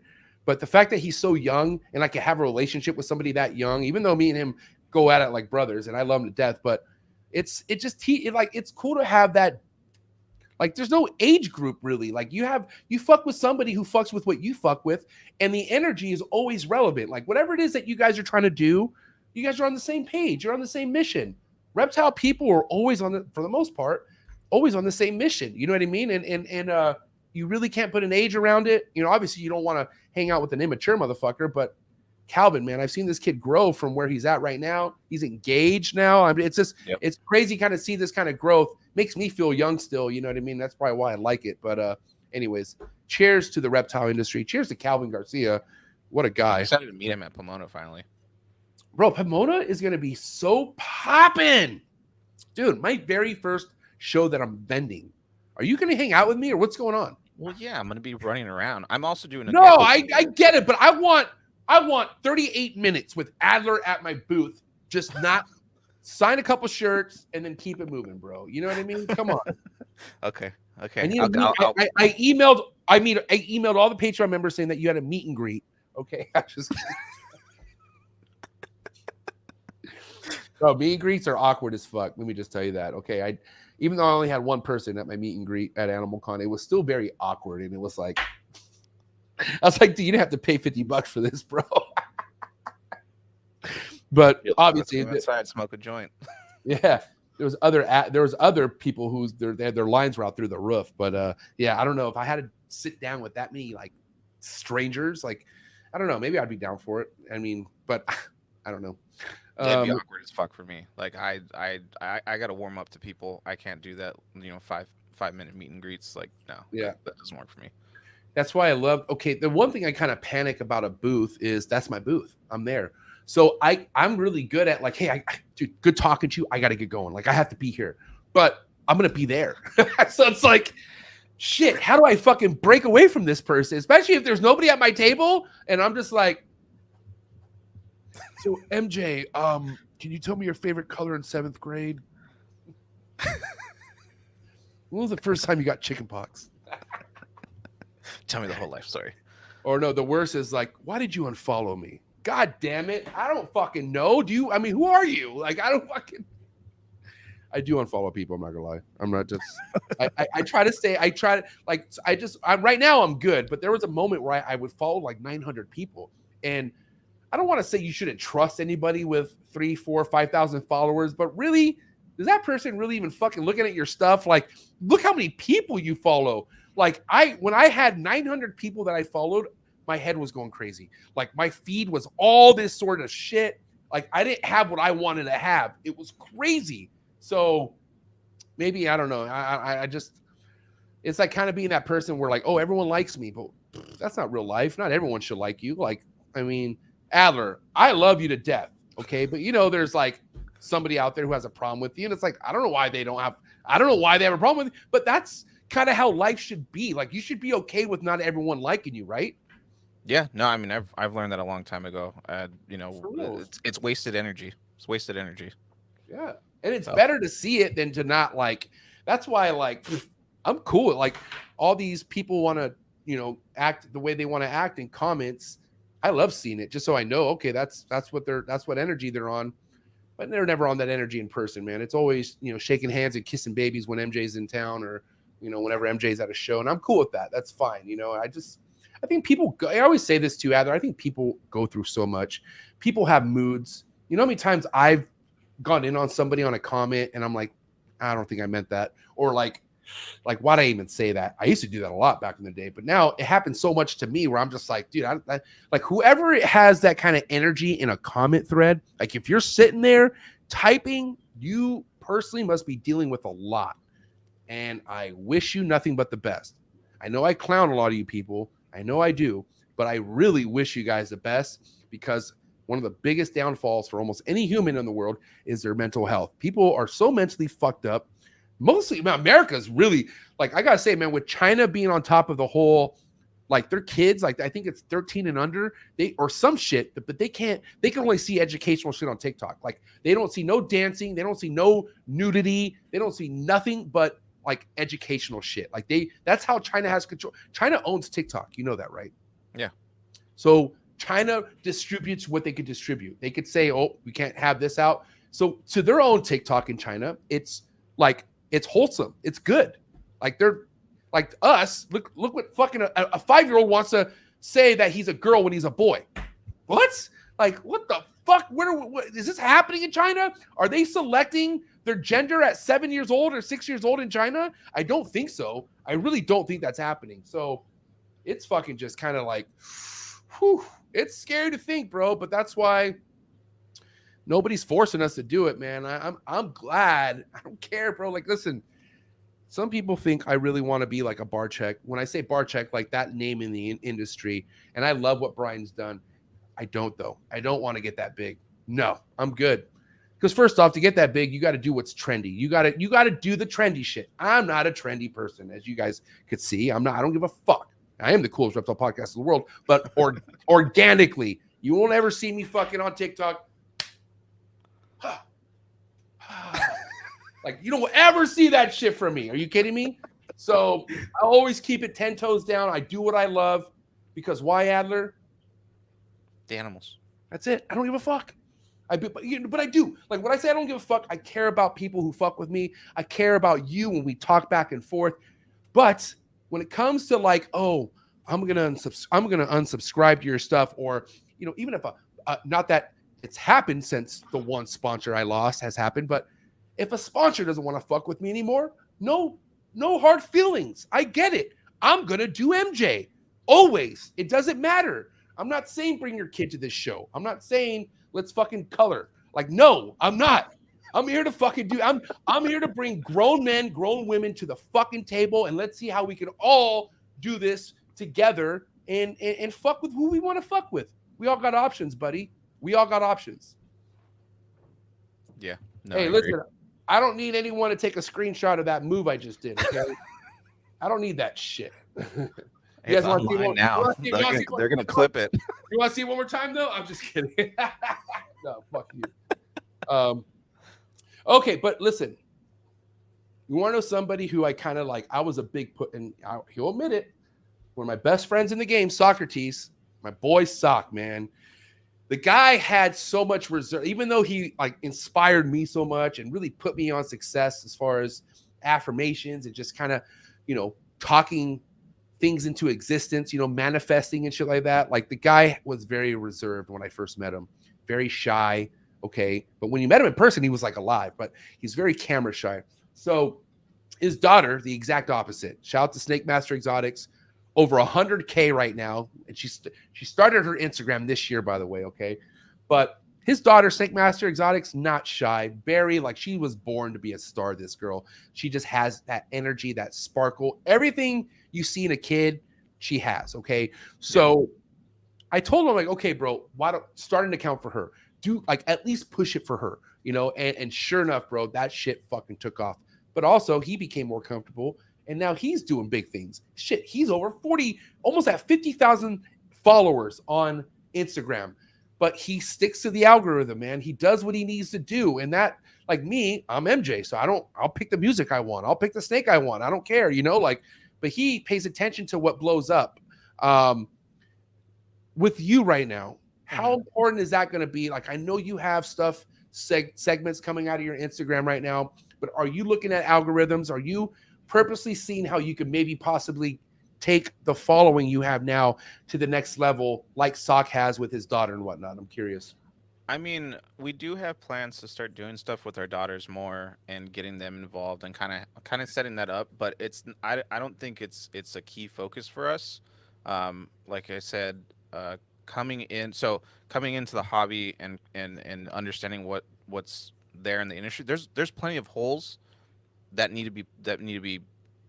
But the fact that he's so young and I can have a relationship with somebody that young, even though me and him go at it like brothers and I love him to death, but it's cool to have that. Like, there's no age group really. Like, you fuck with somebody who fucks with what you fuck with, and the energy is always relevant. Like, whatever it is that you guys are trying to do, you guys are on the same page. You're on the same mission. Reptile people are always for the most part, always on the same mission. You know what I mean? And you really can't put an age around it. You know, obviously you don't want to hang out with an immature motherfucker, but Calvin, man, I've seen this kid grow from where he's at right now. He's engaged now. I mean, it's just, It's crazy kind of see this kind of growth. Makes me feel young still. You know what I mean? That's probably why I like it. But anyways, cheers to the reptile industry. Cheers to Calvin Garcia. What a guy. I'm excited to meet him at Pomona finally. Bro, Pomona is going to be so popping. Dude, my very first show that I'm vending. Are you going to hang out with me or what's going on? Well, yeah, I'm going to be running around. I'm also doing I get it, but I want 38 minutes with Adler at my booth. Just not sign a couple shirts and then keep it moving, bro. You know what I mean? Come on. Okay. I emailed all the Patreon members saying that you had a meet and greet. Okay. I just Bro, meet and greets are awkward as fuck. Let me just tell you that. Okay. Even though I only had one person at my meet and greet at Animal Con, it was still very awkward. And it was like, I was like, dude, you didn't have to pay $50 for this, bro. But obviously, outside, smoke a joint. Yeah, there was other people whose their lines were out through the roof. But yeah, I don't know if I had to sit down with that many like strangers. Like, I don't know. Maybe I'd be down for it. I mean, but I don't know. It'd be awkward as fuck for me. Like I got to warm up to people. I can't do that. You know, 5-minute meet and greets. Like, no, yeah, that doesn't work for me. That's why I love. Okay, the one thing I kind of panic about a booth is that's my booth. I'm there, so I'm really good at like, hey, dude, good talking to you. I got to get going. Like, I have to be here, but I'm gonna be there. So it's like, shit. How do I fucking break away from this person, especially if there's nobody at my table and I'm just like. So MJ, can you tell me your favorite color in 7th grade? When was the first time you got chickenpox? Tell me the whole life story. Or no, the worst is like, why did you unfollow me? God damn it. I don't fucking know. I mean, who are you? Like, I don't fucking. I do unfollow people. I'm not gonna lie. I'm not just. I try to stay. Right now I'm good, but there was a moment where I would follow like 900 people, and I don't want to say you shouldn't trust anybody with 3, 4, 5,000 followers, but really, is that person really even fucking looking at your stuff? Like, look how many people you follow. Like when I had 900 people that I followed, my head was going crazy. Like my feed was all this sort of shit. Like I didn't have what I wanted to have. It was crazy. So maybe, I don't know. I just, it's like kind of being that person where like, oh, everyone likes me, but that's not real life. Not everyone should like you. Like, I mean, Adler, I love you to death. Okay. But there's like somebody out there who has a problem with you. And it's like, I don't know why they have a problem with you, but that's kind of how life should be. Like you should be okay with not everyone liking you, right? Yeah, no, I mean, I've learned that a long time ago. It's wasted energy. It's wasted energy. Yeah, and it's better to see it than to not like. That's why, like, I'm cool. Like, all these people want to, act the way they want to act in comments. I love seeing it just so I know. Okay, that's what energy they're on, but they're never on that energy in person, man. It's always shaking hands and kissing babies when MJ's in town or whenever MJ's at a show, and I'm cool with that. That's fine. I think people go, I always say this to Adler. I think people go through so much. People have moods. You know how many times I've gone in on somebody on a comment and I'm like, I don't think I meant that. Or like why'd I even say that? I used to do that a lot back in the day, but now it happens so much to me where I'm just like, dude, I like whoever has that kind of energy in a comment thread, like if you're sitting there typing, you personally must be dealing with a lot. And I wish you nothing but the best. I know I clown a lot of you people. I know I do, but I really wish you guys the best because one of the biggest downfalls for almost any human in the world is their mental health. People are so mentally fucked up. Mostly, America's really, like, I gotta say, man, with China being on top of the whole, like their kids, like I think it's 13 and under, or some shit, but they can only see educational shit on TikTok. Like they don't see no dancing, they don't see no nudity, they don't see nothing but like educational shit. Like that's how China has control. China owns TikTok. You know that, right? Yeah. So China distributes what they could distribute. They could say, oh, we can't have this out. So to their own TikTok in China, it's like, it's wholesome. It's good. Like they're like us. Look what fucking a 5-year-old wants to say that he's a girl when he's a boy. What? Like, what the fuck? What is this happening in China? Are they selecting their gender at 7 years old or 6 years old in China? I don't think so. I really don't think that's happening. So it's fucking just kind of like, whew, it's scary to think, bro. But that's why nobody's forcing us to do it, man. I'm glad. I don't care, bro. Like, listen, some people think I really want to be like a Barcheck. When I say Barcheck, like that name in the industry, and I love what Brian's done. I don't, though. I don't want to get that big. No, I'm good. Because first off, to get that big, you got to do what's trendy. You got to do the trendy shit. I'm not a trendy person, as you guys could see. I don't give a fuck. I am the coolest reptile podcast in the world, but organically, you won't ever see me fucking on TikTok. Like, you don't ever see that shit from me. Are you kidding me? So I always keep it 10 toes down. I do what I love because why, Adler? The animals. That's it. I don't give a fuck. But I do. Like when I say I don't give a fuck, I care about people who fuck with me. I care about you when we talk back and forth. But when it comes to like, oh, I'm gonna unsubscribe to your stuff, or even if not that it's happened since the one sponsor I lost has happened, but if a sponsor doesn't want to fuck with me anymore, no hard feelings. I get it. I'm gonna do MJ always. It doesn't matter. I'm not saying bring your kid to this show. I'm not saying let's fucking color. Like, no, I'm not. I'm here to fucking I'm here to bring grown men, grown women to the fucking table, and let's see how we can all do this together and fuck with who we want to fuck with. We all got options, buddy. We all got options. Yeah. No, hey, listen, I don't need anyone to take a screenshot of that move I just did, okay? I don't need that shit. You guys want to see one now? They're gonna clip it. You want to see it one more time though? I'm just kidding. No, fuck you. Okay, but listen, you want to know somebody who I kind of like? I was a big and he'll admit it. One of my best friends in the game, Socrates, my boy Sock, man. The guy had so much reserve, even though he like inspired me so much and really put me on success as far as affirmations and just kind of, talking things into existence, manifesting and shit like that. Like the guy was very reserved when I first met him, very shy. Okay. But when you met him in person, he was like alive, but he's very camera shy. So his daughter, the exact opposite. Shout out to Snake Master Exotics, over 100K right now. And she started her Instagram this year, by the way. Okay. But his daughter, Snake Master Exotics, not shy, very like she was born to be a star. This girl, she just has that energy, that sparkle, everything you see in a kid, she has. Okay. So I told him, like, okay, bro, why don't start an account for her? Do like at least push it for her, and sure enough, bro, that shit fucking took off. But also he became more comfortable and now he's doing big things. Shit, he's over 40, almost at 50,000 followers on Instagram. But he sticks to the algorithm, man. He does what he needs to do. And that, like me, I'm MJ. So I'll pick the music I want. I'll pick the snake I want. I don't care, but he pays attention to what blows up. With you right now, how important is that going to be? Like, I know you have stuff, segments coming out of your Instagram right now, but are you looking at algorithms? Are you purposely seeing how you could maybe possibly take the following you have now to the next level, like Sock has with his daughter and whatnot? I'm curious. I mean, we do have plans to start doing stuff with our daughters more and getting them involved and kind of setting that up. But I don't think it's a key focus for us. Like I said, coming into the hobby and understanding what's there in the industry, there's plenty of holes that need to be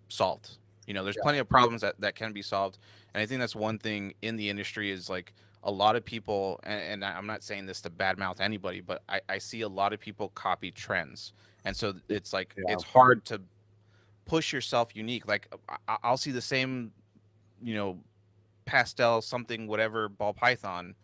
solved. There's plenty of problems that can be solved. And I think that's one thing in the industry is like a lot of people, and I'm not saying this to badmouth anybody, but I see a lot of people copy trends. And so it's like, it's hard to push yourself unique. Like I'll see the same, pastel, something, whatever, ball python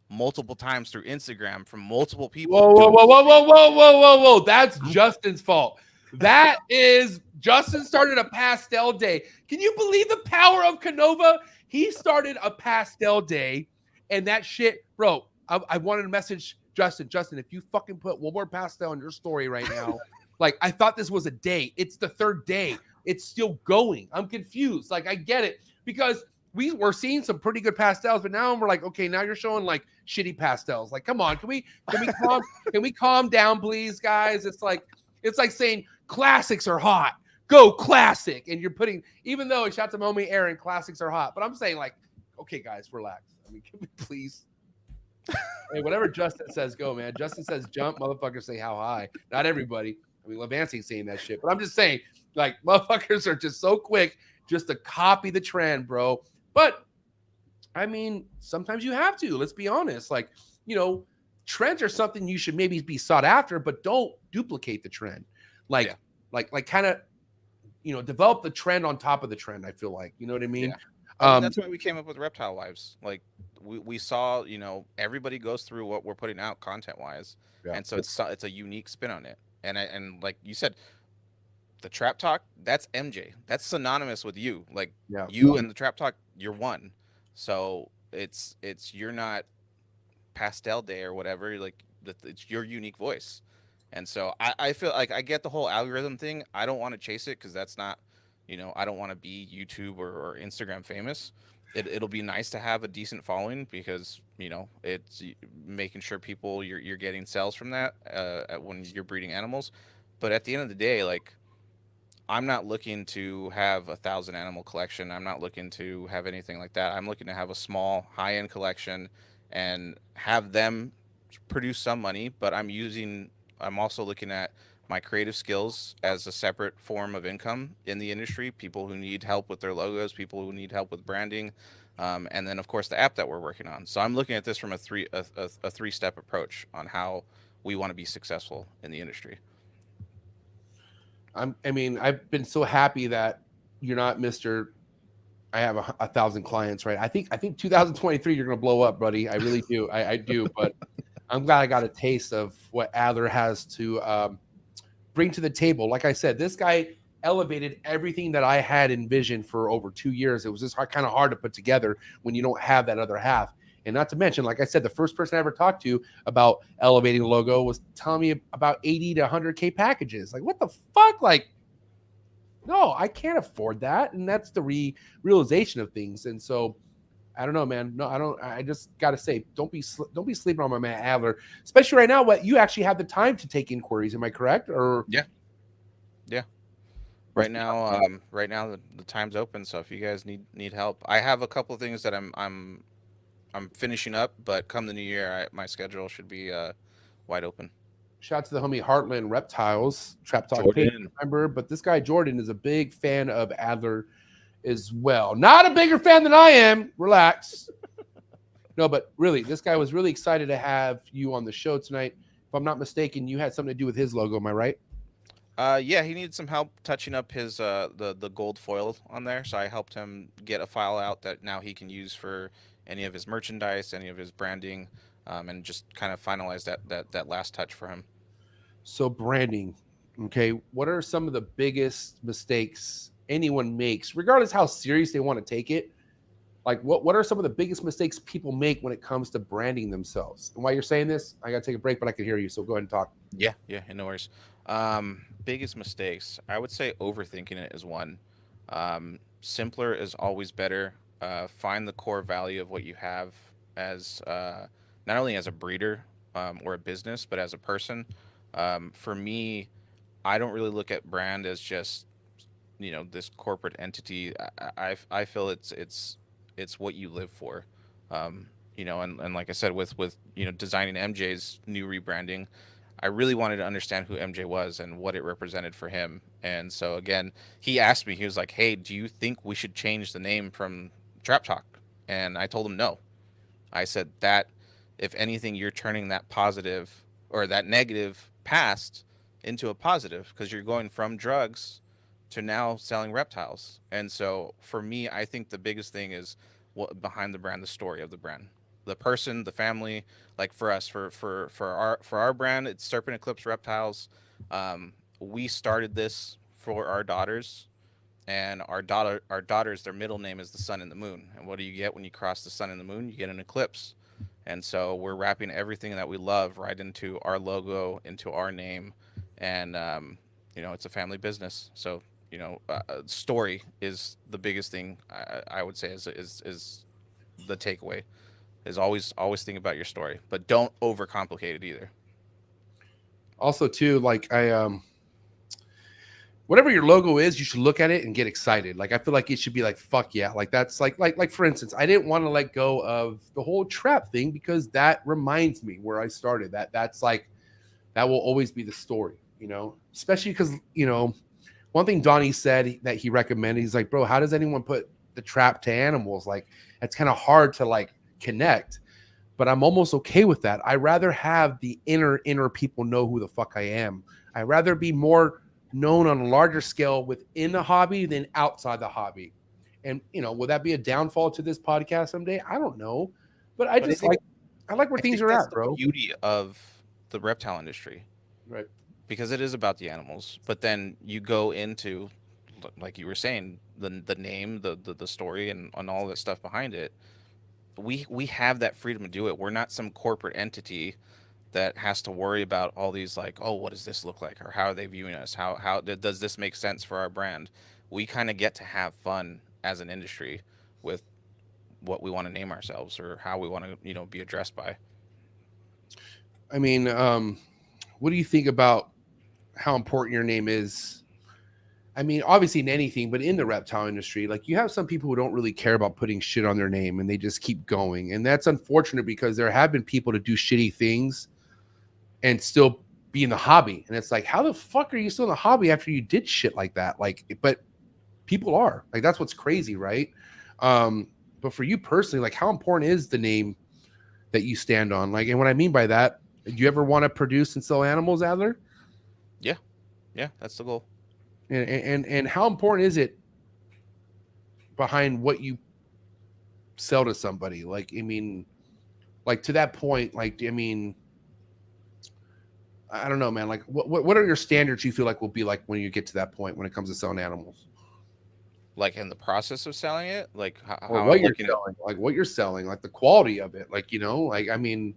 multiple times through Instagram from multiple people. Whoa. That's Justin's fault. That is, Justin started a pastel day. Can you believe the power of Canova? He started a pastel day, and that shit, bro, I wanted to message Justin, if you fucking put one more pastel in your story right now, like, I thought this was a day. It's the third day. It's still going. I'm confused. Like, I get it, because we were seeing some pretty good pastels, but now we're like, okay, now you're showing like shitty pastels. Like, come on, can we calm down, please, guys? It's like saying classics are hot. Go classic. And you're putting, even though shout out to Momi Aaron, classics are hot. But I'm saying, like, okay, guys, relax. I mean, can we please? Hey, whatever Justin says, go, man. Justin says jump, motherfuckers say how high. Not everybody. I mean, Levancing saying that shit. But I'm just saying, like, motherfuckers are just so quick just to copy the trend, bro. But I mean, sometimes you have to. Let's be honest. Like, trends are something you should maybe be sought after, but don't duplicate the trend. Like kind of, develop the trend on top of the trend. I feel like, you know what I mean? Yeah. That's why we came up with Reptile Wives. Like we saw, everybody goes through what we're putting out content wise. Yeah. And so it's a unique spin on it. And like you said, the Trap Talk, that's MJ. That's synonymous with you. Like you and the Trap Talk, you're one. So it's you're not pastel day or whatever. Like it's your unique voice. And so I feel like I get the whole algorithm thing. I don't want to chase it because that's not, I don't want to be YouTube or Instagram famous. It'll be nice to have a decent following because, it's making sure people you're getting sales from that when you're breeding animals. But at the end of the day, like, I'm not looking to have 1,000 animal collection. I'm not looking to have anything like that. I'm looking to have a small high-end collection and have them produce some money, but I'm also looking at my creative skills as a separate form of income in the industry, people who need help with their logos, people who need help with branding, and then of course the app that we're working on. So I'm looking at this from a three-step approach on how we want to be successful in the industry. I've been so happy that you're not Mr. I have 1,000 clients, right? I think 2023 you're gonna blow up, buddy. I really do. I do, but I'm glad I got a taste of what Adler has to bring to the table. Like I said, this guy elevated everything that I had envisioned for over 2 years. It was just kind of hard to put together when you don't have that other half. And not to mention, like I said, the first person I ever talked to about elevating the logo was telling me about 80 to 100K packages. Like, what the fuck? Like, no, I can't afford that. And that's the realization of things. And so, I don't know, man. No, I don't. I just got to say, don't be sleeping on my man Adler, especially right now. What you actually have the time to take inquiries. Am I correct? Or yeah. Right now, the time's open. So if you guys need help, I have a couple of things that I'm finishing up. But come the new year, my schedule should be wide open. Shout out to the homie Heartland Reptiles Trap Talk Jordan. page member, but this guy Jordan is a big fan of Adler as well. Not a bigger fan than I am. Relax. No, but really, this guy was really excited to have you on the show tonight. If I'm not mistaken, you had something to do with his logo. Am I right? Yeah, he needed some help touching up his the gold foil on there, so I helped him get a file out that now he can use for any of his merchandise, any of his branding, and just kind of finalize that last touch for him. So branding, okay. What are some of the biggest mistakes anyone makes, regardless how serious they want to take it? Like, what are some of the biggest mistakes people make when it comes to branding themselves? And while you're saying this, I got to take a break, but I can hear you, so go ahead and talk. Yeah, no worries. Biggest mistakes, I would say overthinking it is one. Simpler is always better. Find the core value of what you have as not only as a breeder or a business, but as a person. For me, I don't really look at brand as just this corporate entity. I feel it's what you live for. And like I said, with designing MJ's new rebranding, I really wanted to understand who MJ was and what it represented for him. And so again, he asked me, he was like, "Hey, do you think we should change the name from Trap Talk?" And I told him no. I said that if anything, you're turning that positive or that negative past into a positive, because you're going from drugs to now selling reptiles. And so for me, I think the biggest thing is what behind the brand, the story of the brand, the person, the family. Like for us, for our brand, it's Serpent Eclipse Reptiles. We started this for our daughters, and our daughters, their middle name is the sun and the moon. And what do you get when you cross the sun and the moon? You get an eclipse. And so we're wrapping everything that we love right into our logo, into our name, and it's a family business. So story is the biggest thing I would say is the takeaway. Is always think about your story, but don't overcomplicate it either. Also, too, like whatever your logo is, you should look at it and get excited. Like, I feel like it should be like, fuck yeah. Like, that's like for instance, I didn't want to let go of the whole trap thing because that reminds me where I started. That's like, that will always be the story, especially because, one thing Donnie said that he recommended, he's like, bro, how does anyone put the trap to animals? Like, it's kind of hard to like connect, but I'm almost okay with that. I rather have the inner people know who the fuck I am. I rather be more known on a larger scale within the hobby than outside the hobby. And will that be a downfall to this podcast someday? I don't know, but I like where things are at, bro. The beauty of the reptile industry, right? Because it is about the animals, but then you go into, like you were saying, the name, the story, and all that stuff behind it. We have that freedom to do it. We're not some corporate entity that has to worry about all these like, oh, what does this look like, or how are they viewing us? How does this make sense for our brand? We kind of get to have fun as an industry with what we want to name ourselves or how we want to be addressed by. I mean, what do you think about how important your name is? I mean, obviously in anything, but in the reptile industry, like you have some people who don't really care about putting shit on their name and they just keep going. And that's unfortunate because there have been people to do shitty things and still be in the hobby. And it's like, how the fuck are you still in the hobby after you did shit like that? Like, but people are like, that's what's crazy, right? But for you personally, like how important is the name that you stand on? Like, and what I mean by that, do you ever want to produce and sell animals, Adler? Yeah, that's the goal. And how important is it behind what you sell to somebody? Like, I mean, like to that point, like, I mean, I don't know, man. Like, what are your standards you feel like will be like when you get to that point when it comes to selling animals? like in the process of selling it, like or how what I'm you're looking at. selling, like what you're selling, like the quality of it, like, you know, like, I mean,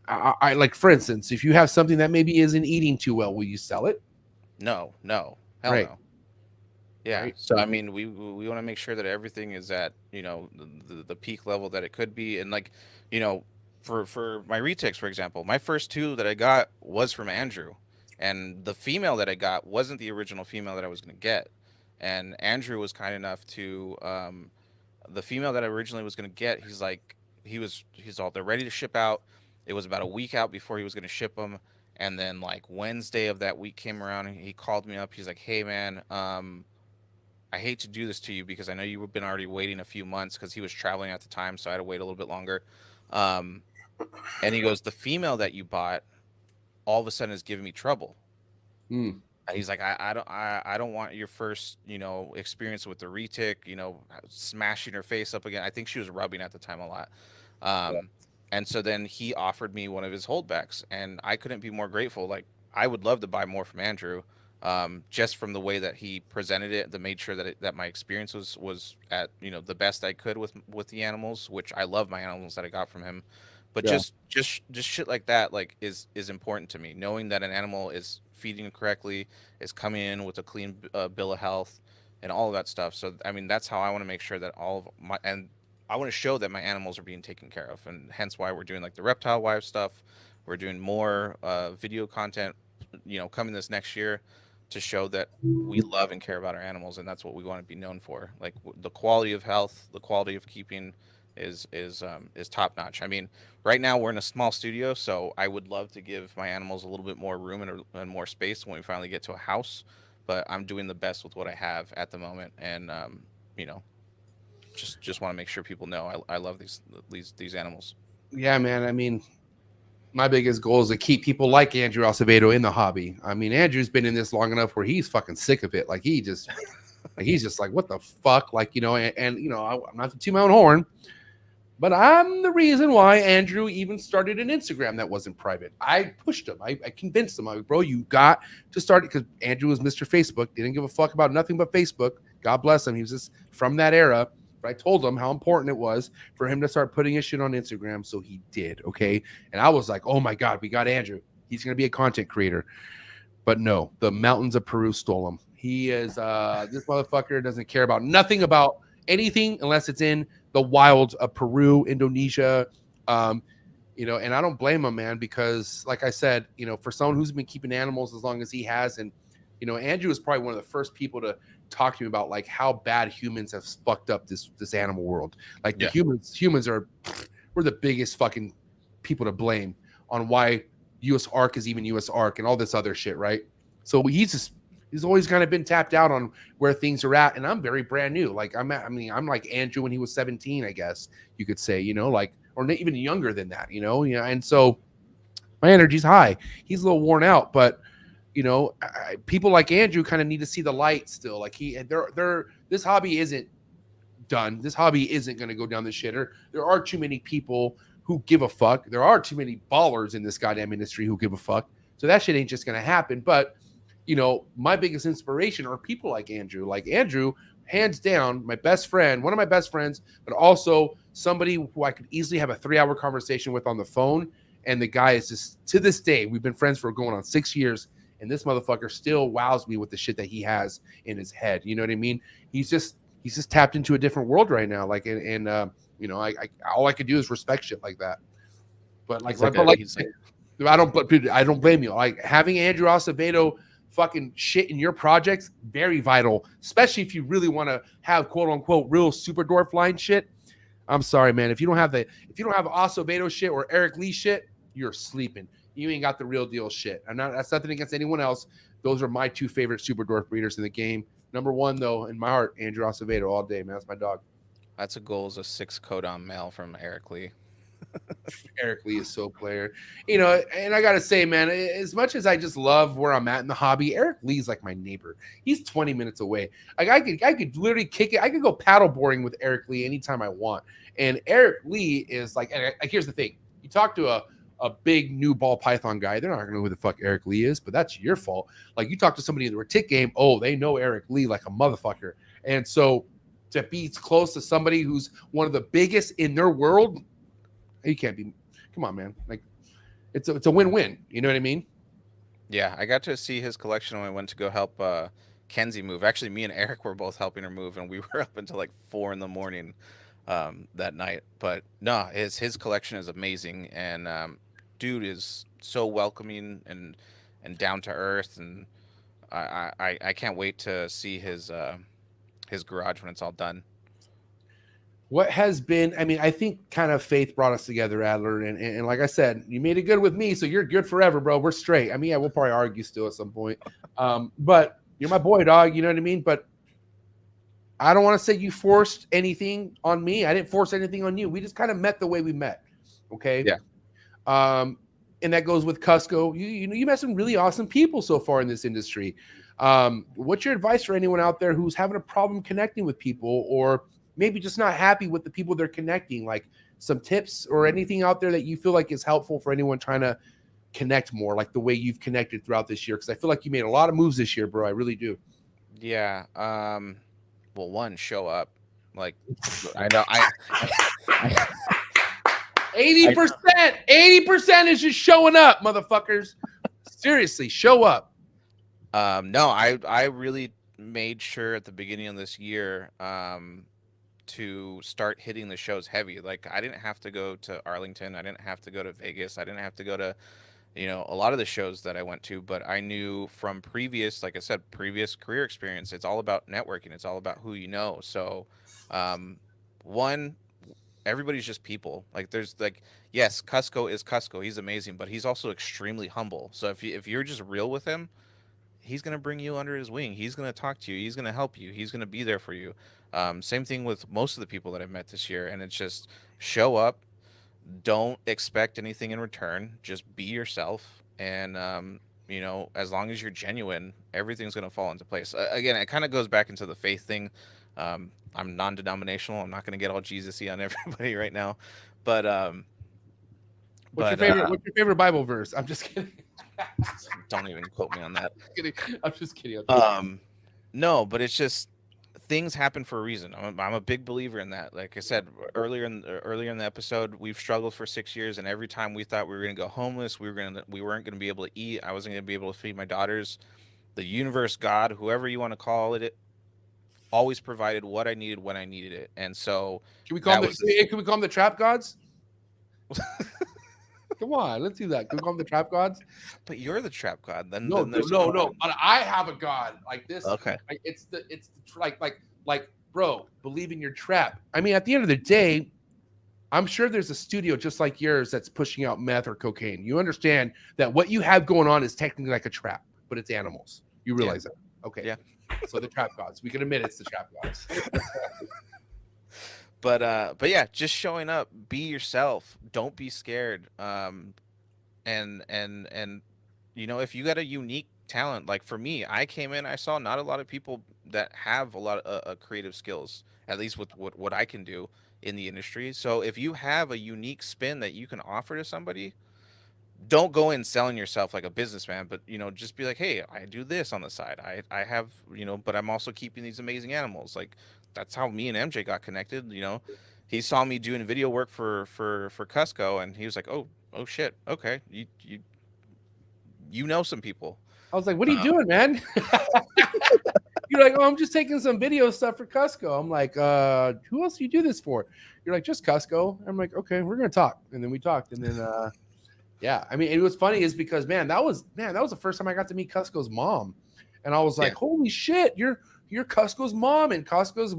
I like, for instance, if you have something that maybe isn't eating too well, will you sell it? No, hell Right. no. Yeah. Right. So I mean, we want to make sure that everything is at, you know, the peak level that it could be, and like, you know, for my retics, for example, my first two that I got was from Andrew, and the female that I got wasn't the original female that I was going to get, and Andrew was kind enough to the female that I originally was going to get. He's like, he's all, they're ready to ship out. It was about a week out before he was going to ship them. And then like Wednesday of that week came around and he called me up. He's like, hey man, I hate to do this to you because I know you've been already waiting a few months, because he was traveling at the time, so I had to wait a little bit longer. Um, and he goes, the female that you bought all of a sudden is giving me trouble. Mm. And he's like, I don't want your first, you know, experience with the retic, you know, smashing her face up again. I think she was rubbing at the time a lot. Yeah. And so then he offered me one of his holdbacks, and I couldn't be more grateful. Like, I would love to buy more from Andrew, just from the way that he presented it, that made sure that that my experience was at, you know, the best I could with the animals, which I love my animals that I got from him. But Yeah. just shit like that, like, is important to me. Knowing that an animal is feeding correctly, is coming in with a clean bill of health, and all of that stuff. So I mean, that's how I want to make sure that all of my, and I want to show that my animals are being taken care of, and hence why we're doing like the Reptile Wives stuff. We're doing more video content, you know, coming this next year, to show that we love and care about our animals, and that's what we want to be known for. Like, the quality of health, the quality of keeping is top notch. I mean, right now we're in a small studio, so I would love to give my animals a little bit more room and more space when we finally get to a house. But I'm doing the best with what I have at the moment, and you know, just want to make sure people know I love these animals. Yeah, man. I mean, my biggest goal is to keep people like Andrew Acevedo in the hobby. I mean, Andrew's been in this long enough where he's fucking sick of it. Like, he's just like, what the fuck? Like, you know, and you know, I'm not to toot my own horn, but I'm the reason why Andrew even started an Instagram that wasn't private. I pushed him. I convinced him. I was, bro, you got to start it, because Andrew was Mr. Facebook. Didn't give a fuck about nothing but Facebook. God bless him. He was just from that era. But I told him how important it was for him to start putting his shit on Instagram. So he did. Okay. And I was like, oh my God, we got Andrew. He's going to be a content creator. But no, the mountains of Peru stole him. He is, this motherfucker doesn't care about nothing about anything unless it's in the wilds of Peru, Indonesia. You know, and I don't blame him, man, because like I said, you know, for someone who's been keeping animals as long as he has, and, you know, Andrew is probably one of the first people to talk to me about like how bad humans have fucked up this animal world. Like, the humans are, we're the biggest fucking people to blame on why US ARC is even US ARC and all this other shit, right? So he's always kind of been tapped out on where things are at, and I'm very brand new. Like, I'm like Andrew when he was 17, I guess you could say, you know, like, or even younger than that, you know, and so my energy's high. He's a little worn out, but you know, people like Andrew kind of need to see the light still. Like, this hobby isn't done. This hobby isn't going to go down the shitter. There are too many people who give a fuck. There are too many ballers in this goddamn industry who give a fuck. So that shit ain't just going to happen. But, you know, my biggest inspiration are people like Andrew. Like Andrew, hands down, my best friend, one of my best friends, but also somebody who I could easily have a 3-hour conversation with on the phone. And the guy is just, to this day, we've been friends for going on 6 years. And this motherfucker still wows me with the shit that he has in his head. You know what I mean? He's just tapped into a different world right now. Like, and you know, I all I could do is respect shit like that. But like, I don't blame you. Like, having Andrew Acevedo fucking shit in your projects, very vital, especially if you really want to have quote unquote real super dwarf line shit. I'm sorry, man. If you don't have Acevedo shit or Eric Lee shit, you're sleeping. You ain't got the real deal shit. That's nothing against anyone else. Those are my two favorite super dwarf breeders in the game. Number one, though, in my heart, Andrew Acevedo all day, man. That's my dog. That's a goal, is a 6 codon male from Eric Lee. Eric Lee is so player. You know, and I got to say, man, as much as I just love where I'm at in the hobby, Eric Lee's like my neighbor. He's 20 minutes away. Like, I could literally kick it. I could go paddle boarding with Eric Lee anytime I want. And Eric Lee is like, here's the thing. You talk to a big new ball python guy, they're not gonna know who the fuck Eric Lee is, but that's your fault. Like, you talk to somebody in the retic game, oh, they know Eric Lee like a motherfucker. And so to be close to somebody who's one of the biggest in their world, you can't be. Come on, man. Like it's a win-win. You know what I mean? Yeah, I got to see his collection when I went to go help Kenzie move. Actually, me and Eric were both helping her move, and we were up until like 4 a.m. That night. But no, his collection is amazing, and dude is so welcoming and down to earth, and I can't wait to see his garage when it's all done. What has been, I mean, I think kind of faith brought us together, Adler. And like I said, you made it good with me, so you're good forever, bro. We're straight. I mean, yeah, we'll probably argue still at some point. But you're my boy, dog. You know what I mean? But I don't want to say you forced anything on me. I didn't force anything on you. We just kind of met the way we met. Okay? Yeah. And that goes with Cusco. You met some really awesome people so far in this industry. What's your advice for anyone out there who's having a problem connecting with people, or maybe just not happy with the people they're connecting? Like some tips or anything out there that you feel like is helpful for anyone trying to connect more, like the way you've connected throughout this year? Because I feel like you made a lot of moves this year, bro. I really do. Yeah. Well, one, show up. Like, I know 80% is just showing up, motherfuckers. Seriously, show up. No, I really made sure at the beginning of this year to start hitting the shows heavy. Like, I didn't have to go to Arlington. I didn't have to go to Vegas. I didn't have to go to, a lot of the shows that I went to, but I knew from previous, like I said, previous career experience, it's all about networking. It's all about who you know. So, one, everybody's just people. Like, there's like, yes, Cusco is Cusco. He's amazing, but he's also extremely humble. So if you're just real with him, he's going to bring you under his wing. He's going to talk to you. He's going to help you. He's going to be there for you. Same thing with most of the people that I've met this year. And it's just show up. Don't expect anything in return. Just be yourself. And, as long as you're genuine, everything's going to fall into place. Again, it kind of goes back into the faith thing. I'm non-denominational. I'm not going to get all Jesus-y on everybody right now. But what's your favorite Bible verse? I'm just kidding. Don't even quote me on that. I'm just kidding. No, but it's just things happen for a reason. I'm a big believer in that. Like I said earlier in the episode, we've struggled for 6 years, and every time we thought we were going to go homeless, we weren't going to be able to eat. I wasn't going to be able to feed my daughters. The universe, God, whoever you want to call it, always provided what I needed when I needed it. And so, can we call them the trap gods? Come on, let's do that. Can we call them the trap gods? But you're the trap god. No. I have a god like this. Okay. It's like, bro, believe in your trap. I mean, at the end of the day, I'm sure there's a studio just like yours that's pushing out meth or cocaine. You understand that what you have going on is technically like a trap, but it's animals. You realize that? Okay. Yeah. So the trap gods. We can admit it's the trap gods. But yeah, just showing up, be yourself. Don't be scared. And if you got a unique talent, like for me, I came in, I saw not a lot of people that have a lot of creative skills, at least with what I can do in the industry. So if you have a unique spin that you can offer to somebody, don't go in selling yourself like a businessman, but just be like, hey, I do this on the side. I have, but I'm also keeping these amazing animals. Like, that's how me and MJ got connected. He saw me doing video work for Cusco, and he was like, oh shit, okay, you know some people. I was like, what are you doing, man? You're like, oh, I'm just taking some video stuff for Cusco. I'm like, who else do you do this for? You're like, just Cusco. I'm like, okay, we're gonna talk. And then we talked, and then yeah, I mean, it was funny is because that was the first time I got to meet Cusco's mom, and I was like, holy shit, you're Cusco's mom. And Cusco's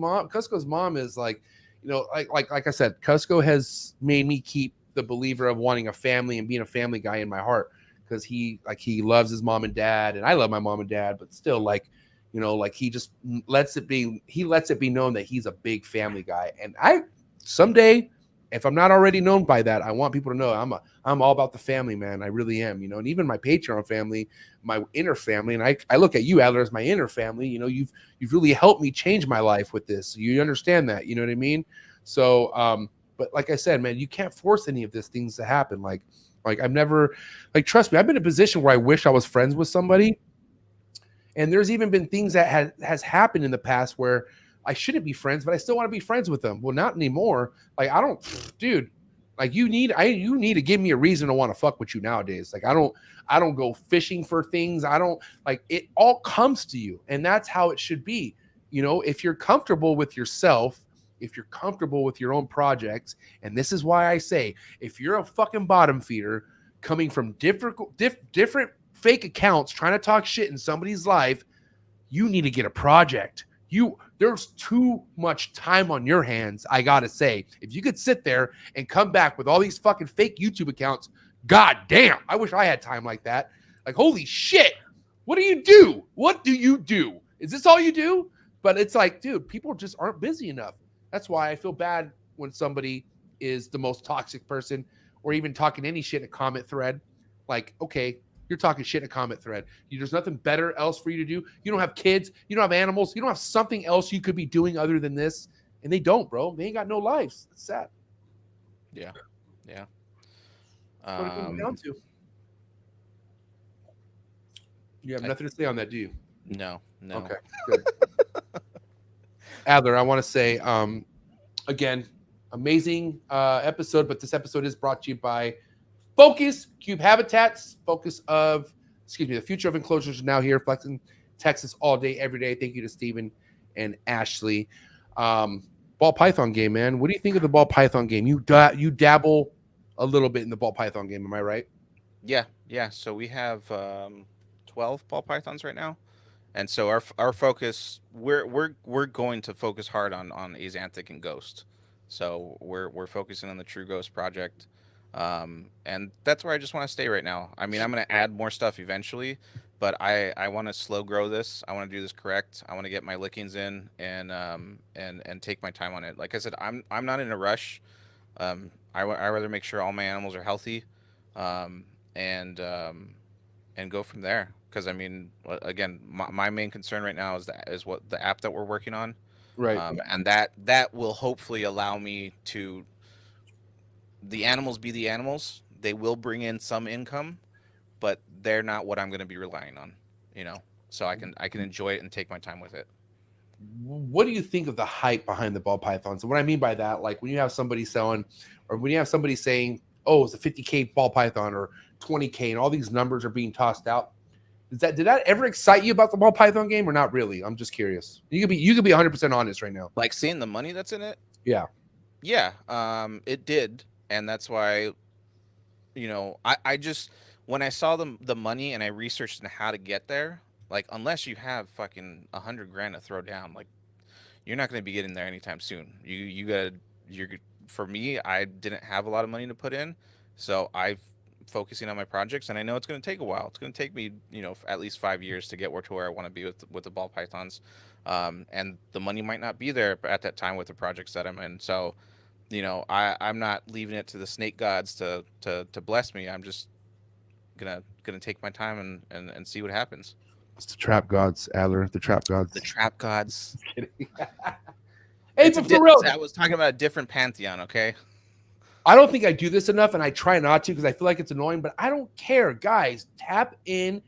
mom is like, like I said, Cusco has made me keep the believer of wanting a family and being a family guy in my heart, because he loves his mom and dad, and I love my mom and dad, but still, he just lets it be known that he's a big family guy. And someday, if I'm not already known by that, I want people to know I'm all about the family, man. I really am, and even my Patreon family, my inner family. And I look at you, Adler, as my inner family. You've really helped me change my life with this. You understand that, you know what I mean? So, but like I said, man, you can't force any of these things to happen. Like I've never, trust me, I've been in a position where I wish I was friends with somebody. And there's even been things that has happened in the past where I shouldn't be friends, but I still want to be friends with them. Well, not anymore. Like, I don't, dude, like you need to give me a reason to want to fuck with you nowadays. Like, I don't go fishing for things. I don't, like, it all comes to you, and that's how it should be. You know, if you're comfortable with yourself, if you're comfortable with your own projects, and this is why I say, if you're a fucking bottom feeder coming from different fake accounts trying to talk shit in somebody's life, you need to get a project. There's too much time on your hands, I gotta say. If you could sit there and come back with all these fucking fake YouTube accounts, god damn, I wish I had time like that. Like, holy shit, what do you do? What do you do? Is this all you do? But it's like, dude, people just aren't busy enough. That's why I feel bad when somebody is the most toxic person, or even talking any shit in a comment thread. Like, okay, you're talking shit in a comment thread. There's nothing better else for you to do. You don't have kids. You don't have animals. You don't have something else you could be doing other than this. And they don't, bro. They ain't got no lives. It's sad. Yeah. Yeah. That's what it comes down to. You have nothing to say on that, do you? No. Okay, good. Adler, I want to say, again, amazing episode, but this episode is brought to you by Focus Cube Habitats. The future of enclosures is now here, flexing Texas all day, every day. Thank you to Steven and Ashley. Ball python game, man. What do you think of the ball python game? You dabble a little bit in the ball python game, am I right? Yeah. So we have 12 ball pythons right now. And so our focus, we're going to focus hard on Axanthic and Ghost. So we're focusing on the True Ghost project, and that's where I just want to stay right now. I mean, I'm going to add more stuff eventually, but I want to slow grow this. I want to do this correct. I want to get my lickings in and take my time on it. Like I said, I'm not in a rush. I rather make sure all my animals are healthy, and go from there. Because I mean, again, my main concern right now is what the app that we're working on, Right? and that will hopefully allow me to. The animals be the animals. They will bring in some income, but they're not what I'm going to be relying on. You know, so I can enjoy it and take my time with it. What do you think of the hype behind the ball pythons? And what I mean by that, like when you have somebody selling, or when you have somebody saying, "Oh, it's a 50K ball python or 20K," and all these numbers are being tossed out. Did that ever excite you about the ball python game, or not really? I'm just curious. You could be 100% honest right now. Like seeing the money that's in it. Yeah. It did, and that's why, you know, I just when I saw the money and I researched on how to get there, like unless you have fucking $100,000 to throw down, like you're not going to be getting there anytime soon. For me, I didn't have a lot of money to put in, so I've focusing on my projects, and I know it's going to take a while. It's going to take me, you know, at least 5 years to get to where I want to be with the ball pythons, and the money might not be there at that time with the projects that I'm in. So, you know, I'm not leaving it to the snake gods to bless me. I'm just gonna take my time and see what happens. It's the trap gods, Adler. The trap gods. The trap gods. Hey, but for real, I was talking about a different pantheon. Okay. I don't think I do this enough, and I try not to because I feel like it's annoying, but I don't care. Guys, tap in.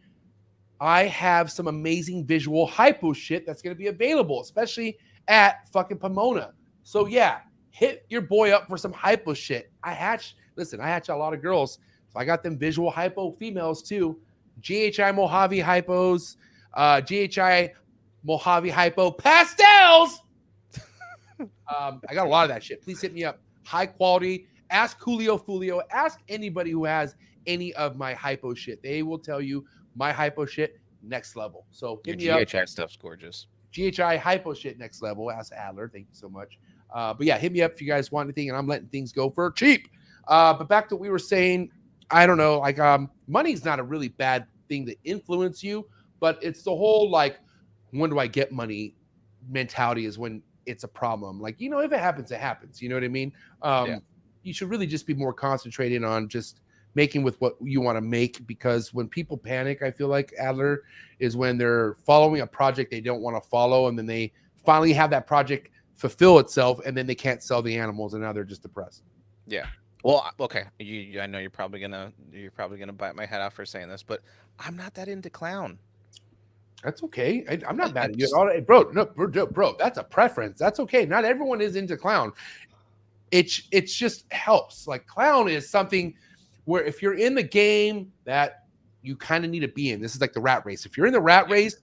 I have some amazing visual hypo shit that's going to be available, especially at fucking Pomona. So, yeah, hit your boy up for some hypo shit. I hatch a lot of girls. So I got them visual hypo females too. GHI Mojave hypos, GHI Mojave hypo pastels. I got a lot of that shit. Please hit me up. High quality. Ask Julio Fulio. Ask anybody who has any of my hypo shit. They will tell you my hypo shit next level. So hit me up. GHI stuff's gorgeous. GHI hypo shit next level. Ask Adler. Thank you so much. But yeah, hit me up if you guys want anything, and I'm letting things go for cheap. But back to what we were saying, I don't know, like money's not a really bad thing to influence you, but it's the whole like, when do I get money mentality is when it's a problem. Like, you know, if it happens, it happens. You know what I mean? Yeah. You should really just be more concentrated on just making with what you want to make, because when people panic, I feel like, Adler, is when they're following a project they don't want to follow, and then they finally have that project fulfill itself, and then they can't sell the animals, and now they're just depressed. Yeah. Well, okay. I know you're probably gonna bite my head off for saying this, but I'm not that into clown. That's okay. I'm not mad at you at all. Bro, no, bro, that's a preference. That's okay. Not everyone is into clown. It's just helps. Like clown is something where if you're in the game that you kind of need to be in. This is like the rat race. If you're in the rat race,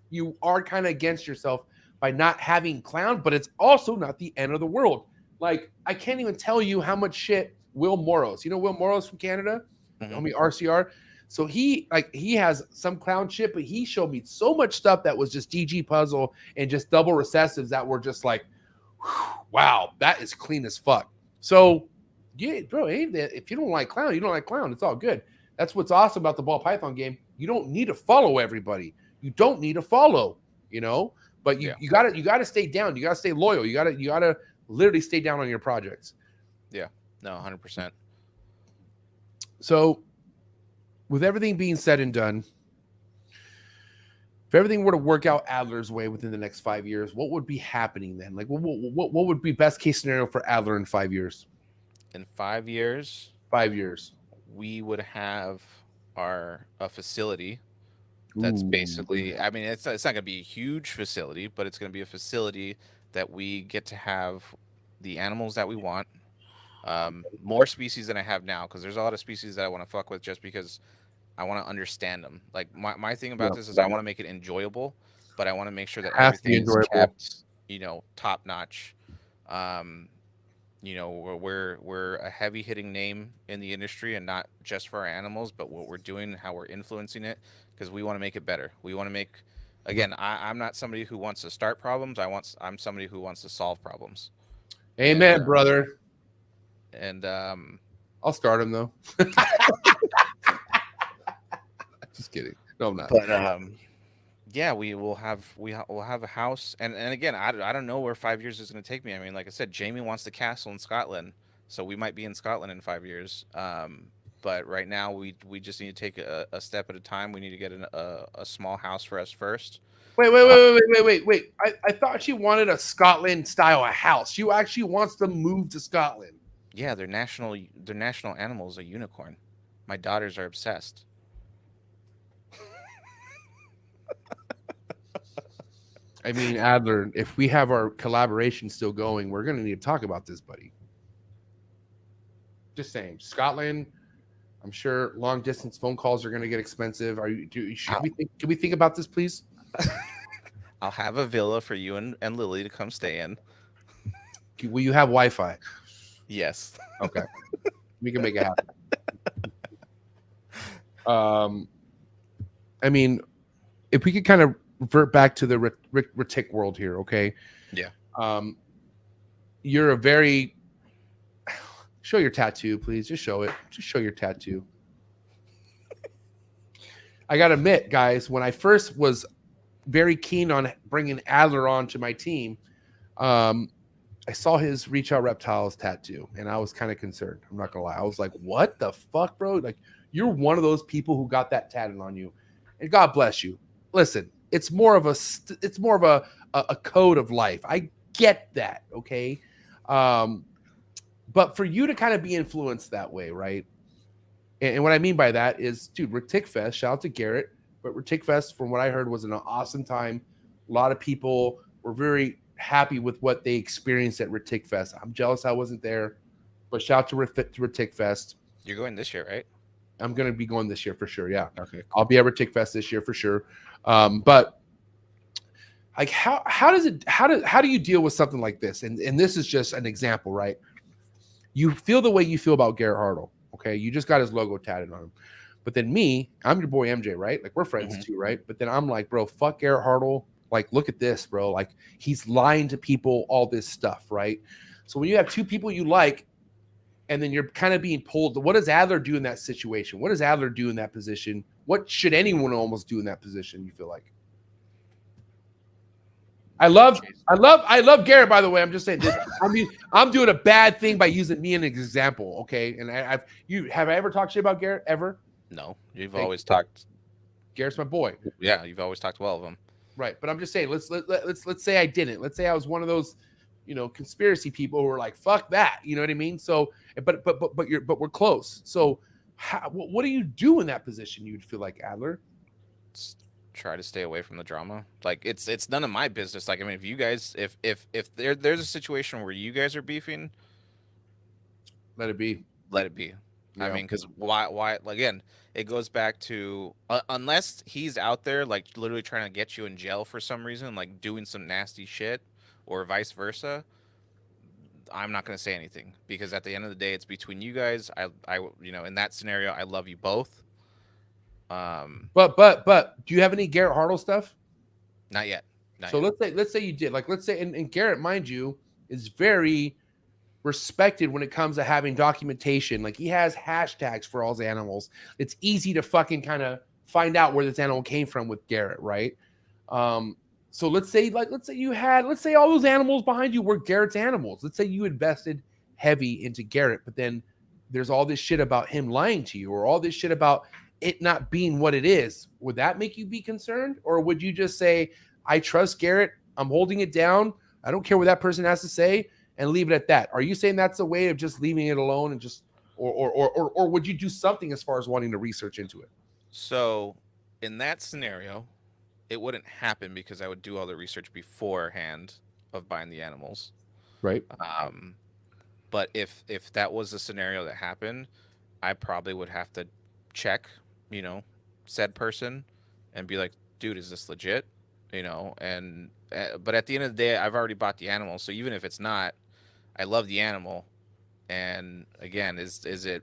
you are kind of against yourself by not having clown, but it's also not the end of the world. Like I can't even tell you how much shit Will Morrows. You know Will Morrows from Canada? Homie RCR. So he has some clown shit, but he showed me so much stuff that was just DG puzzle and just double recessives that were just like, wow, that is clean as fuck. So yeah, bro, if you don't like clown, you don't like clown. It's all good. That's what's awesome about the ball python game. You don't need to follow everybody. You don't need to follow, you know, but you gotta stay down. You gotta stay loyal. You gotta literally stay down on your projects. Yeah, no, 100%. So with everything being said and done, if everything were to work out Adler's way within the next 5 years, what would be happening then? Like, what would be best case scenario for Adler in 5 years? In 5 years, 5 years, we would have a facility that's basically, I mean, it's not going to be a huge facility, but it's going to be a facility that we get to have the animals that we want, more species than I have now, because there's a lot of species that I want to fuck with just because I want to understand them. Like my thing about this is I want to make it enjoyable, but I want to make sure that everything is kept, you know, top notch. You know, we're a heavy hitting name in the industry, and not just for our animals, but what we're doing, how we're influencing it, because we want to make it better. We want to make, again, I'm not somebody who wants to start problems. I'm somebody who wants to solve problems. Amen, brother. And I'll start him though. Just kidding. No, I'm not. But yeah, we'll have a house, and again, I don't know where 5 years is going to take me. I mean, like I said, Jamie wants the castle in Scotland, so we might be in Scotland in 5 years. But right now, we just need to take a step at a time. We need to get a small house for us first. Wait. I thought she wanted a Scotland style house. She actually wants to move to Scotland. Yeah, their national animal is a unicorn. My daughters are obsessed. I mean, Adler, if we have our collaboration still going, we're going to need to talk about this, buddy. Just saying. Scotland, I'm sure long distance phone calls are going to get expensive. Can we think about this, please? I'll have a villa for you and Lily to come stay in. Will you have Wi-Fi? Yes. Okay. We can make it happen. I mean, if we could kind of revert back to the retic world here, okay? Yeah. You're a very... Show your tattoo, please. Just show it. Just show your tattoo. I got to admit, guys, when I first was very keen on bringing Adler on to my team, I saw his Reach Out Reptiles tattoo, and I was kind of concerned. I'm not going to lie. I was like, what the fuck, bro? Like, you're one of those people who got that tatted on you. And God bless you. Listen, it's more of a code of life. I get that, okay? But for you to kind of be influenced that way, right? And what I mean by that is, dude, Retic Fest, shout out to Garrett, but Retic Fest, from what I heard, was an awesome time. A lot of people were very happy with what they experienced at Retic Fest. I'm jealous I wasn't there, but shout out to Retic Fest. You're going this year, right? I'm going to be going this year for sure, yeah. Okay, cool. I'll be at Retic Fest this year for sure. But like, how do you deal with something like this? And this is just an example, right? You feel the way you feel about Garrett Hartle, okay? You just got his logo tatted on him. But then me, I'm your boy MJ, right? Like, we're friends too, right? But then I'm like, bro, fuck Garrett Hartle. Like, look at this, bro. Like, he's lying to people, all this stuff, right? So when you have two people you like, and then you're kind of being pulled, what does Adler do in that situation? What does Adler do in that position? What should anyone almost do in that position, you feel like? I love Garrett, by the way. I'm just saying this. I mean, I'm doing a bad thing by using me as an example, okay? And have I ever talked shit about Garrett ever? No, you've always talked. Garrett's my boy. Yeah, you've always talked well of him. Right, but I'm just saying, let's say I didn't. Let's say I was one of those, conspiracy people who were like, "Fuck that," you know what I mean? So, but we're close. So, what do you do in that position? You'd feel like, Adler? try to stay away from the drama. Like it's none of my business. Like I mean, if you guys, if there's a situation where you guys are beefing, Let it be. let it be. I Yeah. mean, because why? Again, it goes back to unless he's out there like literally trying to get you in jail for some reason, like doing some nasty shit, or vice versa. I'm not going to say anything because at the end of the day, it's between you guys. In that scenario, I love you both. But do you have any Garrett Hartle stuff? Not yet. Not So yet. let's say you did. Like let's say and Garrett, mind you, is very respected when it comes to having documentation. Like he has hashtags for all his animals. It's easy to fucking kind of find out where this animal came from with Garrett, right? So let's say all those animals behind you were Garrett's animals. Let's say you invested heavy into Garrett, but then there's all this shit about him lying to you or all this shit about it not being what it is. Would that make you be concerned? Or would you just say, I trust Garrett, I'm holding it down, I don't care what that person has to say, and leave it at that? Are you saying that's a way of just leaving it alone and just or would you do something as far as wanting to research into it? So in that scenario, it wouldn't happen because I would do all the research beforehand of buying the animals. Right. But if that was a scenario that happened, I probably would have to check, said person and be like, dude, is this legit? And but at the end of the day, I've already bought the animal. So even if it's not, I love the animal. And again, is it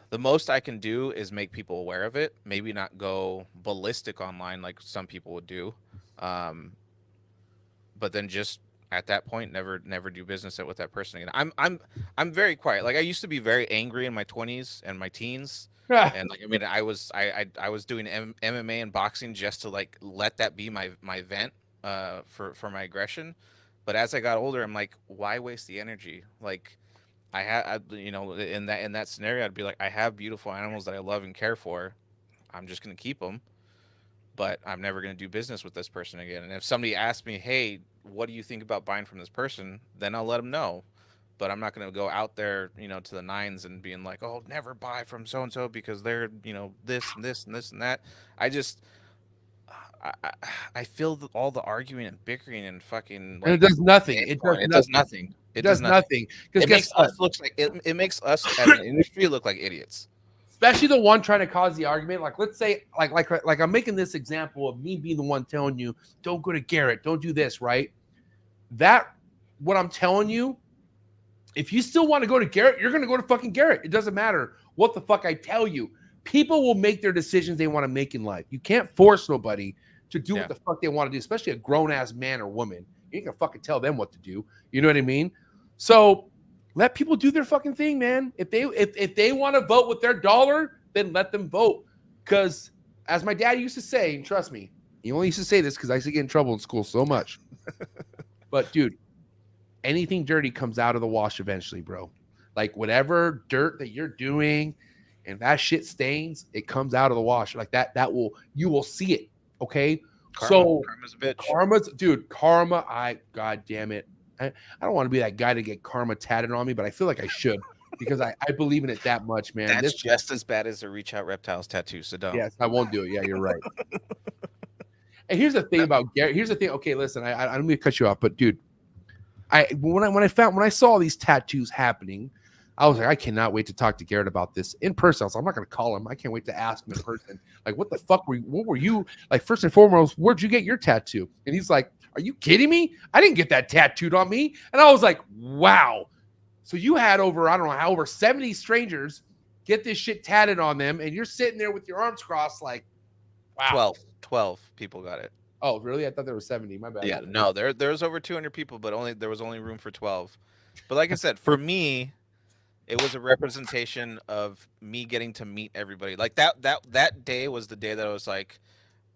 the most I can do is make people aware of it, maybe not go ballistic online like some people would do. But then just at that point, never do business with that person again. I'm very quiet. Like I used to be very angry in my 20s and my teens. And like, I mean, I was doing MMA and boxing just to like let that be my vent for my aggression. But as I got older, I'm like, why waste the energy? Like in that scenario, I'd be like, I have beautiful animals that I love and care for. I'm just gonna keep them, but I'm never gonna do business with this person again. And if somebody asks me, hey, what do you think about buying from this person? Then I'll let them know. But I'm not going to go out there, to the nines and being like, oh, never buy from so-and-so because they're, this and this and this and that. I feel all the arguing and bickering and fucking. And it does nothing. It does nothing. It does nothing. Because it makes us look like it makes us as an industry look like idiots. Especially the one trying to cause the argument. Like, let's say, like I'm making this example of me being the one telling you, don't go to Garrett, don't do this, right? That, what I'm telling you, if you still want to go to Garrett, you're going to go to fucking Garrett. It doesn't matter what the fuck I tell you. People will make their decisions they want to make in life. You can't force nobody to do what the fuck they want to do, especially a grown-ass man or woman. You ain't going to fucking tell them what to do. You know what I mean? So let people do their fucking thing, man. If they want to vote with their dollar, then let them vote. Because as my dad used to say, and trust me, he only used to say this because I used to get in trouble in school so much. But, dude, anything dirty comes out of the wash eventually, bro. Like whatever dirt that you're doing and that shit stains, it comes out of the wash. Like you will see it. Okay. Karma's a bitch. Karma. God damn it. I don't want to be that guy to get karma tatted on me, but I feel like I should because I believe in it that much, man. That's just as bad as a Reach Out Reptiles tattoo. So don't. Yes, I won't do it. Yeah, you're right. And here's the thing about Garrett. Here's the thing. Okay, listen, I don't mean to cut you off, but dude, when I saw these tattoos happening, I was like, I cannot wait to talk to Garrett about this in person. So I'm not going to call him. I can't wait to ask him in person. Like, what the fuck what were you like? First and foremost, where'd you get your tattoo? And he's like, are you kidding me? I didn't get that tattooed on me. And I was like, wow. So you had over 70 strangers get this shit tatted on them, and you're sitting there with your arms crossed, like, wow. 12 people got it. Oh, really? I thought there were 70. My bad. Yeah, no, there's over 200 people, but there was only room for 12. But like I said, for me, it was a representation of me getting to meet everybody. Like that day was the day that I was like,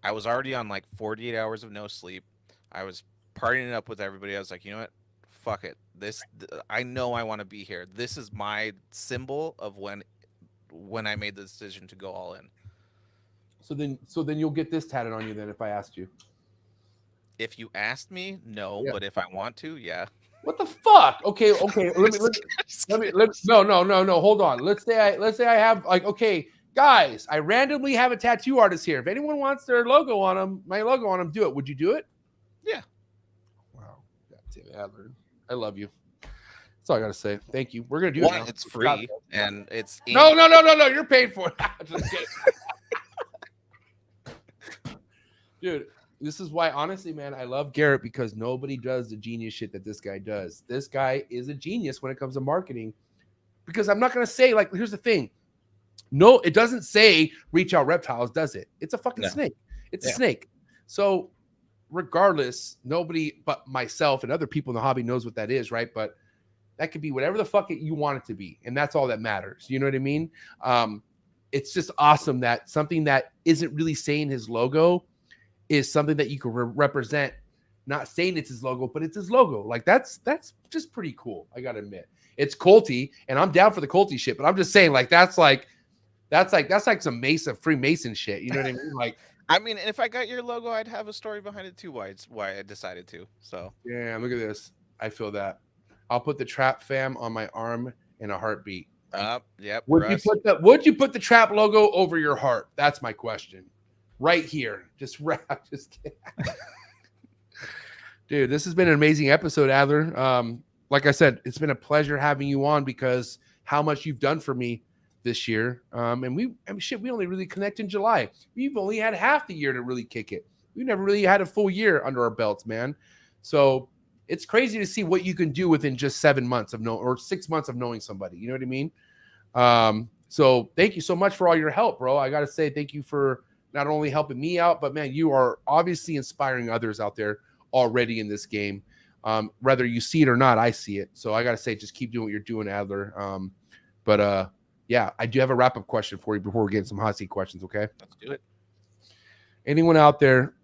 I was already on like 48 hours of no sleep. I was partying it up with everybody. I was like, you know what? Fuck it. I know I want to be here. This is my symbol of when I made the decision to go all in. So then you'll get this tatted on you then if I asked you. If you asked me, no, but if I want to, yeah. What the fuck? Okay. Let me no. Hold on. Let's say I have like, okay, Guys, I randomly have a tattoo artist here. If anyone wants their logo on them, my logo on them, do it. Would you do it? Yeah. Wow. God damn it, Adler. I love you. That's all I got to say. Thank you. We're going to do it now. It's free and it's No. You're paying for it. Just kidding. Dude, this is why, honestly, man, I love Garrett because nobody does the genius shit that this guy does. This guy is a genius when it comes to marketing because I'm not going to say, like, here's the thing. No, it doesn't say reach out reptiles, does it? It's a fucking snake. It's a snake. So regardless, nobody but myself and other people in the hobby knows what that is, right? But that could be whatever the fuck you want it to be. And that's all that matters. You know what I mean? It's just awesome that something that isn't really saying his logo is something that you can represent, not saying it's his logo, but it's his logo. Like that's just pretty cool. I got to admit. It's culty and I'm down for the culty shit, but I'm just saying like that's like some Freemason shit. You know what I mean? Like, I mean, if I got your logo, I'd have a story behind it too. Why I decided to. So yeah, look at this. I feel that. I'll put the trap fam on my arm in a heartbeat. Yep. Would you put the trap logo over your heart? That's my question. Right here. Just kidding. Dude, this has been an amazing episode, Adler. Like I said, it's been a pleasure having you on because how much you've done for me this year. We only really connect in July. We've only had half the year to really kick it. We never really had a full year under our belts, man. So it's crazy to see what you can do within just 7 months or 6 months of knowing somebody. You know what I mean? So thank you so much for all your help, bro. I got to say thank you for not only helping me out, but man, you are obviously inspiring others out there already in this game. Whether you see it or not, I see it. So I got to say, just keep doing what you're doing, Adler. Yeah, I do have a wrap-up question for you before we get into some hot seat questions, okay? Let's do it. Anyone out there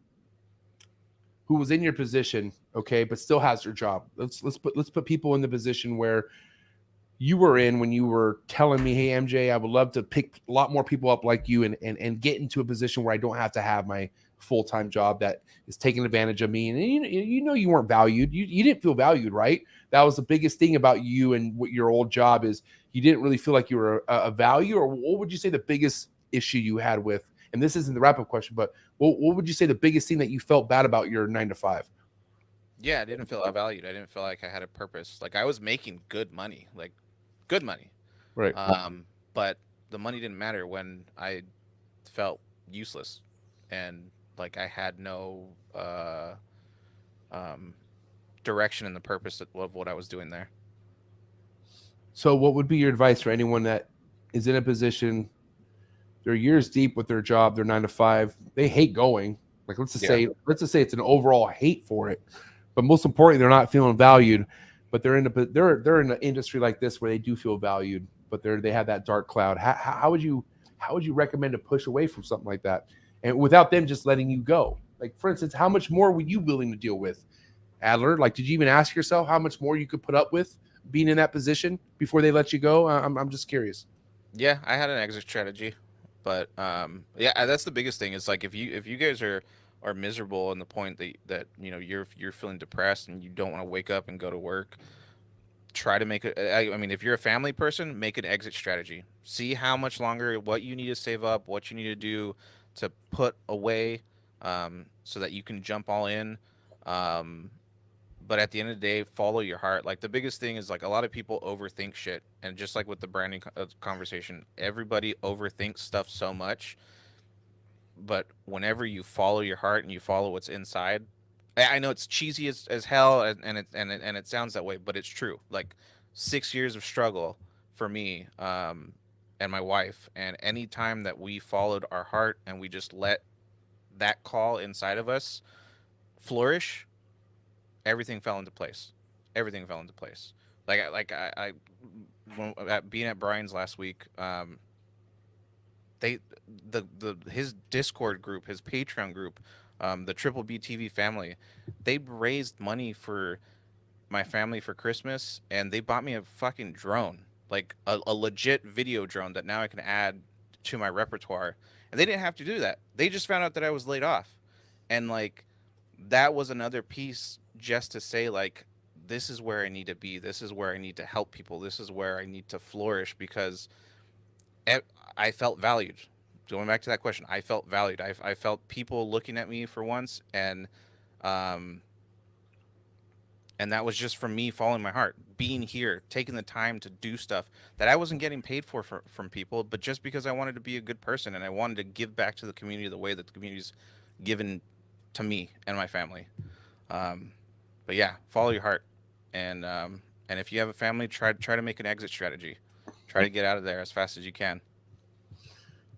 who was in your position, okay, but still has their job. Let's put people in the position where you were in when you were telling me, hey, MJ, I would love to pick a lot more people up like you and get into a position where I don't have to have my full-time job that is taking advantage of me. And you weren't valued. You didn't feel valued, right? That was the biggest thing about you and what your old job is. You didn't really feel like you were a value, or what would you say the biggest issue you had with, and this isn't the wrap-up question, but what would you say the biggest thing that you felt bad about your 9 to 5? Yeah, I didn't feel valued. I didn't feel like I had a purpose. Like I was making good money. Right. But the money didn't matter when I felt useless and like I had no direction in the purpose of what I was doing there. So what would be your advice for anyone that is in a position, they're years deep with their job, they're 9 to 5, they hate going. Like let's just say it's an overall hate for it, but most importantly, they're not feeling valued. But they're in an industry like this where they do feel valued, but they have that dark cloud. How would you recommend to push away from something like that, and without them just letting you go? Like for instance, how much more were you willing to deal with, Adler? Like, did you even ask yourself how much more you could put up with being in that position before they let you go? I'm just curious. Yeah, I had an exit strategy, but yeah, that's the biggest thing. Is like if you guys are miserable in the point that you're feeling depressed and you don't want to wake up and go to work, try to make it. I mean, if you're a family person, make an exit strategy. See how much longer, what you need to save up, what you need to do to put away, so that you can jump all in. But at the end of the day, follow your heart. Like the biggest thing is like a lot of people overthink shit, and just like with the branding conversation, everybody overthinks stuff so much. But whenever you follow your heart and you follow what's inside, I know it's cheesy as hell, and it sounds that way, but it's true. Like 6 years of struggle for me, and my wife, and any time that we followed our heart and we just let that call inside of us flourish, everything fell into place. Everything fell into place. Being at Brian's last week, his Discord group, his Patreon group, the Triple B TV family, they raised money for my family for Christmas, and they bought me a fucking drone, like a legit video drone that now I can add to my repertoire. And they didn't have to do that. They just found out that I was laid off, and like that was another piece just to say like, this is where I need to be. This is where I need to help people. This is where I need to flourish, because I felt valued. Going back to that question, I felt valued. I felt people looking at me for once, um, and that was just from me following my heart, being here, taking the time to do stuff that I wasn't getting paid for from people, but just because I wanted to be a good person and I wanted to give back to the community the way that the community's given to me and my family. But yeah, follow your heart, and if you have a family, try to make an exit strategy. Try to get out of there as fast as you can.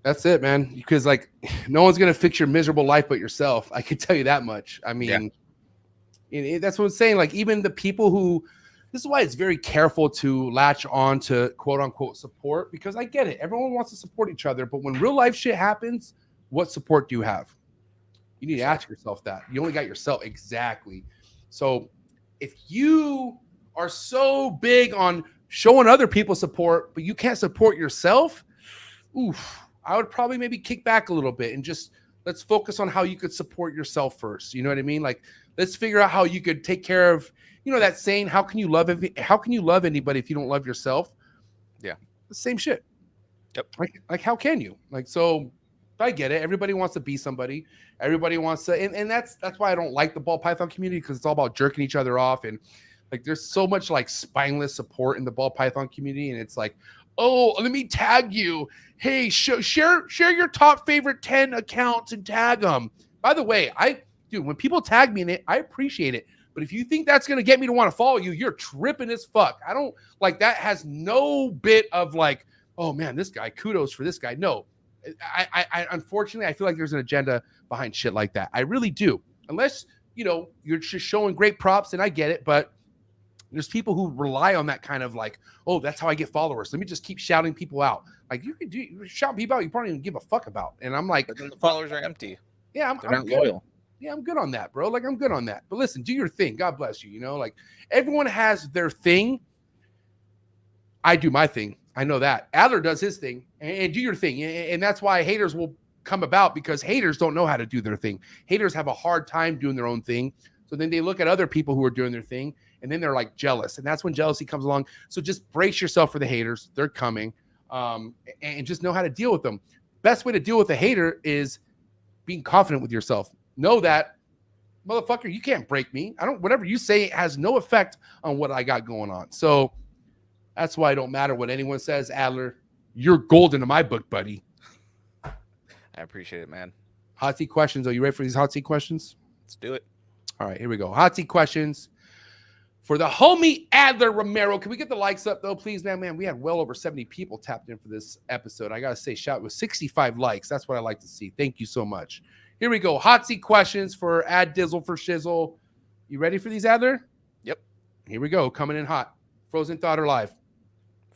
That's it, man. Because like, no one's gonna fix your miserable life but yourself. I can tell you that much. I mean, that's what I'm saying. Like, even the people who, this is why it's very careful to latch on to quote unquote support. Because I get it, everyone wants to support each other, but when real life shit happens, what support do you have? You need to ask yourself that. You only got yourself. Exactly. So if you are so big on showing other people support, but you can't support yourself, oof, I would probably maybe kick back a little bit and just let's focus on how you could support yourself first. You know what I mean? Like, let's figure out how you could take care of, you know, that saying, how can you love anybody if you don't love yourself? Yeah. The same shit. Yep. Like how can you? Like, so I get it. Everybody wants to be somebody. Everybody wants to, and that's why I don't like the ball python community, because it's all about jerking each other off. And like, there's so much like spineless support in the ball python community. And it's like, oh, let me tag you. Hey, share your top favorite 10 accounts and tag them. By the way, when people tag me in it, I appreciate it. But if you think that's going to get me to want to follow you, you're tripping as fuck. I don't like that. Has no bit of like, oh man, this guy, kudos for this guy. No, I unfortunately, I feel like there's an agenda behind shit like that. I really do. Unless, you know, you're just showing great props, and I get it, but there's people who rely on that kind of like, oh, that's how I get followers. Let me just keep shouting people out. Like, you can shout people out you probably don't even give a fuck about. And I'm like, but then the followers are empty. Yeah, they're not loyal. Yeah, I'm good on that, bro. Like, I'm good on that. But listen, do your thing. God bless you. You know, like, everyone has their thing. I do my thing. I know that. Adler does his thing, and do your thing. And that's why haters will come about, because haters don't know how to do their thing. Haters have a hard time doing their own thing. So then they look at other people who are doing their thing, and then they're like jealous. And that's when jealousy comes along. So just brace yourself for the haters. They're coming. And just know how to deal with them. Best way to deal with a hater is being confident with yourself. Know that, motherfucker, you can't break me. Whatever you say has no effect on what I got going on. So that's why it don't matter what anyone says. Adler, you're golden in my book, buddy. I appreciate it, man. Hot seat questions. Are you ready for these hot seat questions? Let's do it. All right, here we go. Hot seat questions for the homie Adler Romero. Can we get the likes up, though, please, man? Man, we had well over 70 people tapped in for this episode. I got to say, shout with 65 likes. That's what I like to see. Thank you so much. Here we go. Hot seat questions for Ad Dizzle for Shizzle. You ready for these, Adler? Yep. Here we go. Coming in hot. Frozen Thought or Live?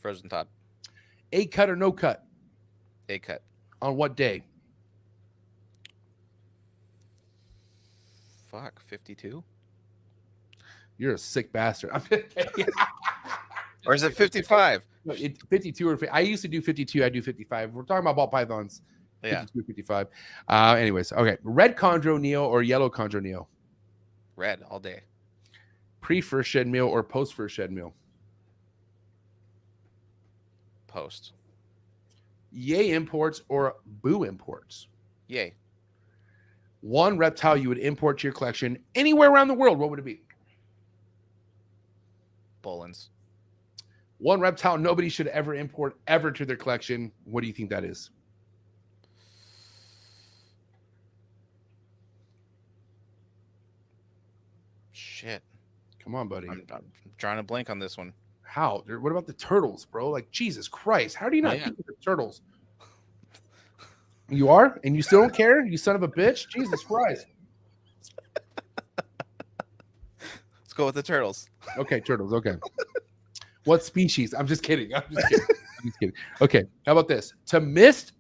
Frozen Thought. A cut or no cut? A cut. On what day? Fuck, 52? You're a sick bastard. Or is it 55? 52 or I used to do 52. I do 55. We're talking about ball pythons. 52, 55. Anyways, okay. Red Chondro Neo or yellow Chondro Neo? Red all day. Pre-first shed meal or post-first shed meal? Post. Yay imports or boo imports? Yay. One reptile you would import to your collection anywhere around the world, what would it be? Bolins. One reptile nobody should ever import ever to their collection. What do you think that is? Shit. Come on, buddy. I'm trying to blank on this one. How? What about the turtles, bro? Like, Jesus Christ. How do you not think of the turtles? You are? And you still don't care? You son of a bitch? Jesus Christ. Let's go with the turtles. Okay, turtles. Okay. What species? I'm just kidding. I'm just kidding. Okay. How about this? To miss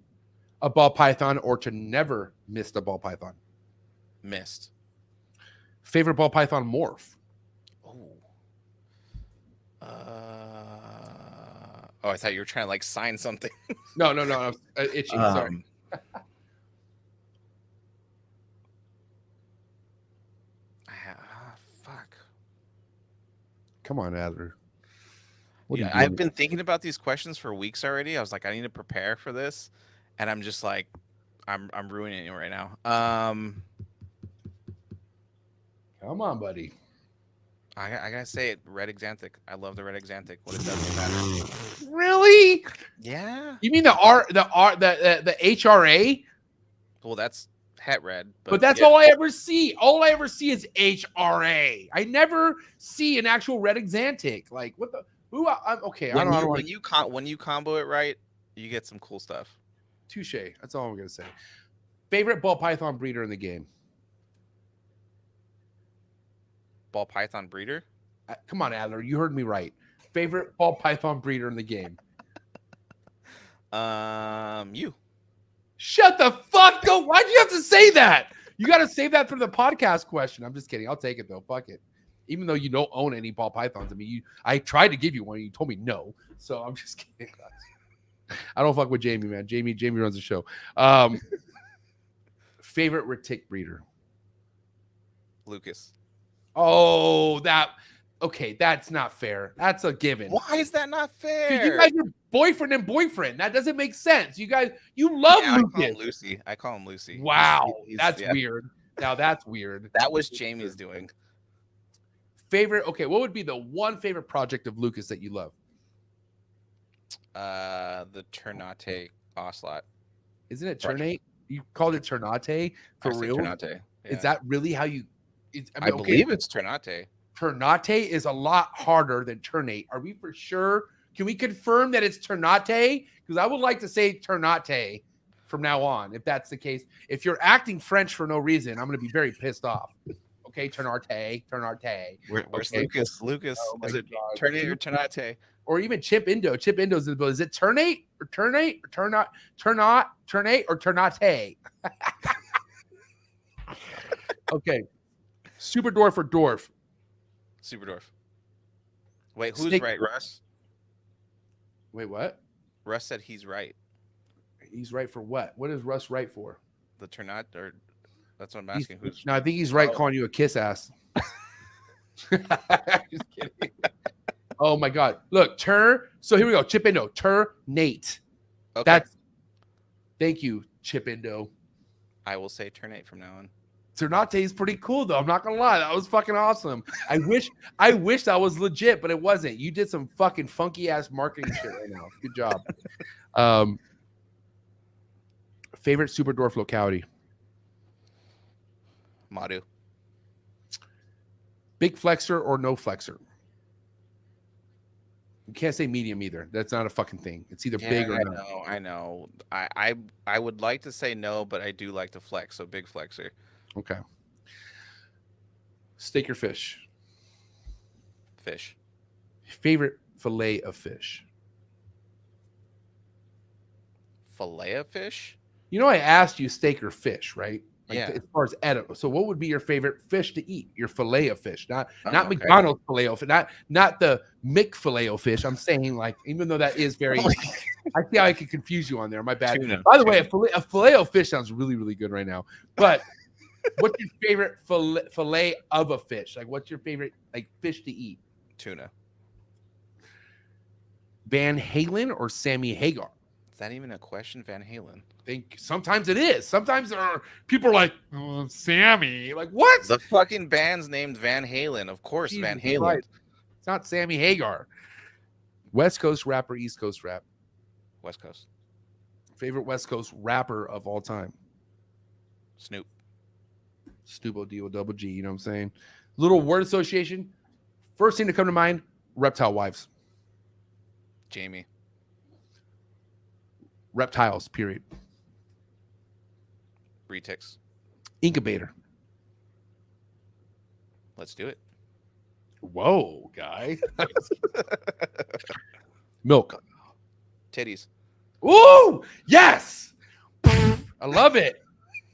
a ball python or to never miss a ball python? Missed. Favorite ball python morph? Oh, I thought you were trying to like sign something. No. I was itching. Sorry. Fuck. Come on, Adler. What are you I've doing? been thinking about these questions for weeks already. I was like, I need to prepare for this, and I'm just like, I'm ruining it right now. Come on, buddy. I gotta say it. Red Exanthic. I love the Red Exanthic. What it does matter. Really? Yeah. You mean the HRA? Well, that's het red, But that's all I ever see. All I ever see is HRA. I never see an actual Red Exanthic. Like what the? I'm okay. When I don't want when you combo it right, you get some cool stuff. touche. That's all I'm gonna say. Favorite ball python breeder in the game? Ball python breeder. Come on, Adler. You heard me right. Favorite ball python breeder in the game? You. Shut the fuck up. Why'd you have to say that? You got to save that for the podcast question. I'm just kidding. I'll take it though. Fuck it. Even though you don't own any ball pythons. I mean, I tried to give you one. You told me no. So I'm just kidding. I don't fuck with Jamie, man. Jamie runs the show. Favorite retic breeder? Lucas. Oh, okay. That's not fair. That's a given. Why is that not fair? Because you guys are boyfriend and boyfriend. That doesn't make sense. You guys, you love Lucas. I call him Lucy. Wow, that's weird. Now that's weird. That was Jamie's doing. Favorite? Okay, what would be the one favorite project of Lucas that you love? The Ternate Ocelot. Isn't it Ternate? You called it Ternate for real? Ternate. Yeah. Is that really how you? I believe it's Ternate. Ternate is a lot harder than Ternate. Are we for sure? Can we confirm that it's Ternate? Because I would like to say Ternate from now on, if that's the case. If you're acting French for no reason, I'm going to be very pissed off. Okay, Ternate. Where's okay. Lucas? Oh Is it God. Ternate or Ternate? Or even Chip Indo. Chip Indo's in the bill. Is it Ternate or Ternate or Ternate or Ternate? Okay. Super dwarf or dwarf? Super dwarf. Wait, who's Snake- right, Russ? Wait, what? Russ said he's right. He's right for what? What is Russ right for? The Ternate, or that's what I'm asking. Who's No, I think he's right calling you a kiss ass. Just kidding. Oh my God. Look, so here we go. Chip Indo. Ternate. okay? Thank you, Chip Indo. I will say Ternate from now on. Ternate is pretty cool though. I'm not gonna lie. That was fucking awesome. I wish that was legit, but it wasn't. You did some fucking funky ass marketing shit right now. Good job. Favorite super dwarf locality? Madu. Big flexor or no flexor? You can't say medium either. That's not a fucking thing. It's either big or no. I know. I would like to say no, but I do like to flex. So big flexor. Okay. Steak or fish? Fish. Favorite fillet of fish? Fillet of fish? You know, I asked you steak or fish, right? Like, Yeah. As far as edible. So what would be your favorite fish to eat? Your fillet of fish, not okay. McDonald's fillet of fish, not the Mick fillet of fish. I'm saying, like, even though that is very, I see how I could confuse you on there. My bad. Tuna. By the way, a fillet of fish sounds really, really good right now. But what's your favorite fillet of a fish? Like, what's your favorite fish to eat? Tuna. Van Halen or Sammy Hagar? Is that even a question, Van Halen? Sometimes it is. Sometimes there are people like, oh, Sammy. Like, what? The fucking band's named Van Halen. Of course, Jesus Van Halen. Christ. It's not Sammy Hagar. West Coast rap or East Coast rap? West Coast. Favorite West Coast rapper of all time? Snoop. Stubo D-O double G. You know what I'm saying? Little word association. First thing to come to mind, Reptile Wives. Jamie. Reptiles, period. Retics. Incubator. Let's do it. Whoa, guy. Milk. Titties. Ooh, yes. I love it.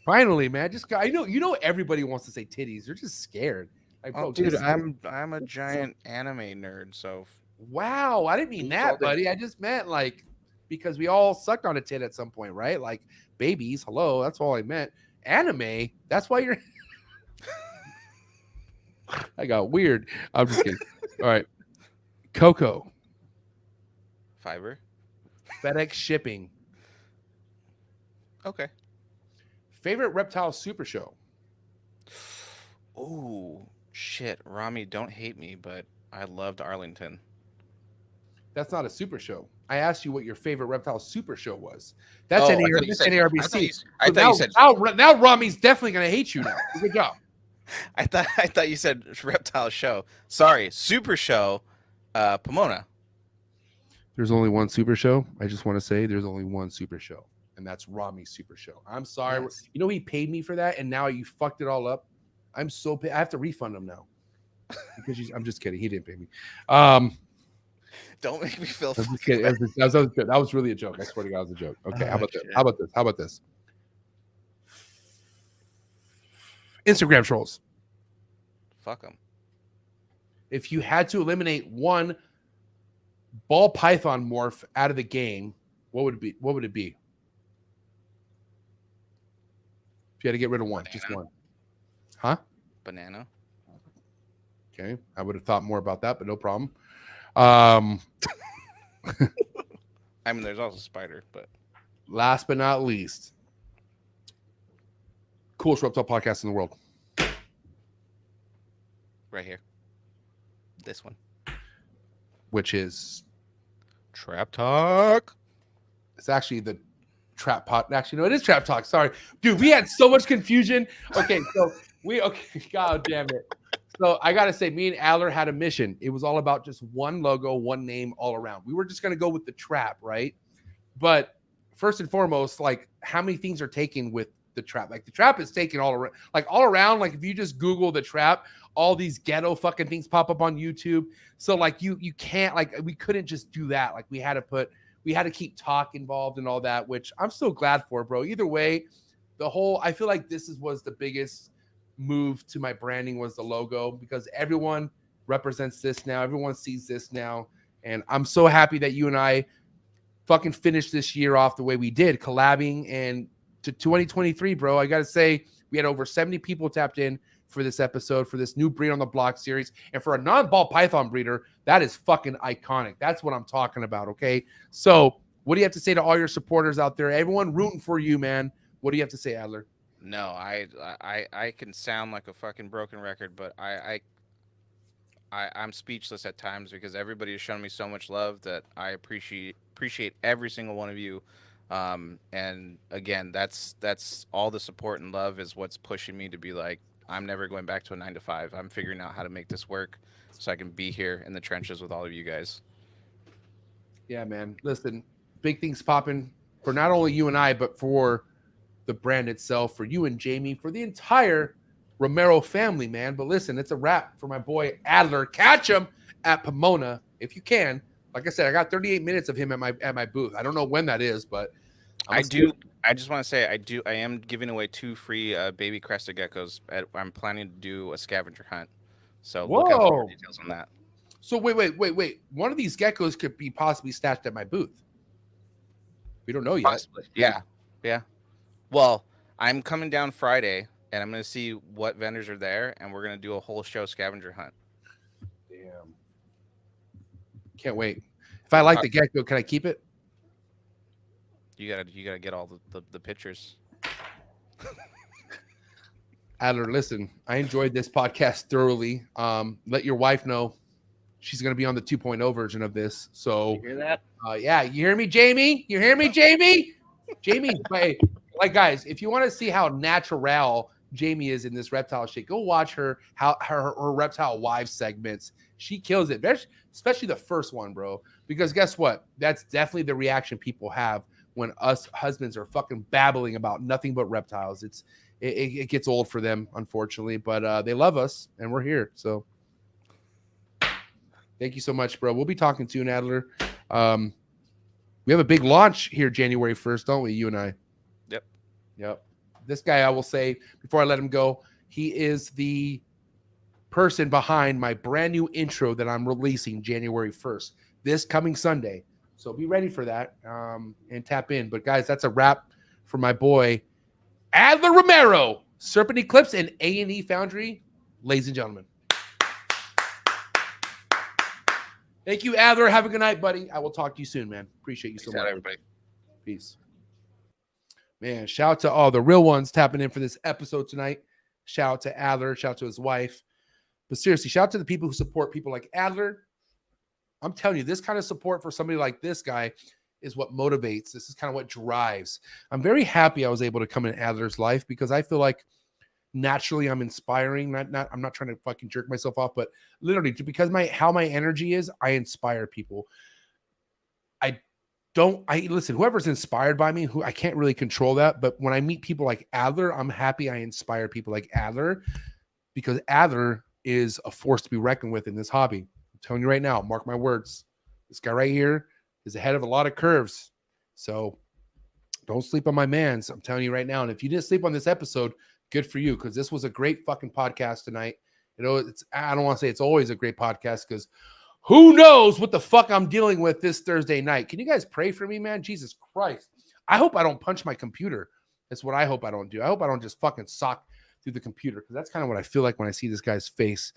Finally, man. I know everybody wants to say titties. They're just scared. Like, bro, Dude, titties. I'm a giant anime nerd, so Wow, I didn't mean that, buddy. I just meant because we all sucked on a tit at some point, right? Like babies. Hello, that's all I meant. Anime. That's why you're. I got weird. I'm just kidding. All right, Coco Fiber. FedEx shipping. Okay. Favorite reptile super show. Oh shit, Rami, don't hate me, but I loved Arlington. That's not a super show. I asked you what your favorite reptile super show was. That's Oh, NARBC. I thought you said. Now Rami's definitely gonna hate you now. Good job. I thought you said reptile show. Sorry, super show. Pomona. There's only one super show. I just want to say there's only one super show, and that's Rami's super show. I'm sorry. Yes. You know he paid me for that, and now you fucked it all up. I'm so I have to refund him now. Because I'm just kidding. He didn't pay me. Don't make me feel. That was really a joke. I swear to God, it was a joke. Okay, how about this? How about this? How about this? Instagram trolls. Fuck them. If you had to eliminate one ball python morph out of the game, what would it be? What would it be? If you had to get rid of one, just one. Huh? Banana. Okay, I would have thought more about that, but no problem. I mean, there's also spider, but last but not least, coolest reptile podcast in the world. Right here. This one. Which is Trap Talk. It's actually the Trap Pot. Actually, no, it is Trap Talk. Sorry. Dude, we had so much confusion. Okay, so God damn it. So I got to say, me and Adler had a mission. It was all about just one logo, one name all around. We were just going to go with the trap, right? But first and foremost, like how many things are taken with the trap? Like the trap is taken all around. Like if you just Google the trap, all these ghetto fucking things pop up on YouTube. So like you can't, like we couldn't just do that. Like we had to keep talk involved and all that, which I'm still glad for, bro. Either way, I feel like was the biggest move to my branding was the logo, because everyone represents this now. Everyone sees this now. And I'm so happy that you and I fucking finished this year off the way we did, collabing. And to 2023, bro, I got to say, we had over 70 people tapped in for this episode, for this new Breed on the Block series. And for a non-ball python breeder, that is fucking iconic. That's what I'm talking about, okay? So what do you have to say to all your supporters out there? Everyone rooting for you, man. What do you have to say, Adler? No, I can sound like a fucking broken record, but I'm speechless at times because everybody has shown me so much love that I appreciate every single one of you. And again, that's all the support and love is what's pushing me to be like, I'm never going back to a 9-to-5. I'm figuring out how to make this work so I can be here in the trenches with all of you guys. Yeah, man. Listen, big things popping for not only you and I, but for the brand itself, for you and Jamie, for the entire Romero family, man. But listen, it's a wrap for my boy Adler. Catch him at Pomona if you can. Like I said, I got 38 minutes of him at my booth. I don't know when that is, but I just want to say I am giving away 2 free baby crested geckos. I'm planning to do a scavenger hunt, so look out for more details on that. So wait. One of these geckos could be possibly stashed at my booth. We don't know yet. Possibly. Yeah. Well, I'm coming down Friday, and I'm going to see what vendors are there, and we're going to do a whole show scavenger hunt. Damn. Can't wait. If I like the gecko, can I keep it? You gotta get all the pictures. Adler, listen, I enjoyed this podcast thoroughly. Let your wife know she's going to be on the 2.0 version of this. So You hear that? Yeah, you hear me, Jamie? You hear me, Jamie? Jamie, like guys, if you want to see how natural Jamie is in this reptile shit, go watch her reptile wives segments. She kills it, especially the first one, bro. Because guess what? That's definitely the reaction people have when us husbands are fucking babbling about nothing but reptiles. It gets old for them, unfortunately, but they love us and we're here. So thank you so much, bro. We'll be talking soon, Adler. We have a big launch here January 1st, don't we? You and I. Yep. This guy, I will say, before I let him go, he is the person behind my brand new intro that I'm releasing January 1st, this coming Sunday. So be ready for that and tap in. But guys, that's a wrap for my boy, Adler Romero, Serpent Eclipse and A&E Foundry. Ladies and gentlemen. Thank you, Adler. Have a good night, buddy. I will talk to you soon, man. Appreciate you so Peace out, much. everybody. Peace. Man, shout out to all the real ones tapping in for this episode tonight. Shout out to Adler. Shout out to his wife. But seriously, shout out to the people who support people like Adler. I'm telling you, this kind of support for somebody like this guy is what motivates. This is kind of what drives. I'm very happy I was able to come in Adler's life because I feel like naturally I'm inspiring. I'm not trying to fucking jerk myself off, but literally because how my energy is, I inspire people. Listen, whoever's inspired by me, I can't really control that. But when I meet people like Adler, I'm happy I inspire people like Adler because Adler is a force to be reckoned with in this hobby. I'm telling you right now, mark my words. This guy right here is ahead of a lot of curves. So don't sleep on my mans. I'm telling you right now. And if you didn't sleep on this episode, good for you, because this was a great fucking podcast tonight. You know, I don't want to say it's always a great podcast because who knows what the fuck I'm dealing with this Thursday night. Can you guys pray for me, man? Jesus Christ. I hope I don't punch my computer. That's what I hope I don't do. I hope I don't just fucking sock through the computer because that's kind of what I feel like when I see this guy's face.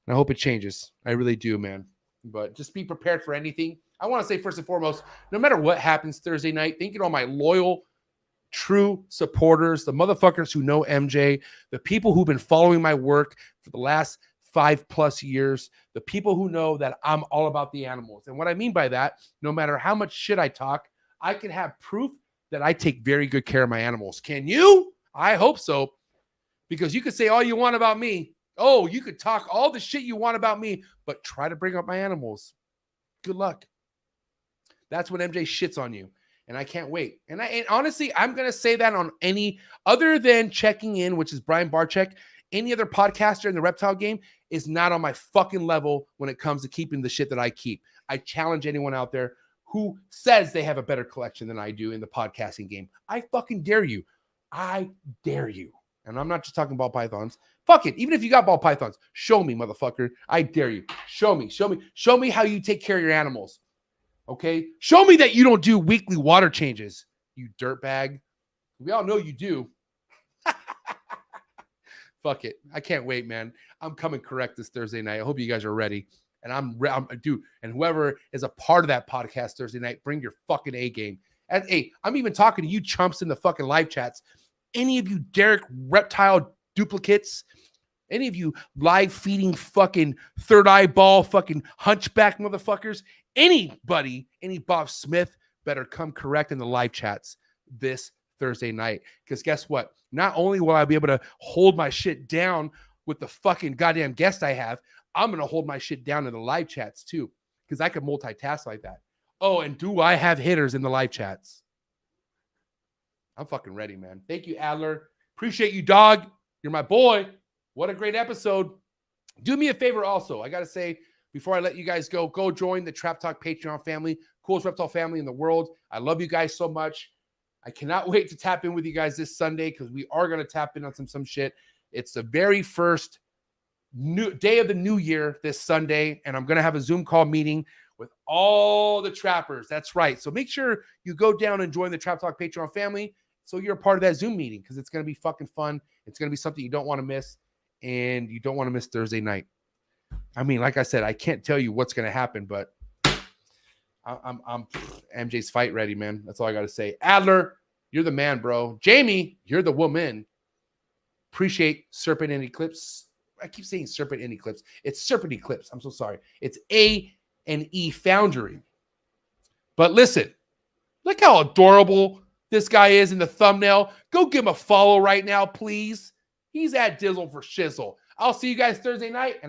And I hope it changes. I really do, man. But just be prepared for anything. I want to say first and foremost, no matter what happens Thursday night, thank you to all my loyal, true supporters, the motherfuckers who know MJ, the people who've been following my work for the last 5+ years, the people who know that I'm all about the animals. And what I mean by that, no matter how much shit I talk, I can have proof that I take very good care of my animals. Can you? I hope so. Because you could say all you want about me. Oh, you could talk all the shit you want about me, but try to bring up my animals. Good luck. That's when MJ shits on you. And I can't wait. And honestly, I'm going to say that on any other than Checking In, which is Brian Barczyk. Any other podcaster in the reptile game is not on my fucking level when it comes to keeping the shit that I keep. I challenge anyone out there who says they have a better collection than I do in the podcasting game. I fucking dare you. I dare you. And I'm not just talking ball pythons. Fuck it. Even if you got ball pythons, show me, motherfucker. I dare you. Show me how you take care of your animals. Okay? Show me that you don't do weekly water changes, you dirtbag. We all know you do. Fuck it. I can't wait, man. I'm coming correct this Thursday night. I hope you guys are ready. And I'm dude, and whoever is a part of that podcast Thursday night, bring your fucking A game. And hey, I'm even talking to you chumps in the fucking live chats. Any of you Derek reptile duplicates, any of you live feeding fucking third eyeball fucking hunchback motherfuckers, anybody, any Bob Smith better come correct in the live chats this Thursday night. Because guess what? Not only will I be able to hold my shit down with the fucking goddamn guest I have, I'm going to hold my shit down in the live chats too. Because I can multitask like that. Oh, and do I have hitters in the live chats? I'm fucking ready, man. Thank you, Adler. Appreciate you, dog. You're my boy. What a great episode. Do me a favor also. I got to say, before I let you guys go join the Trap Talk Patreon family, coolest reptile family in the world. I love you guys so much. I cannot wait to tap in with you guys this Sunday because we are going to tap in on some shit. It's the very first new day of the new year this Sunday, and I'm going to have a Zoom call meeting with all the trappers. That's right. So make sure you go down and join the Trap Talk Patreon family so you're a part of that Zoom meeting because it's going to be fucking fun. It's going to be something you don't want to miss, and you don't want to miss Thursday night. I mean, like I said, I can't tell you what's going to happen, but I'm MJ's fight ready, man. That's all I got to say. Adler, you're the man, bro. Jamie, you're the woman. Appreciate Serpent and Eclipse. I keep saying Serpent and Eclipse. It's Serpent Eclipse. I'm so sorry. It's A&E Foundry. But listen, look how adorable this guy is in the thumbnail. Go give him a follow right now, please. He's at Dizzle for Shizzle. I'll see you guys Thursday night. And